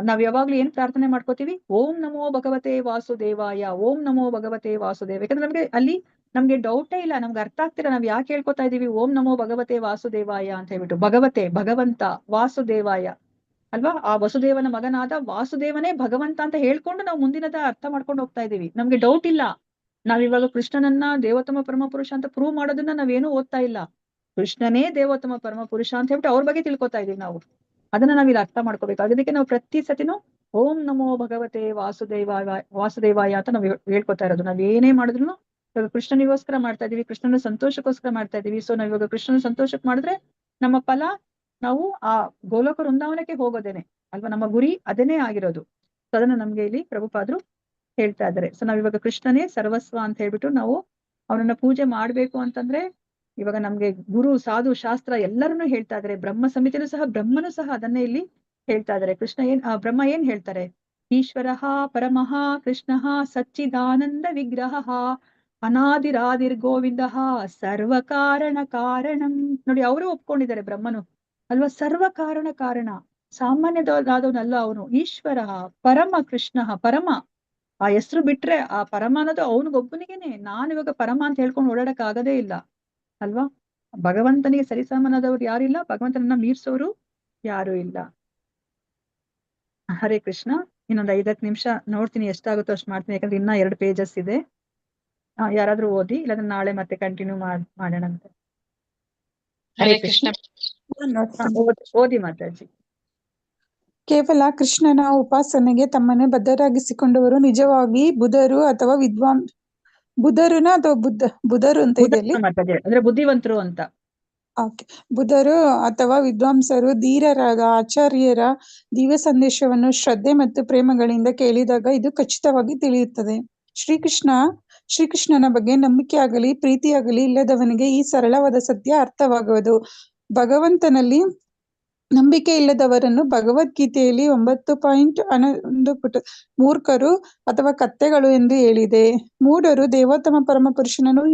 ನಾವ್ ಯಾವಾಗ್ಲೂ ಏನ್ ಪ್ರಾರ್ಥನೆ ಮಾಡ್ಕೋತೀವಿ? ಓಂ ನಮೋ ಭಗವತೆ ವಾಸುದೇವಾಯ, ಓಂ ನಮೋ ಭಗವತೆ ವಾಸುದೇವ. ಯಾಕಂದ್ರೆ ನಮ್ಗೆ ಅಲ್ಲಿ ನಮ್ಗೆ ಡೌಟೇ ಇಲ್ಲ, ನಮ್ಗೆ ಅರ್ಥ ಆಗ್ತಿಲ್ಲ ನಾವ್ ಯಾಕೆ ಹೇಳ್ಕೊತಾ ಇದೀವಿ ಓಂ ನಮೋ ಭಗವತೆ ವಾಸುದೇವಾಯ ಅಂತ ಹೇಳ್ಬಿಟ್ಟು. ಭಗವತೆ ಭಗವಂತ, ವಾಸುದೇವಾಯ ಅಲ್ವಾ? ಆ ವಸುದೇವನ ಮಗನಾದ ವಾಸುದೇವನೇ ಭಗವಂತ ಅಂತ ಹೇಳ್ಕೊಂಡು ನಾವು ಮುಂದಿನದ ಅರ್ಥ ಮಾಡ್ಕೊಂಡು ಹೋಗ್ತಾ ಇದೀವಿ. ನಮ್ಗೆ ಡೌಟ್ ಇಲ್ಲ. ನಾವಿವಾಗ ಕೃಷ್ಣನನ್ನ ದೇವೋತ್ತಮ ಪರಮ ಪುರುಷ ಅಂತ ಪ್ರೂವ್ ಮಾಡೋದನ್ನ ನಾವೇನು ಓದ್ತಾ ಇಲ್ಲ. ಕೃಷ್ಣನೇ ದೇವೋತ್ತಮ ಪರಮ ಪುರುಷ ಅಂತ ಹೇಳ್ಬಿಟ್ಟು ಅವ್ರ ಬಗ್ಗೆ ತಿಳ್ಕೊತಾ ಇದೀವಿ ನಾವು. ಅದನ್ನ ನಾವಿಲ್ಲಿ ಅರ್ಥ ಮಾಡ್ಕೋಬೇಕು. ಅದಕ್ಕೆ ನಾವು ಪ್ರತಿ ಸತಿನೂ ಓಂ ನಮೋ ಭಗವತೆ ವಾಸುದೇವಾಯ ಅಂತ ನಾವು ಹೇಳ್ಕೊತಾ ಇರೋದು. ನಾವ್ ಏನೇ ಮಾಡಿದ್ರು ಇವಾಗ ಕೃಷ್ಣನಿಗೋಸ್ಕರ ಮಾಡ್ತಾ ಇದೀವಿ, ಕೃಷ್ಣನ ಸಂತೋಷಕ್ಕೋಸ್ಕರ ಮಾಡ್ತಾ ಇದೀವಿ. ಸೊ ನಾವ್ ಇವಾಗ ಕೃಷ್ಣನ ಸಂತೋಷಕ್ಕೆ ಮಾಡಿದ್ರೆ ನಮ್ಮ ಫಲ ನಾವು ಆ ಗೋಲೋಕ ವೃಂದಾವನಕ್ಕೆ ಹೋಗೋದೇನೆ ಅಲ್ವಾ? ನಮ್ಮ ಗುರಿ ಅದೇನೇ ಆಗಿರೋದು. ಸೊ ಅದನ್ನ ನಮ್ಗೆ ಇಲ್ಲಿ ಪ್ರಭುಪಾದ್ರು ಹೇಳ್ತಾ ಇದ್ದಾರೆ. ಸೊ ನಾವ್ ಇವಾಗ ಕೃಷ್ಣನೇ ಸರ್ವಸ್ವ ಅಂತ ಹೇಳ್ಬಿಟ್ಟು ನಾವು ಅವನನ್ನ ಪೂಜೆ ಮಾಡ್ಬೇಕು ಅಂತಂದ್ರೆ ಇವಾಗ ನಮ್ಗೆ ಗುರು, ಸಾಧು, ಶಾಸ್ತ್ರ ಎಲ್ಲರನ್ನೂ ಹೇಳ್ತಾ ಇದಾರೆ. ಬ್ರಹ್ಮ ಸಮಿತಿನೂ ಸಹ, ಬ್ರಹ್ಮನು ಸಹ ಅದನ್ನೇ ಇಲ್ಲಿ ಹೇಳ್ತಾ ಇದಾರೆ. ಬ್ರಹ್ಮ ಏನ್ ಹೇಳ್ತಾರೆ? ಈಶ್ವರಃ ಪರಮಃ ಕೃಷ್ಣಃ ಸಚ್ಚಿದಾನಂದ ವಿಗ್ರಹಃ ಅನಾದಿರಾದಿರ್ಗೋವಿಂದಃ ಸರ್ವ ಕಾರಣ ಕಾರಣಂ. ನೋಡಿ, ಅವರು ಒಪ್ಕೊಂಡಿದ್ದಾರೆ ಬ್ರಹ್ಮನು ಅಲ್ವಾ? ಸರ್ವ ಕಾರಣ ಕಾರಣ, ಸಾಮಾನ್ಯದಾದವನಲ್ಲ ಅವನು. ಈಶ್ವರ ಪರಮ ಕೃಷ್ಣ, ಪರಮ ಆ ಹೆಸರು ಬಿಟ್ರೆ ಆ ಪರಮ ಅನ್ನೋದು ಅವನಿಗೊಬ್ಬನಿಗೇನೆ. ನಾನು ಇವಾಗ ಪರಮ ಅಂತ ಹೇಳ್ಕೊಂಡು ಓಡಾಡಕ್ ಆಗದೇ ಇಲ್ಲ ಅಲ್ವಾ? ಭಗವಂತನಿಗೆ ಸರಿಸಮಾನದವ್ರು ಯಾರಿಲ್ಲ, ಭಗವಂತನನ್ನ ಮೀರ್ಸೋರು ಯಾರು ಇಲ್ಲ. ಹರೇ ಕೃಷ್ಣ. ಇನ್ನೊಂದು 5-10 ನಿಮಿಷ ನೋಡ್ತೀನಿ, ಎಷ್ಟಾಗುತ್ತೋ ಅಷ್ಟು ಮಾಡ್ತೀನಿ. ಯಾಕಂದ್ರೆ ಇನ್ನ 2 ಪೇಜಸ್ ಇದೆ. ಯಾರಾದ್ರೂ ಓದಿ, ಇಲ್ಲಾಂದ್ರೆ ನಾಳೆ ಮತ್ತೆ ಕಂಟಿನ್ಯೂ ಮಾಡೋಣಂತೆ. ಹರೇ ಕೃಷ್ಣ. ಓದಿ ಮಾತಾಜಿ. ಕೇವಲ ಕೃಷ್ಣನ ಉಪಾಸನೆಗೆ ತಮ್ಮನ್ನೇ ಬದ್ಧರಾಗಿಸಿಕೊಂಡವರು ನಿಜವಾಗಿ ಬುಧರು ಅಥವಾ ಬುಧರು ಅಂತ ಇದೆ ಅಲ್ಲಿ. ಅಂದ್ರೆ ಬುದ್ಧಿವಂತರು ಅಂತ. ಓಕೆ. ಬುಧರು ಅಥವಾ ವಿದ್ವಾಂಸರು ಧೀರರಾದ ಆಚಾರ್ಯರ ದಿವ್ಯ ಸಂದೇಶವನ್ನು ಶ್ರದ್ಧೆ ಮತ್ತು ಪ್ರೇಮಗಳಿಂದ ಕೇಳಿದಾಗ ಇದು ಖಚಿತವಾಗಿ ತಿಳಿಯುತ್ತದೆ. ಶ್ರೀಕೃಷ್ಣನ ಬಗ್ಗೆ ನಂಬಿಕೆ ಆಗಲಿ ಪ್ರೀತಿಯಾಗಲಿ ಇಲ್ಲದವನಿಗೆ ಈ ಸರಳವಾದ ಸತ್ಯ ಅರ್ಥವಾಗುವುದು. ಭಗವಂತನಲ್ಲಿ ನಂಬಿಕೆ ಇಲ್ಲದವರನ್ನು ಭಗವದ್ಗೀತೆಯಲ್ಲಿ 9.11 ಮೂರ್ಖರು ಅಥವಾ ಕತ್ತೆಗಳು ಎಂದು ಹೇಳಿದೆ. ಮೂಢರು ದೇವೋತ್ತಮ ಪರಮ ಪುರುಷನನ್ನು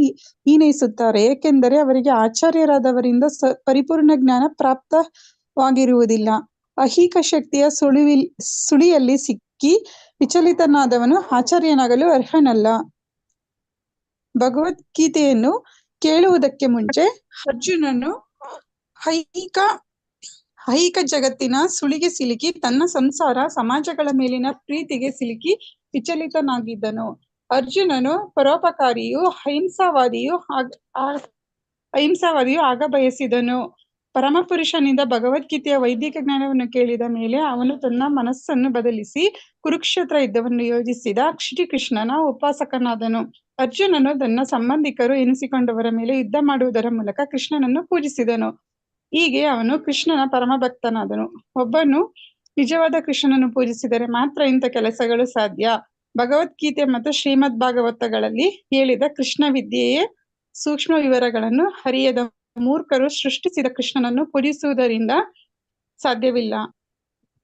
ಹೀನೈಸುತ್ತಾರೆ, ಏಕೆಂದರೆ ಅವರಿಗೆ ಆಚಾರ್ಯರಾದವರಿಂದ ಪರಿಪೂರ್ಣ ಜ್ಞಾನ ಪ್ರಾಪ್ತವಾಗಿರುವುದಿಲ್ಲ. ಐಹಿಕ ಶಕ್ತಿಯ ಸುಳಿಯಲ್ಲಿ ಸಿಕ್ಕಿ ವಿಚಲಿತನಾದವನು ಆಚಾರ್ಯನಾಗಲು ಅರ್ಹನಲ್ಲ. ಭಗವದ್ಗೀತೆಯನ್ನು ಕೇಳುವುದಕ್ಕೆ ಮುಂಚೆ ಅರ್ಜುನನು ಐಹಿಕ ಜಗತ್ತಿನ ಸುಳಿಗೆ ಸಿಲುಕಿ ತನ್ನ ಸಂಸಾರ ಸಮಾಜಗಳ ಮೇಲಿನ ಪ್ರೀತಿಗೆ ಸಿಲುಕಿ ವಿಚಲಿತನಾಗಿದ್ದನು. ಅರ್ಜುನನು ಪರೋಪಕಾರಿಯೂ ಅಹಿಂಸಾವಾದಿಯೂ ಆಗ ಬಯಸಿದನು. ಪರಮಪುರುಷನಿಂದ ಭಗವದ್ಗೀತೆಯ ವೈದಿಕ ಜ್ಞಾನವನ್ನು ಕೇಳಿದ ಮೇಲೆ ಅವನು ತನ್ನ ಮನಸ್ಸನ್ನು ಬದಲಿಸಿ ಕುರುಕ್ಷೇತ್ರ ಯುದ್ಧವನ್ನು ಯೋಜಿಸಿದ ಶ್ರೀಕೃಷ್ಣನ ಉಪಾಸಕನಾದನು. ಅರ್ಜುನನು ತನ್ನ ಸಂಬಂಧಿಕರು ಎನಿಸಿಕೊಂಡವರ ಮೇಲೆ ಯುದ್ಧ ಮಾಡುವುದರ ಮೂಲಕ ಕೃಷ್ಣನನ್ನು ಪೂಜಿಸಿದನು. ಹೀಗೆ ಅವನು ಕೃಷ್ಣನ ಪರಮ ಭಕ್ತನಾದನು. ಒಬ್ಬನು ನಿಜವಾದ ಕೃಷ್ಣನನ್ನು ಪೂಜಿಸಿದರೆ ಮಾತ್ರ ಇಂಥ ಕೆಲಸಗಳು ಸಾಧ್ಯ. ಭಗವದ್ಗೀತೆ ಮತ್ತು ಶ್ರೀಮದ್ ಭಾಗವತಗಳಲ್ಲಿ ಹೇಳಿದ ಕೃಷ್ಣ ವಿದ್ಯೆಯೇ ಸೂಕ್ಷ್ಮ ವಿವರಗಳನ್ನು ಅರಿಯದ ಮೂರ್ಖರು ಸೃಷ್ಟಿಸಿದ ಕೃಷ್ಣನನ್ನು ಪೂಜಿಸುವುದರಿಂದ ಸಾಧ್ಯವಿಲ್ಲ.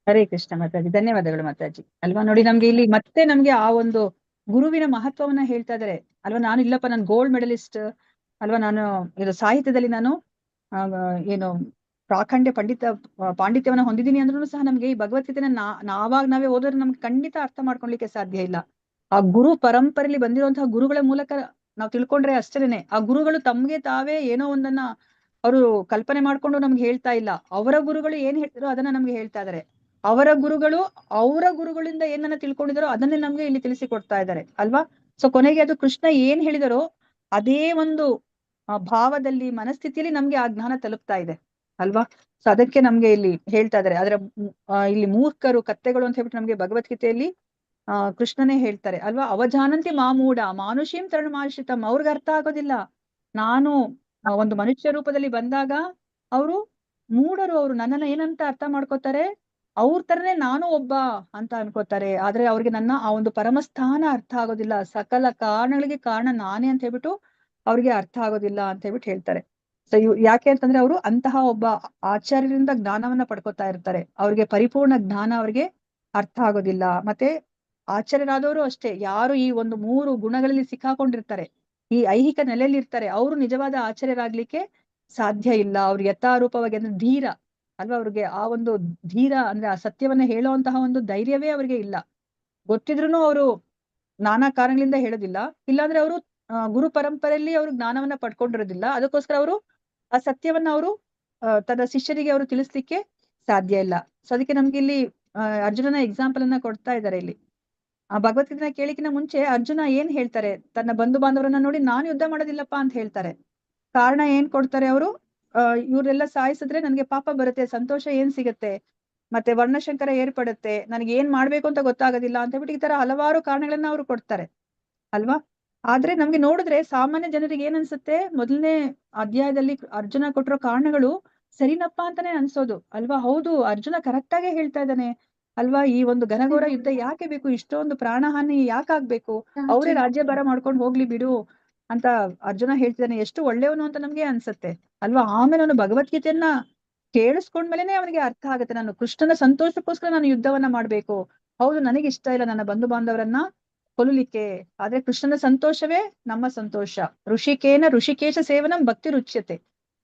ಹರೇ ಕೃಷ್ಣ ಮಾತಾಜಿ. ಧನ್ಯವಾದಗಳು ಮಾತಾಜಿ. ಅಲ್ವಾ? ನೋಡಿ, ನಮ್ಗೆ ಇಲ್ಲಿ ಮತ್ತೆ ನಮ್ಗೆ ಆ ಒಂದು ಗುರುವಿನ ಮಹತ್ವವನ್ನ ಹೇಳ್ತಾ ಇದಾರೆ ಅಲ್ವಾ? ನಾನು ಇಲ್ಲಪ್ಪ, ನಾನು ಗೋಲ್ಡ್ ಮೆಡಲಿಸ್ಟ್ ಅಲ್ವಾ, ನಾನು ಇದು ಸಾಹಿತ್ಯದಲ್ಲಿ ನಾನು ಏನು ಪಾಂಡಿತ್ಯವನ್ನ ಹೊಂದಿದ್ದೀನಿ ಅಂದ್ರೂ ಸಹ ನಮ್ಗೆ ಈ ಭಗವದ್ಗೀತೆನ ನಾವೇ ಓದೋದ್ರೆ ನಮ್ಗೆ ಖಂಡಿತ ಅರ್ಥ ಮಾಡ್ಕೊಳ್ಲಿಕ್ಕೆ ಸಾಧ್ಯ ಇಲ್ಲ. ಆ ಗುರು ಪರಂಪರೆಯಲ್ಲಿ ಬಂದಿರುವಂತಹ ಗುರುಗಳ ಮೂಲಕ ನಾವು ತಿಳ್ಕೊಂಡ್ರೆ ಅಷ್ಟೇನೆ. ಆ ಗುರುಗಳು ತಮ್ಗೆ ತಾವೇ ಏನೋ ಒಂದನ್ನ ಅವರು ಕಲ್ಪನೆ ಮಾಡ್ಕೊಂಡು ನಮ್ಗೆ ಹೇಳ್ತಾ ಇಲ್ಲ. ಅವರ ಗುರುಗಳು ಏನ್ ಹೇಳ್ತಾರೋ ಅದನ್ನ ನಮ್ಗೆ ಹೇಳ್ತಾ ಇದಾರೆ. ಅವರ ಗುರುಗಳಿಂದ ಏನನ್ನ ತಿಳ್ಕೊಂಡಿದಾರೋ ಅದನ್ನೇ ನಮ್ಗೆ ಇಲ್ಲಿ ತಿಳಿಸಿ ಕೊಡ್ತಾ ಇದ್ದಾರೆ ಅಲ್ವಾ? ಸೊ ಕೊನೆಗೆ ಅದು ಕೃಷ್ಣ ಏನ್ ಹೇಳಿದಾರೋ ಅದೇ ಒಂದು ಭಾವದಲ್ಲಿ, ಮನಸ್ಥಿತಿಯಲ್ಲಿ ನಮ್ಗೆ ಆ ಜ್ಞಾನ ತಲುಪ್ತಾ ಇದೆ ಅಲ್ವಾ? ಸೊ ಅದಕ್ಕೆ ನಮ್ಗೆ ಇಲ್ಲಿ ಹೇಳ್ತಾ ಇದಾರೆ. ಆದ್ರೆ ಇಲ್ಲಿ ಮೂರ್ಖರು, ಕತ್ತೆಗಳು ಅಂತ ಹೇಳ್ಬಿಟ್ಟು ನಮ್ಗೆ ಭಗವದ್ಗೀತೆಯಲ್ಲಿ ಕೃಷ್ಣನೇ ಹೇಳ್ತಾರೆ ಅಲ್ವಾ? ಅವಜಾನಂತಿ ಮಾಮೂಢ ಮಾನುಷೀಂ ತರುಣಮಾಶ್ರಿತಂ. ಅವ್ರಿಗೆ ಅರ್ಥ ಆಗೋದಿಲ್ಲ. ನಾನು ಒಂದು ಮನುಷ್ಯ ರೂಪದಲ್ಲಿ ಬಂದಾಗ ಅವರು ಮೂಢರು, ಅವರು ನನ್ನನ್ನ ಏನಂತ ಅರ್ಥ ಮಾಡ್ಕೋತಾರೆ, ಅವ್ರ ತರನೇ ನಾನು ಒಬ್ಬ ಅಂತ ಅನ್ಕೋತಾರೆ. ಆದ್ರೆ ಅವ್ರಿಗೆ ನನ್ನ ಆ ಒಂದು ಪರಮಸ್ಥಾನ ಅರ್ಥ ಆಗೋದಿಲ್ಲ. ಸಕಲ ಕಾರಣಗಳಿಗೆ ಕಾರಣ ನಾನೇ ಅಂತ ಹೇಳ್ಬಿಟ್ಟು ಅವ್ರಿಗೆ ಅರ್ಥ ಆಗೋದಿಲ್ಲ ಅಂತ ಹೇಳ್ಬಿಟ್ಟು ಹೇಳ್ತಾರೆ. ಸೊ ಯಾಕೆ ಅಂತಂದ್ರೆ ಅವರು ಅಂತಹ ಒಬ್ಬ ಆಚಾರ್ಯರಿಂದ ಜ್ಞಾನವನ್ನ ಪಡ್ಕೋತಾ ಇರ್ತಾರೆ. ಅವ್ರಿಗೆ ಪರಿಪೂರ್ಣ ಜ್ಞಾನ ಅವ್ರಿಗೆ ಅರ್ಥ ಆಗೋದಿಲ್ಲ. ಮತ್ತೆ ಆಚಾರ್ಯರಾದವರು ಅಷ್ಟೇ, ಯಾರು ಈ ಒಂದು 3 ಗುಣಗಳಲ್ಲಿ ಸಿಕ್ಕಾಕೊಂಡಿರ್ತಾರೆ, ಈ ಐಹಿಕ ನೆಲೆಯಲ್ಲಿ ಇರ್ತಾರೆ, ಅವರು ನಿಜವಾದ ಆಚಾರ್ಯರಾಗ್ಲಿಕ್ಕೆ ಸಾಧ್ಯ ಇಲ್ಲ. ಅವ್ರು ಯಥಾರೂಪವಾಗಿ ಅಂದ್ರೆ ಧೀರ ಅಲ್ವಾ. ಅವ್ರಿಗೆ ಆ ಒಂದು ಧೀರ ಅಂದ್ರೆ ಆ ಸತ್ಯವನ್ನ ಹೇಳುವಂತಹ ಒಂದು ಧೈರ್ಯವೇ ಅವ್ರಿಗೆ ಇಲ್ಲ. ಗೊತ್ತಿದ್ರುನು ಅವರು ನಾನಾ ಕಾರಣಗಳಿಂದ ಹೇಳೋದಿಲ್ಲ. ಇಲ್ಲಾಂದ್ರೆ ಅವರು ಗುರು ಪರಂಪರೆಯಲ್ಲಿ ಅವರು ಜ್ಞಾನವನ್ನ ಪಡ್ಕೊಂಡಿರೋದಿಲ್ಲ. ಅದಕ್ಕೋಸ್ಕರ ಅವರು ಆ ಸತ್ಯವನ್ನ ಅವರು ತನ್ನ ಶಿಷ್ಯರಿಗೆ ಅವರು ತಿಳಿಸ್ಲಿಕ್ಕೆ ಸಾಧ್ಯ ಇಲ್ಲ. ಸೊ ಅದಕ್ಕೆ ನಮ್ಗೆ ಇಲ್ಲಿ ಅರ್ಜುನನ ಎಕ್ಸಾಂಪಲ್ ಅನ್ನ ಕೊಡ್ತಾ ಇದ್ದಾರೆ ಇಲ್ಲಿ. ಆ ಭಗವದ್ಗೀತೆನ ಕೇಳಿಕಿನ ಮುಂಚೆ ಅರ್ಜುನ ಏನ್ ಹೇಳ್ತಾರೆ, ತನ್ನ ಬಂಧು ಬಾಂಧವರನ್ನ ನೋಡಿ ನಾನು ಯುದ್ಧ ಮಾಡೋದಿಲ್ಲಪ್ಪ ಅಂತ ಹೇಳ್ತಾರೆ. ಕಾರಣ ಏನ್ ಕೊಡ್ತಾರೆ ಅವರು, ಇವ್ರೆಲ್ಲ ಸಾಯಿಸಿದ್ರೆ ನನ್ಗೆ ಪಾಪ ಬರುತ್ತೆ, ಸಂತೋಷ ಏನ್ ಸಿಗತ್ತೆ, ಮತ್ತೆ ವರ್ಣಶಂಕರ ಏರ್ಪಡುತ್ತೆ, ನನಗೆ ಏನ್ ಮಾಡ್ಬೇಕು ಅಂತ ಗೊತ್ತಾಗೋದಿಲ್ಲ ಅಂತ ಹೇಳ್ಬಿಟ್ಟು ಈ ತರ ಹಲವಾರು ಕಾರಣಗಳನ್ನ ಅವರು ಕೊಡ್ತಾರೆ ಅಲ್ವಾ. ಆದ್ರೆ ನಮ್ಗೆ ನೋಡಿದ್ರೆ ಸಾಮಾನ್ಯ ಜನರಿಗೆ ಏನ್ ಅನ್ಸುತ್ತೆ, ಮೊದಲನೇ ಅಧ್ಯಾಯದಲ್ಲಿ ಅರ್ಜುನ ಕೊಟ್ಟಿರೋ ಕಾರಣಗಳು ಸರಿನಪ್ಪ ಅಂತಾನೆ ಅನ್ಸೋದು ಅಲ್ವಾ. ಹೌದು, ಅರ್ಜುನ ಕರೆಕ್ಟ್ ಆಗೇ ಹೇಳ್ತಾ ಇದ್ದಾನೆ ಅಲ್ವಾ. ಈ ಒಂದು ಘನಘೋರ ಯುದ್ಧ ಯಾಕೆ ಬೇಕು, ಇಷ್ಟೊಂದು ಪ್ರಾಣಹಾನಿ ಯಾಕಾಗ್ಬೇಕು, ಅವರೇ ರಾಜ್ಯಭಾರ ಮಾಡ್ಕೊಂಡು ಹೋಗ್ಲಿ ಬಿಡು ಅಂತ ಅರ್ಜುನ ಹೇಳ್ತಿದ್ದಾನೆ. ಎಷ್ಟು ಒಳ್ಳೆಯವನು ಅಂತ ನಮ್ಗೆ ಅನ್ಸುತ್ತೆ ಅಲ್ವಾ. ಆಮೇಲೆ ಅವನು ಭಗವದ್ಗೀತೆಯನ್ನ ಕೇಳಿಸ್ಕೊಂಡ್ಮೇಲೆನೆ ಅವನಿಗೆ ಅರ್ಥ ಆಗುತ್ತೆ, ನಾನು ಕೃಷ್ಣನ ಸಂತೋಷಕ್ಕೋಸ್ಕರ ನಾನು ಯುದ್ಧವನ್ನ ಮಾಡ್ಬೇಕು. ಹೌದು, ನನಗೆ ಇಷ್ಟ ಇಲ್ಲ ನನ್ನ ಬಂಧು ಬಾಂಧವರನ್ನ ಕೊಲ್ಲಲಿಕ್ಕೆ, ಆದ್ರೆ ಕೃಷ್ಣನ ಸಂತೋಷವೇ ನಮ್ಮ ಸಂತೋಷ. ಋಷಿಕೇಶ ಸೇವನಂ ಭಕ್ತಿ ರುಚ್ಯತೆ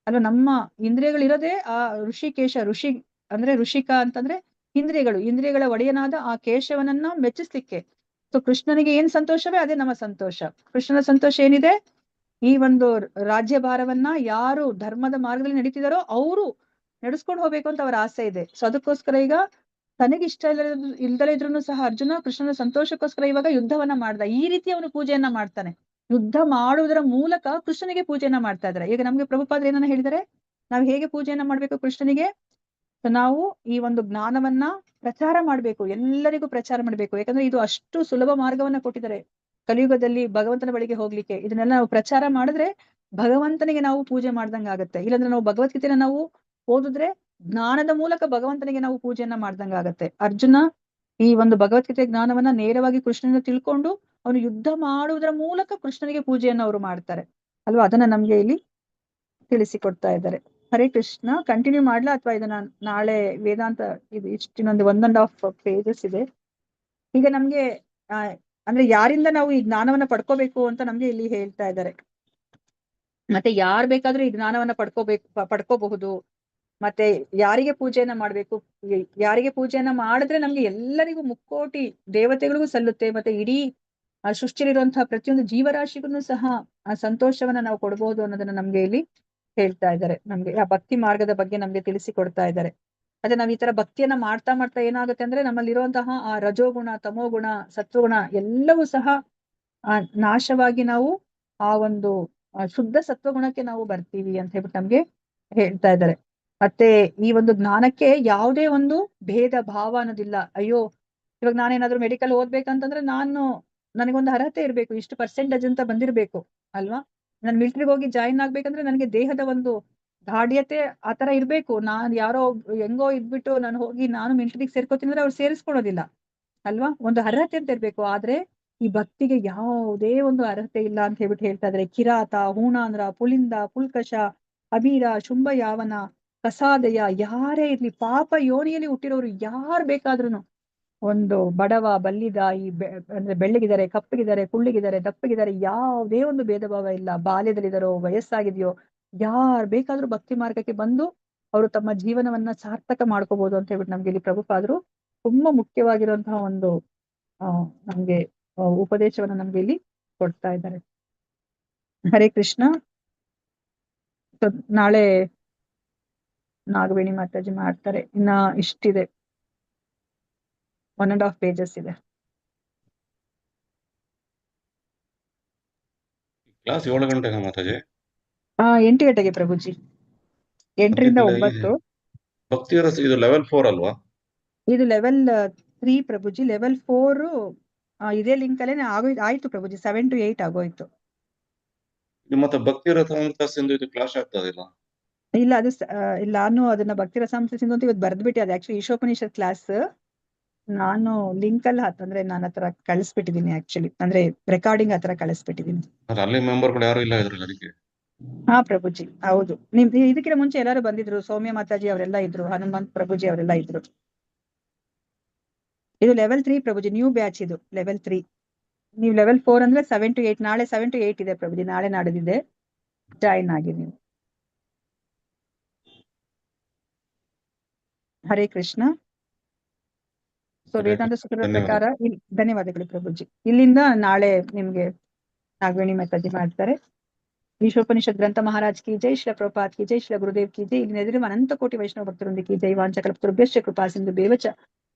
ಅಲ್ವಾ. ನಮ್ಮ ಇಂದ್ರಿಯಗಳಿರೋದೇ ಆ ಋಷಿಕೇಶ, ಋಷಿ ಅಂದ್ರೆ ಋಷಿಕ ಅಂತಂದ್ರೆ ಇಂದ್ರಿಯಗಳ ಒಡೆಯನಾದ ಆ ಕೇಶವನನ್ನ ಮೆಚ್ಚಿಸ್ಲಿಕ್ಕೆ. ಸೊ ಕೃಷ್ಣನಿಗೆ ಏನ್ ಸಂತೋಷವೇ ಅದೇ ನಮ್ಮ ಸಂತೋಷ. ಕೃಷ್ಣನ ಸಂತೋಷ ಏನಿದೆ, ಈ ಒಂದು ರಾಜ್ಯಭಾರವನ್ನ ಯಾರು ಧರ್ಮದ ಮಾರ್ಗದಲ್ಲಿ ನಡೀತಿದಾರೋ ಅವರು ನಡೆಸ್ಕೊಂಡು ಹೋಗ್ಬೇಕು ಅಂತ ಅವರ ಆಸೆ ಇದೆ. ಸೊ ಅದಕ್ಕೋಸ್ಕರ ಈಗ ತನಗಿಷ್ಟ ಇಲ್ದಲೇ ಇದ್ರು ಸಹ ಅರ್ಜುನ ಕೃಷ್ಣನ ಸಂತೋಷಕ್ಕೋಸ್ಕರ ಇವಾಗ ಯುದ್ಧವನ್ನ ಮಾಡ್ದ. ಈ ರೀತಿ ಅವನು ಪೂಜೆಯನ್ನ ಮಾಡ್ತಾನೆ. ಯುದ್ಧ ಮಾಡುವುದರ ಮೂಲಕ ಕೃಷ್ಣನಿಗೆ ಪೂಜೆಯನ್ನ ಮಾಡ್ತಾ ಇದ್ದಾರೆ. ಈಗ ನಮ್ಗೆ ಪ್ರಭುಪಾದರು ಏನನ್ನ ಹೇಳಿದರೆ, ನಾವ್ ಹೇಗೆ ಪೂಜೆಯನ್ನ ಮಾಡ್ಬೇಕು ಕೃಷ್ಣನಿಗೆ, ನಾವು ಈ ಒಂದು ಜ್ಞಾನವನ್ನ ಪ್ರಚಾರ ಮಾಡ್ಬೇಕು, ಎಲ್ಲರಿಗೂ ಪ್ರಚಾರ ಮಾಡ್ಬೇಕು. ಯಾಕಂದ್ರೆ ಇದು ಅಷ್ಟು ಸುಲಭ ಮಾರ್ಗವನ್ನ ಕೊಟ್ಟಿದ್ದಾರೆ ಕಲಿಯುಗದಲ್ಲಿ ಭಗವಂತನ ಬಳಿಗೆ ಹೋಗ್ಲಿಕ್ಕೆ. ಇದನ್ನೆಲ್ಲ ನಾವು ಪ್ರಚಾರ ಮಾಡಿದ್ರೆ ಭಗವಂತನಿಗೆ ನಾವು ಪೂಜೆ ಮಾಡ್ದಂಗ ಆಗತ್ತೆ. ಇಲ್ಲಾಂದ್ರೆ ನಾವು ಭಗವದ್ಗೀತೆನ ನಾವು ಓದಿದ್ರೆ ಜ್ಞಾನದ ಮೂಲಕ ಭಗವಂತನಿಗೆ ನಾವು ಪೂಜೆಯನ್ನ ಮಾಡ್ದಂಗ ಆಗತ್ತೆ. ಅರ್ಜುನ ಈ ಒಂದು ಭಗವದ್ಗೀತೆ ಜ್ಞಾನವನ್ನ ನೇರವಾಗಿ ಕೃಷ್ಣನ ತಿಳ್ಕೊಂಡು ಅವನು ಯುದ್ಧ ಮಾಡುವುದರ ಮೂಲಕ ಕೃಷ್ಣನಿಗೆ ಪೂಜೆಯನ್ನ ಅವರು ಮಾಡ್ತಾರೆ ಅಲ್ವಾ. ಅದನ್ನ ನಮ್ಗೆ ಇಲ್ಲಿ ತಿಳಿಸಿಕೊಡ್ತಾ ಇದ್ದಾರೆ. ಹರೇ ಕೃಷ್ಣ. ಕಂಟಿನ್ಯೂ ಮಾಡ್ಲಾ ಅಥವಾ ಇದನ್ನ ನಾಳೆ ವೇದಾಂತ ಇದು ಇನ್ನೊಂದು 1.5 pages ಇದೆ. ಈಗ ನಮ್ಗೆ ಅಂದ್ರೆ ಯಾರಿಂದ ನಾವು ಈ ಜ್ಞಾನವನ್ನ ಪಡ್ಕೋಬೇಕು ಅಂತ ನಮ್ಗೆ ಇಲ್ಲಿ ಹೇಳ್ತಾ ಇದ್ದಾರೆ. ಮತ್ತೆ ಯಾರ್ ಬೇಕಾದ್ರೂ ಈ ಜ್ಞಾನವನ್ನ ಪಡ್ಕೋಬಹುದು. ಮತ್ತೆ ಯಾರಿಗೆ ಪೂಜೆಯನ್ನ ಮಾಡ್ಬೇಕು, ಯಾರಿಗೆ ಪೂಜೆಯನ್ನ ಮಾಡಿದ್ರೆ ನಮ್ಗೆ ಎಲ್ಲರಿಗೂ ಮುಕ್ಕೋಟಿ ದೇವತೆಗಳಿಗೂ ಸಲ್ಲುತ್ತೆ, ಮತ್ತೆ ಇಡೀ ಆ ಸೃಷ್ಟಿಲಿರುವಂತಹ ಪ್ರತಿಯೊಂದು ಜೀವರಾಶಿಗೂ ಸಹ ಆ ಸಂತೋಷವನ್ನ ನಾವು ಕೊಡಬಹುದು ಅನ್ನೋದನ್ನ ನಮ್ಗೆ ಇಲ್ಲಿ ಹೇಳ್ತಾ ಇದ್ದಾರೆ. ನಮ್ಗೆ ಆ ಭಕ್ತಿ ಮಾರ್ಗದ ಬಗ್ಗೆ ನಮ್ಗೆ ತಿಳಿಸಿಕೊಡ್ತಾ ಇದ್ದಾರೆ. ಅದೇ ನಾವ್ ಈ ತರ ಭಕ್ತಿಯನ್ನ ಮಾಡ್ತಾ ಮಾಡ್ತಾ ಏನಾಗುತ್ತೆ ಅಂದ್ರೆ ನಮ್ಮಲ್ಲಿರುವಂತಹ ಆ ರಜೋಗುಣ, ತಮೋಗುಣ, ಸತ್ವಗುಣ ಎಲ್ಲವೂ ಸಹ ನಾಶವಾಗಿ ನಾವು ಆ ಒಂದು ಶುದ್ಧ ಸತ್ವಗುಣಕ್ಕೆ ನಾವು ಬರ್ತೀವಿ ಅಂತ ಹೇಳ್ಬಿಟ್ಟು ನಮ್ಗೆ ಹೇಳ್ತಾ ಇದ್ದಾರೆ. ಮತ್ತೆ ಈ ಒಂದು ಜ್ಞಾನಕ್ಕೆ ಯಾವುದೇ ಒಂದು ಭೇದ ಭಾವ ಅನ್ನೋದಿಲ್ಲ. ಅಯ್ಯೋ, ಇವಾಗ ನಾನೇನಾದ್ರೂ ಮೆಡಿಕಲ್ ಓದ್ಬೇಕಂತಂದ್ರೆ ನನಗೊಂದು ಅರ್ಹತೆ ಇರ್ಬೇಕು, ಇಷ್ಟು ಪರ್ಸೆಂಟೇಜ್ ಅಂತ ಬಂದಿರ್ಬೇಕು ಅಲ್ವಾ. ನಾನು ಮಿಲಿಟರಿಗೆ ಹೋಗಿ ಜಾಯಿನ್ ಆಗ್ಬೇಕಂದ್ರೆ ನನಗೆ ದೇಹದ ಒಂದು ದಾಢ್ಯತೆ ಆತರ ಇರ್ಬೇಕು. ನಾನ್ ಯಾರೋ ಹೆಂಗೋ ಇದ್ಬಿಟ್ಟು ನಾನು ಮಿಲಿಟರಿಗೆ ಸೇರ್ಕೋತೀನಿ ಅಂದ್ರೆ ಅವ್ರು ಸೇರಿಸ್ಕೊಳೋದಿಲ್ಲ ಅಲ್ವಾ. ಒಂದು ಅರ್ಹತೆ ಅಂತ ಇರ್ಬೇಕು. ಆದ್ರೆ ಈ ಭಕ್ತಿಗೆ ಯಾವುದೇ ಒಂದು ಅರ್ಹತೆ ಇಲ್ಲ ಅಂತ ಹೇಳ್ಬಿಟ್ಟು ಹೇಳ್ತಾ ಇದ್ದಾರೆ. ಕಿರಾತ, ಹೂಣಾಂಧ್ರ, ಪುಲಿಂದ, ಪುಲ್ಕಶ, ಅಬೀರ, ಶುಂಭ ಯಾವನ, ಕಸಾದಯ, ಯಾರೇ ಇರ್ಲಿ, ಪಾಪ ಯೋನಿಯಲ್ಲಿ ಹುಟ್ಟಿರೋರು ಯಾರು ಬೇಕಾದ್ರುನು, ಒಂದು ಬಡವ, ಬಲ್ಲಿದ, ಅಂದ್ರೆ ಬೆಳ್ಳಗಿದ್ದಾರೆ, ಕಪ್ಪಗಿದ್ದಾರೆ, ಕುಳ್ಳಿಗಿದ್ದಾರೆ, ದಪ್ಪಗಿದ್ದಾರೆ, ಯಾವುದೇ ಒಂದು ಭೇದ ಭಾವ ಇಲ್ಲ. ಬಾಲ್ಯದಲ್ಲಿದ್ದಾರೋ, ವಯಸ್ಸಾಗಿದೆಯೋ, ಯಾರ್ ಬೇಕಾದ್ರೂ ಭಕ್ತಿ ಮಾರ್ಗಕ್ಕೆ ಬಂದು ಅವರು ತಮ್ಮ ಜೀವನವನ್ನ ಸಾರ್ಥಕ ಮಾಡ್ಕೋಬಹುದು ಅಂತ ಹೇಳ್ಬಿಟ್ಟು ನಮ್ಗೆ ಇಲ್ಲಿ ಪ್ರಭುಪಾದರು ತುಂಬಾ ಮುಖ್ಯವಾಗಿರುವಂತಹ ಒಂದು ನಮ್ಗೆ ಉಪದೇಶವನ್ನ ನಮ್ಗೆ ಇಲ್ಲಿ ಕೊಡ್ತಾ ಇದ್ದಾರೆ. ಹರೇ ಕೃಷ್ಣ. ನಾಳೆ ನಾಗವೇಣಿ ಮಾತಾಜಿ ಮಾಡ್ತಾರೆ. ಇನ್ನ ಇಷ್ಟಿದೆ, 1.5 pages ಇದೆ. ಕ್ಲಾಸ್ 7 ಗಂಟೆಗೆ ಮಾತಾಜಿ? 8 ಗಂಟೆಗೆ ಪ್ರಭುಜಿ, 8 ರಿಂದ 9. ಭಕ್ತಿ ರಸ ಇದು ಲೆವೆಲ್ 4 ಅಲ್ವಾ? ಇದು ಲೆವೆಲ್ 3 ಪ್ರಭುಜಿ. ಲೆವೆಲ್ 4 ಇದೇ ಲಿಂಕ್ ಅಲ್ಲೇ ಆಯ್ತು ಪ್ರಭುಜಿ. 7 to 8 ಆಗೋಯ್ತು. ಮತ್ತೆ ಭಕ್ತಿ ರಸಾಮೃತ ಸಿಂಧು ಇದು ಕ್ಲಾಸ್ ಆಗ್ತದಿಲ್ಲ? ಇಲ್ಲ, ಅದು ನಾನು ಅದನ್ನ ಭಕ್ತಿ ರಸಾಮೃತ ಸಿಂಧು ಅಂತ ಇವತ್ತು ಬರ್ದ್ಬಿಟ್ಟೆ. ಅದು ಆಕ್ಚುಲಿ ಈಶೋಪನಿಷತ್ ಕ್ಲಾಸ್. ನಾನು ಲಿಂಕ್ ಅಲ್ಲಿ ಅಂದ್ರೆ ನಾನು ಹತ್ರ ಕಳಿಸ್ಬಿಟ್ಟಿದೀನಿ. ಆಕ್ಚುಲಿ ಅಂದ್ರೆ ರೆಕಾರ್ಡಿಂಗ್ ಹತ್ರ ಕಳಿಸ್ಬಿಟ್ಟಿದೀನಿ. ಅಲ್ಲಿ ಮೆಂಬರ್ಗಳು ಯಾರು ಇಲ್ಲ ಇದ್ರಲ್ಲಿ ಅದಕ್ಕೆ? ಹಾ ಪ್ರಭುಜಿ, ಹೌದು. ಇದಕ್ಕಿಂತ ಮುಂಚೆ ಎಲ್ಲರೂ ಬಂದಿದ್ರು. ಸೌಮ್ಯ ಮಾತಾಜಿ ಅವರೆಲ್ಲ ಇದ್ರು, ಹನುಮಂತ್ ಪ್ರಭುಜಿ ಅವರೆಲ್ಲ ಇದ್ರು. ಇದು ಲೆವೆಲ್ 3 ಪ್ರಭುಜಿ, ನ್ಯೂ ಬ್ಯಾಚ್ ಇದು ಲೆವೆಲ್ 3. ನೀವು ಲೆವೆಲ್ 4 ಅಂದ್ರೆ 7 to 8. ನಾಳೆ 7 to 8 ಇದೆ ಪ್ರಭುಜಿ. ನಾಳೆ ನಾಡಿದ್ದಿದೆ, ಜಾಯಿನ್ ಆಗಿ ನೀವು. ಹರೇ ಕೃಷ್ಣ. ಸೊ ಹರೇ ವೇದಾಂತ ಕೃಷ್ಣ. ಸೂತ್ರದ ಧನ್ಯವಾದ. ಪ್ರಕಾರ ಧನ್ಯವಾದಗಳು ಪ್ರಭುಜಿ. ಇಲ್ಲಿಂದ ನಾಳೆ ನಿಮ್ಗೆ ನಾಗವೇಣಿ ಮಾತಾಜಿ ಮಾಡ್ತಾರೆ. ಈಶೋಪನಿಷತ್ ಗ್ರಂಥ ಮಹಾರಾಜ್ ಕಿ ಜೈ, ಶ್ರೀಲ ಪ್ರಭುಪಾದ್ ಕಿ ಜೈ, ಶ್ರೀಲ ಗುರುದೇವ್ ಕಿ ಜೈ. ಇಲ್ಲಿ ಎದುರು ಅನಂತ ಕೋಟಿ ವೈಷ್ಣವ ಭಕ್ತರೊಂದಿಗೆ ಜೈ. ವಾಂಚಕಲ್ಪತರುಭ್ಯಶ್ಚ ಕೃಪಾ ಸಿಂಧು ಬೇವಚ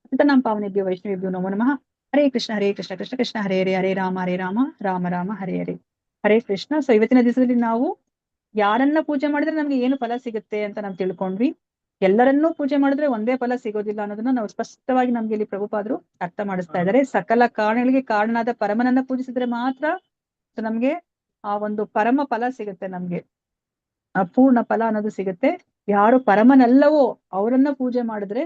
ಪತಿತಾನಾಂ ಪಾವನೇಭ್ಯೋ ವೈಷ್ಣವೇಭ್ಯೋ ನಮೋ ನಮಃ. ಹರೇ ಕೃಷ್ಣ ಕೃಷ್ಣ ಕೃಷ್ಣ ಹರೇ ಹರೇ, ಹರೇ ರಾಮ ರಾಮ ರಾಮ ಹರೇ ಹರೇ. ಹರೇ ಕೃಷ್ಣ. ಸೊ ಇವತ್ತಿನ ದಿವಸದಲ್ಲಿ ನಾವು ಯಾರನ್ನ ಪೂಜೆ ಮಾಡಿದ್ರೆ ನಮ್ಗೆ ಏನು ಫಲ ಸಿಗುತ್ತೆ ಅಂತ ನಾವು ತಿಳ್ಕೊಂಡ್ವಿ. ಎಲ್ಲರನ್ನೂ ಪೂಜೆ ಮಾಡಿದ್ರೆ ಒಂದೇ ಫಲ ಸಿಗೋದಿಲ್ಲ ಅನ್ನೋದನ್ನ ನಾವು ಸ್ಪಷ್ಟವಾಗಿ ನಮ್ಗೆ ಇಲ್ಲಿ ಪ್ರಭುಪಾದರು ಅರ್ಥ ಮಾಡಿಸ್ತಾ ಇದ್ದಾರೆ. ಸಕಲ ಕಾರಣಗಳಿಗೆ ಕಾರಣನಾದ ಪರಮನನ್ನ ಪೂಜಿಸಿದ್ರೆ ಮಾತ್ರ ನಮ್ಗೆ ಆ ಒಂದು ಪರಮ ಫಲ ಸಿಗುತ್ತೆ, ನಮ್ಗೆ ಆ ಪೂರ್ಣ ಫಲ ಅನ್ನೋದು ಸಿಗುತ್ತೆ. ಯಾರು ಪರಮನಲ್ಲವೋ ಅವರನ್ನ ಪೂಜೆ ಮಾಡಿದ್ರೆ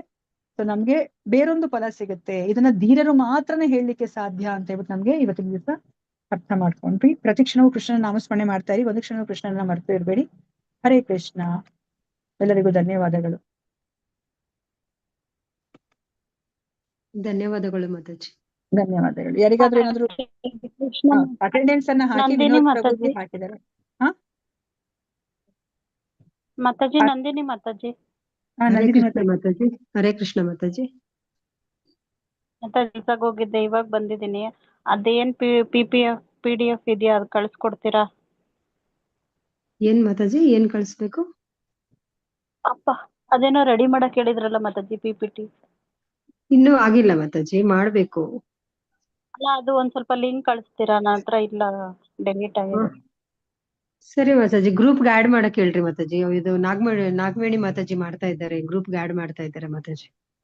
ಸೊ ನಮ್ಗೆ ಬೇರೊಂದು ಫಲ ಸಿಗುತ್ತೆ. ಇದನ್ನ ಧೀರರು ಮಾತ್ರನೇ ಹೇಳಲಿಕ್ಕೆ ಸಾಧ್ಯ ಅಂತ ಹೇಳ್ಬಿಟ್ಟು ನಮ್ಗೆ ಇವತ್ತಿನ ದಿವಸ ಅರ್ಥ ಮಾಡ್ಕೊಂಡ್ವಿ. ಪ್ರತಿ ಕ್ಷಣವೂ ಕೃಷ್ಣನ ನಾಮಸ್ಮರಣೆ ಮಾಡ್ತಾ ಇರಿ, ಒಂದು ಕ್ಷಣವೂ ಕೃಷ್ಣನ ಮರ್ತು ಇರ್ಬೇಡಿ. ಹರೇ ಕೃಷ್ಣ. ಎಲ್ಲರಿಗೂ ಧನ್ಯವಾದಗಳು. ಧನ್ಯವಾದಗಳು ಮಾತಾಜಿ. ಧನ್ಯವಾದಗಳು. ಯಾರಿಗಾದ್ರೂ ಏನಾದ್ರು ಅಟೆಂಡೆನ್ಸ್ ಅನ್ನ ಹಾಕಿ ನಂದಿನಿ ವಿನೋದ್ ಮಾತಾಜಿ. ಪ್ರಭುಜಿ ಹಾಕಿದ್ದಾರೆ. ಮಾತಾಜಿ ನಂದಿನಿ ಮಾತಾಜಿ. ಹರೇ ನಂದಿನಿ ಕೃಷ್ಣ ಮಾತಾಜಿ. ಹರೇ ಕೃಷ್ಣ ಮಾತಾಜಿ. ಕೆಲ್ಸಕ್ಕೆ ಹೋಗಿದ್ದೆ, ಇವಾಗ ಬಂದಿದ್ದೀನಿ. ಅದೇನ್ PDF ಇದೆಯಾ, ಅದು ಕಳ್ಸ್ಕೊಡ್ತೀರಾ? ಏನ್ ಮಾತಾಜಿ, ಏನ್ ಕಳಿಸ್ಬೇಕು? ಅಪ್ಪ ಅದೇನೋ ರೆಡಿ ಮಾಡಕ್ ಹೇಳಿದ್ರಲ್ಲ ಮಾತಾಜಿ, PPT. ಇನ್ನೂ ಆಗಿಲ್ಲ ಮಾತಾಜಿ, ಮಾಡ್ಬೇಕು. ಅಲ್ಲ, ಅದು ಒಂದ್ ಸ್ವಲ್ಪ ಲಿಂಕ್ ಕಳಿಸ್ತೀರಾ? ನನ್ನ ಹತ್ರ ಇಲ್ಲ, ಡೆಲೀಟ್ ಆಗಿದೆ. ಸರಿ ಮಾತಾಜಿ, ಗ್ರೂಪ್ಗೆ ಆಡ್ ಮಾಡಕ್ ಹೇಳ್ರಿ ಮಾತಾಜಿ. ಇದು ನಾಗವೇಣಿ ಮಾತಾಜಿ ಮಾಡ್ತಾ ಇದ್ದಾರೆ, ಗ್ರೂಪ್ಗೆ ಆಡ್ ಮಾಡ್ತಾ ಇದ್ದಾರೆ ಮಾತಾಜಿ.